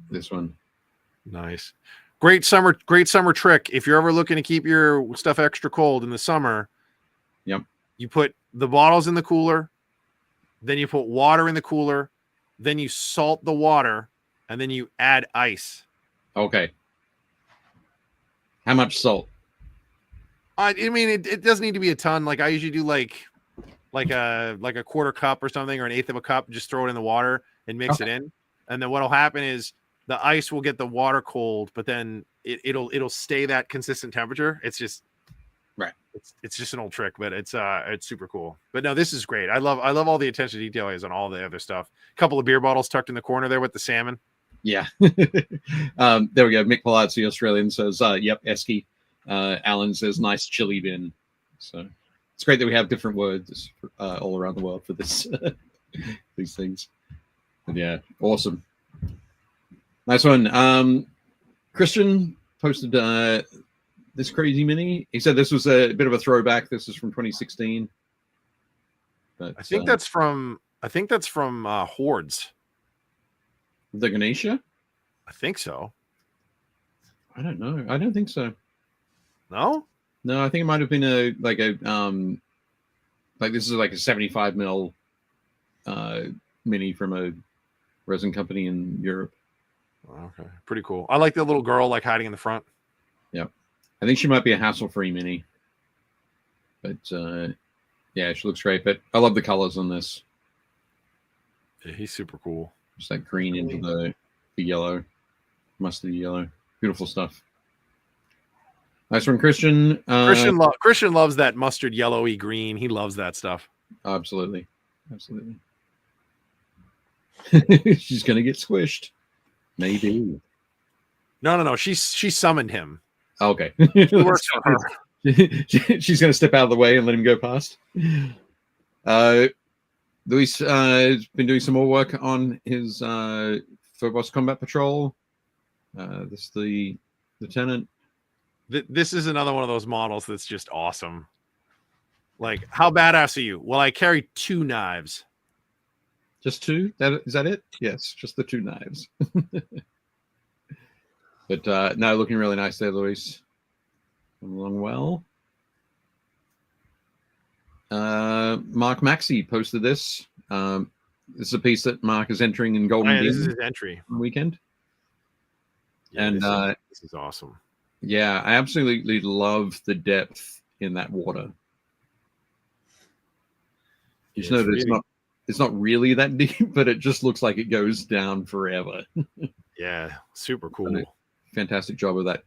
this one. Nice. Great summer trick. If you're ever looking to keep your stuff extra cold in the summer, yep. You put the bottles in the cooler, then you put water in the cooler, then you salt the water, and then you add ice. Okay. How much salt? I mean, it doesn't need to be a ton. Like I usually do like a quarter cup or something, or an eighth of a cup. Just throw it in the water and mix it in. And then what'll happen is the ice will get the water cold, but then it'll stay that consistent temperature. It's just right. It's just an old trick, but it's super cool. But no, this is great. I love all the attention to detail is on all the other stuff. A couple of beer bottles tucked in the corner there with the salmon. Yeah. There we go. Mick Palazzi, Australian, says, yep, esky. Alan says, nice chili bin. So it's great that we have different words all around the world for this these things. But yeah, awesome. Nice one. Christian posted this crazy mini. He said this was a bit of a throwback. This is from 2016. But I think that's from Hordes. the Ganesha. I think so. I don't know. I don't think so. No. No, I think it might have been like this is like a 75 mil mini from a resin company in Europe. Okay, pretty cool. I like the little girl like hiding in the front. Yeah, I think she might be a hassle-free mini. But yeah, she looks great. But I love the colors on this. Yeah, he's super cool. Just that green into the yellow, mustard yellow. Beautiful stuff. Nice one, Christian. Christian loves that mustard yellowy green. He loves that stuff. Absolutely. She's gonna get squished. Maybe. No. She summoned him. Okay. It works for her. She's gonna step out of the way and let him go past. Luis has been doing some more work on his Phobos Combat Patrol. This is the lieutenant. This is another one of those models that's just awesome. Like, how badass are you? Well, I carry 2 knives. Just 2? Is that it? Yes, just the 2 knives. But no, looking really nice there, Luis. Coming along well. Mark Maxey posted this. This is a piece that Mark is entering in Golden This is his entry weekend. Yeah, and this is awesome. Yeah, I absolutely love the depth in that water. You just know that it's not really that deep, but it just looks like it goes down forever. Yeah, super cool. Fantastic job of that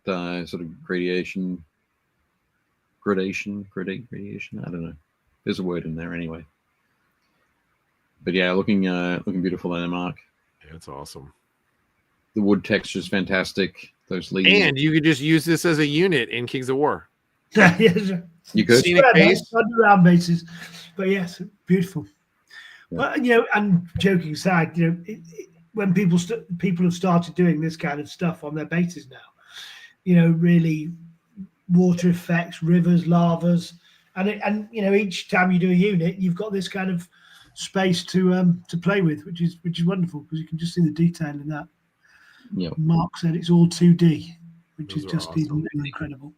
sort of gradation. I don't know. There's a word in there anyway. But yeah, looking beautiful there, Mark. Yeah, it's awesome. The wood texture is fantastic. Those leaves. And you could just use this as a unit in Kings of War. Yes. You could. Scenic base. Underground bases. But yes, beautiful. Yeah. But and joking aside, when people have started doing this kind of stuff on their bases now, really water effects, rivers, lavas, and each time you do a unit, you've got this kind of space to play with, which is wonderful because you can just see the detail in that. Yeah. Mark said it's all 2D, which Those is just awesome. even incredible.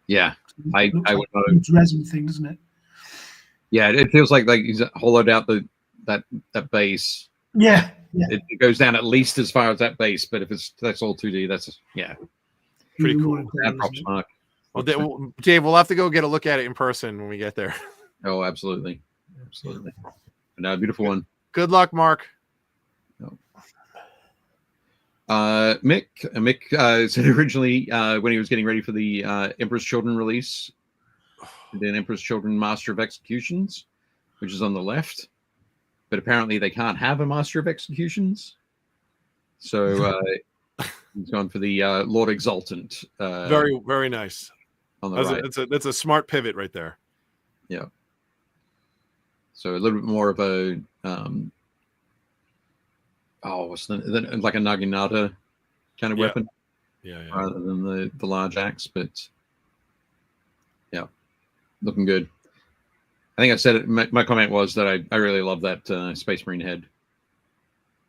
Yeah, I would know. It's resin thing, doesn't it? Yeah, it feels like he's hollowed out that base. Yeah. It goes down at least as far as that base, but if that's all 2D, that's pretty cool. Props, Mark. Well, Dave, we'll have to go get a look at it in person when we get there. Oh, absolutely. No, beautiful one. Good luck, Mark. Mick said originally when he was getting ready for the Emperor's Children release, then Emperor's Children Master of Executions, which is on the left, but apparently they can't have a Master of Executions, so he's gone for the Lord Exultant. Very, very nice. On the right. That's a smart pivot right there. Yeah. So a little bit more of a what's like a naginata kind of weapon, rather than the large axe, but yeah, looking good. I think I said it. My comment was that I really love that Space Marine head.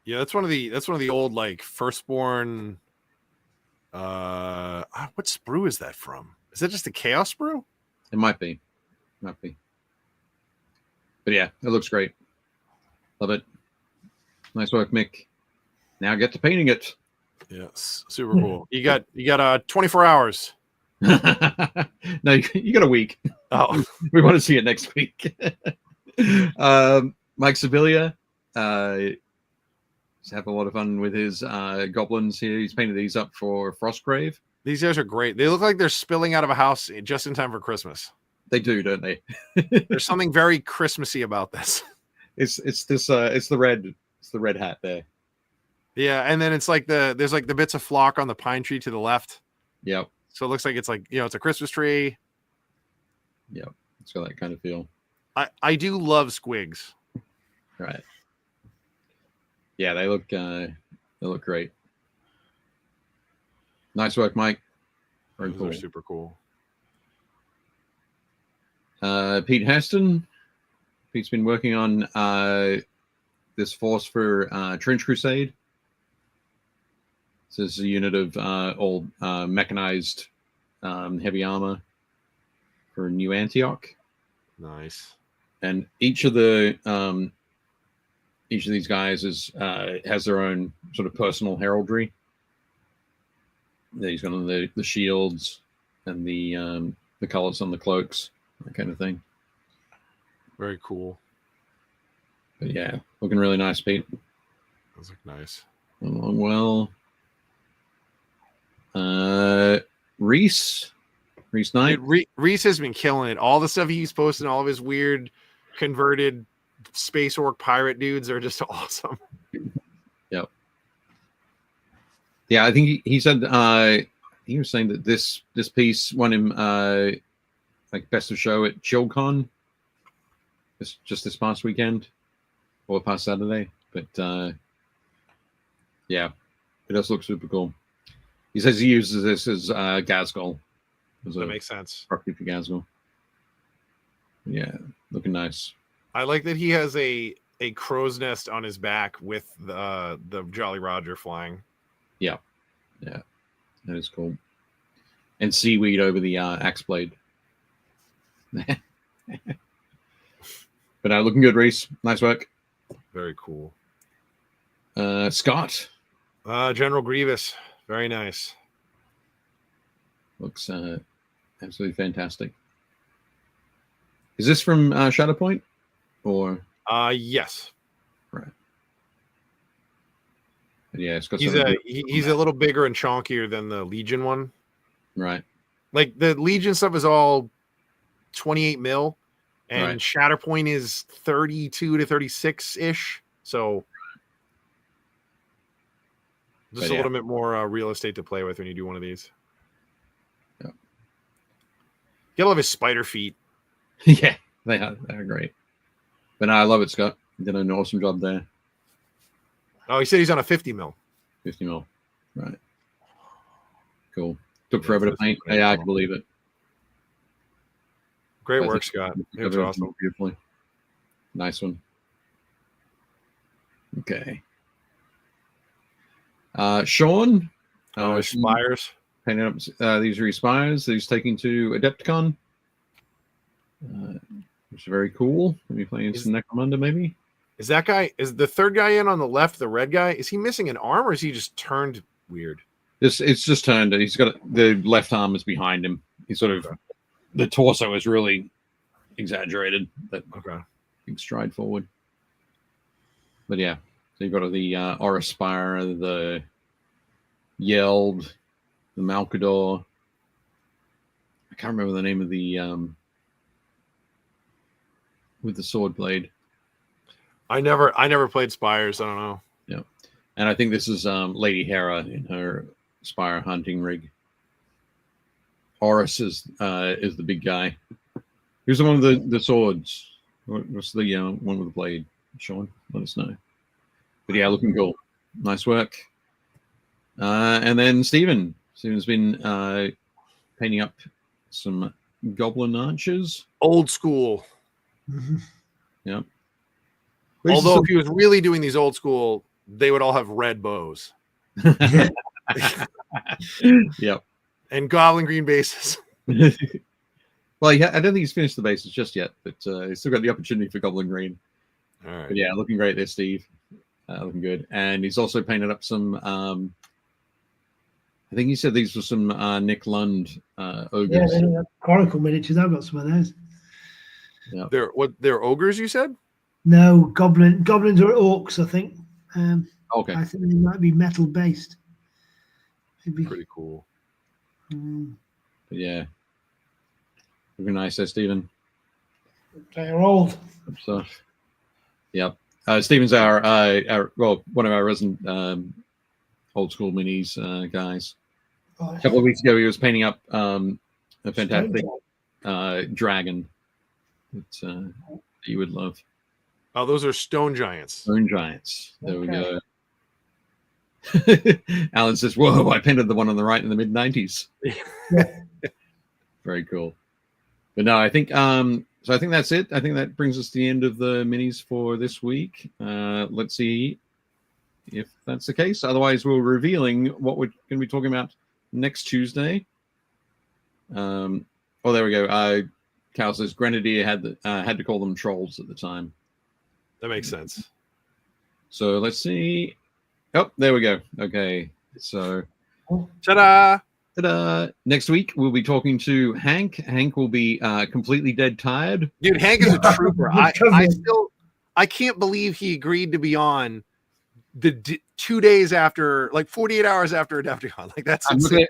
Yeah, that's one of the old like Firstborn. What sprue is that from? Is that just a Chaos sprue? It might be. But yeah, it looks great. Love it. Nice work, Mick. Now get to painting it. Yes, super cool. You got 24 hours. No, you got a week. Oh, we want to see it next week. Mike Sevilla he's having a lot of fun with his goblins here. He's painted these up for Frostgrave. These guys are great. They look like they're spilling out of a house just in time for Christmas. They do, don't they? There's something very Christmassy about this. It's the red hat there. Yeah, and then there's like the bits of flock on the pine tree to the left. Yep. So it looks like it's it's a Christmas tree. Yep. It's got that kind of feel. I do love squigs. Right. Yeah, they look great. Nice work, Mike. Very cool. Those are super cool. Pete Heston Pete's been working on this force for Trench Crusade. So this is a unit of all mechanized heavy armor for New Antioch. Nice. And each of these guys is has their own sort of personal heraldry. He's got on the shields and the colors on the cloaks, that kind of thing. Very cool. But yeah, looking really nice, Pete. Those look nice. Along well. Reese Knight. Dude, Reese has been killing it. All the stuff he's posting, all of his weird converted space orc pirate dudes are just awesome. Yep. Yeah, I think he said he was saying that this piece won him like best of show at ChillCon. It's just this past weekend or past Saturday. But yeah, it does look super cool. He says he uses this as Gazgol. That makes sense. Proxy for Gazgol. Yeah, looking nice. I like that he has a crow's nest on his back with the Jolly Roger flying. Yeah, that is cool. And seaweed over the axe blade. But looking good, Reese. Nice work. Very cool. Scott. General Grievous. Very nice. Looks absolutely fantastic. Is this from Shadowpoint? Or yes. Right. Yeah, it's got he's a little bigger and chonkier than the Legion one. Right. Like the Legion stuff is all 28 mil, and Right. Shatterpoint is 32 to 36 ish. So just a little bit more real estate to play with when you do one of these. Yeah. You love his spider feet. Yeah, they're great. But no, I love it, Scott. You did an awesome job there. Oh, he said he's on a 50 mil. 50 mil. Right. Cool. Took forever to paint. Yeah, I can believe it. Great work, Scott. It was awesome. Beautifully. Nice one. Okay. Sean. His spires. Painting up these are his spires that he's taking to Adepticon. Which is very cool. Maybe playing some Necromunda, maybe. Is that guy, is the third guy in on the left, the red guy, is he missing an arm or is he just turned weird? It's just turned. He's got the left arm is behind him. He's sort of, the torso is really exaggerated, but big stride forward. But yeah, so you've got the Aura Spire, the Yelled, the Malkador. I can't remember the name of the with the sword blade. I never played Spires. I don't know. Yeah, and I think this is Lady Hera in her Spire hunting rig. Horus is the big guy. Who's the one with the swords? What's the one with the blade? Sean, let us know. But yeah, looking cool. Nice work. And then Steven's been painting up some goblin archers. Old school. Yep. Although if he was really doing these old school, they would all have red bows. Yep. And goblin green bases. Well, I don't think he's finished the bases just yet, but he's still got the opportunity for goblin green. All right. But yeah, looking great there, Steve. Looking good. And he's also painted up some I think he said these were some Nick Lund ogres. Yeah, Chronicle miniatures. I've got some of those. Yeah. They're ogres, you said? No, goblins are orcs, I think. Okay. I think they might be metal based. Maybe. Pretty cool. But yeah. Looking nice there, Stephen. They are old. Stuff. Yep. Stephen's our one of our resident old school minis guys. Oh, A couple of weeks ago, he was painting up a fantastic dragon that you would love. Oh, those are stone giants. Stone giants. There we go. Alan says, "Whoa! I painted the one on the right in the mid '90s." Yeah. Very cool. But no, I think So I think that's it. I think that brings us to the end of the minis for this week. Let's see if that's the case. Otherwise, we're revealing what we're going to be talking about next Tuesday. Oh, there we go. Cal says Grenadier had to call them trolls at the time. That makes sense. So let's see. Oh, there we go. Okay, so ta-da! Ta-da! Next week we'll be talking to Hank. Hank will be completely dead tired. Dude, Hank is a trooper. I can't believe he agreed to be on the 2 days after, like 48 hours after Adepticon. Like that's insane.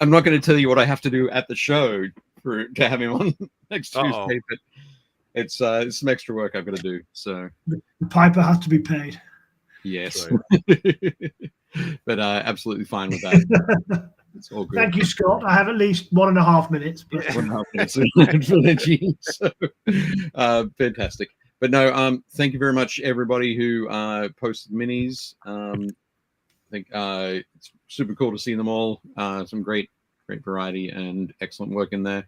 I'm not going to tell you what I have to do at the show to have him on next Tuesday, but it's some extra work I've got to do. So the piper has to be paid. Yes, but absolutely fine with that. It's all good. Thank you, Scott. I have at least 1.5 minutes. But... 1.5 minutes for the G. So, fantastic. But no, thank you very much, everybody who posted minis. I think it's super cool to see them all. Some great variety and excellent work in there.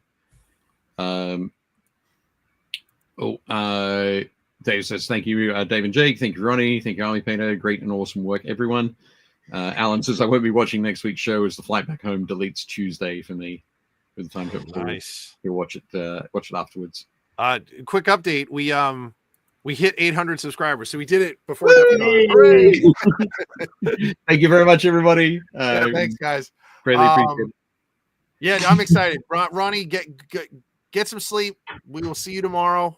Dave says, thank you, Dave and Jake. Thank you, Ronnie. Thank you, Army Painter. Great and awesome work, everyone. Alan says, I won't be watching next week's show as the flight back home deletes Tuesday for me. With the time to nice. You'll watch it afterwards. Quick update. We hit 800 subscribers, so we did it before. Thank you very much, everybody. Thanks, guys. Greatly appreciate it. Yeah, I'm excited. Ronnie, get some sleep. We will see you tomorrow.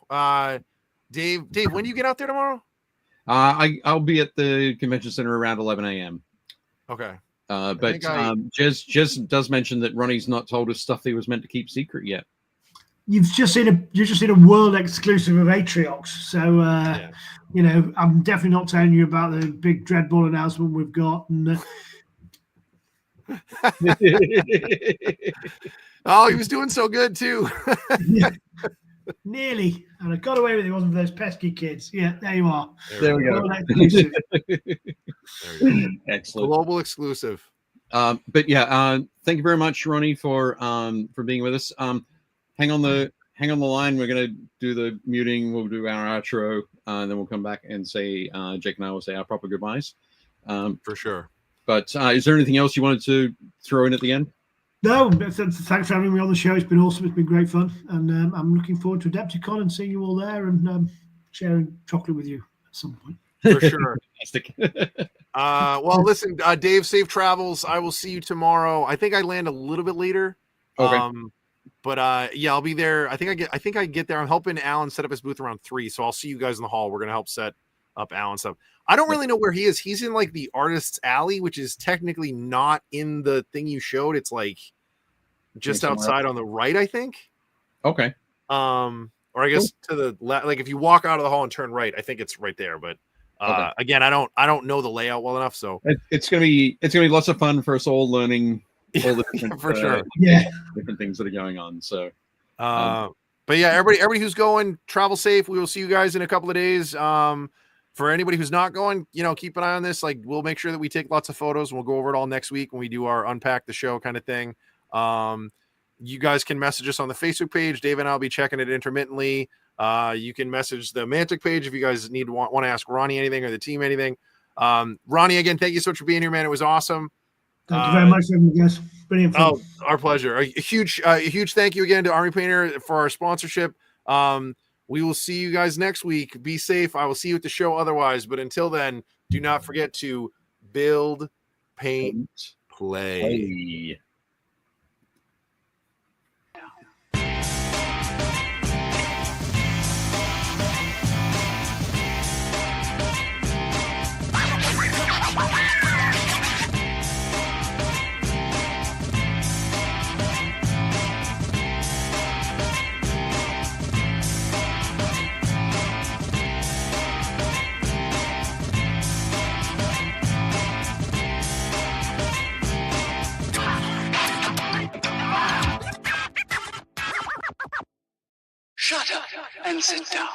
Dave, when do you get out there tomorrow? I'll be at the convention center around 11 a.m. Okay. But Jez does mention that Ronnie's not told us stuff that he was meant to keep secret yet. You've just seen a world exclusive of Atriox, so you know, I'm definitely not telling you about the big Dreadball announcement we've got. And oh, he was doing so good too. Yeah, nearly, and I got away with it. Wasn't for those pesky kids. Yeah, there you are. There we go. Excellent. Global exclusive. But yeah, thank you very much, Ronnie, for being with us. Hang on the line. We're gonna do the muting. We'll do our outro, and then we'll come back and say Jake and I will say our proper goodbyes. For sure. But is there anything else you wanted to throw in at the end? No, thanks for having me on the show. It's been awesome. It's been great fun, and I'm looking forward to Adepticon and seeing you all there and sharing chocolate with you at some point. For sure. Well, listen, Dave, safe travels. I will see you tomorrow. I think I land a little bit later. Okay. But yeah, I'll be there. I think I get there. I'm helping Alan set up his booth around 3, so I'll see you guys in the hall. We're gonna help set up Alan's stuff. I don't really know where he is. He's in like the artist's alley, which is technically not in the thing you showed. It's like just outside on the right, I think. Okay. Or I guess to the left. Like if you walk out of the hall and turn right, I think it's right there. But again, I don't know the layout well enough. So it's gonna be lots of fun for us all learning all the different, for sure. Different things that are going on. So, but yeah, everybody who's going, travel safe. We will see you guys in a couple of days. For anybody who's not going, you know, keep an eye on this. Like, we'll make sure that we take lots of photos. And we'll go over it all next week when we do our unpack the show kind of thing. You guys can message us on the Facebook page. Dave and I'll be checking it intermittently. You can message the Mantic page if you guys want to ask Ronnie anything or the team anything. Ronnie, again, thank you so much for being here, man. It was awesome. Thank you very much for having me, guys. Brilliant fun. Oh, our pleasure. A huge thank you again to Army Painter for our sponsorship. We will see you guys next week. Be safe. I will see you at the show otherwise. But until then, do not forget to build, paint, play. Shut up and sit down.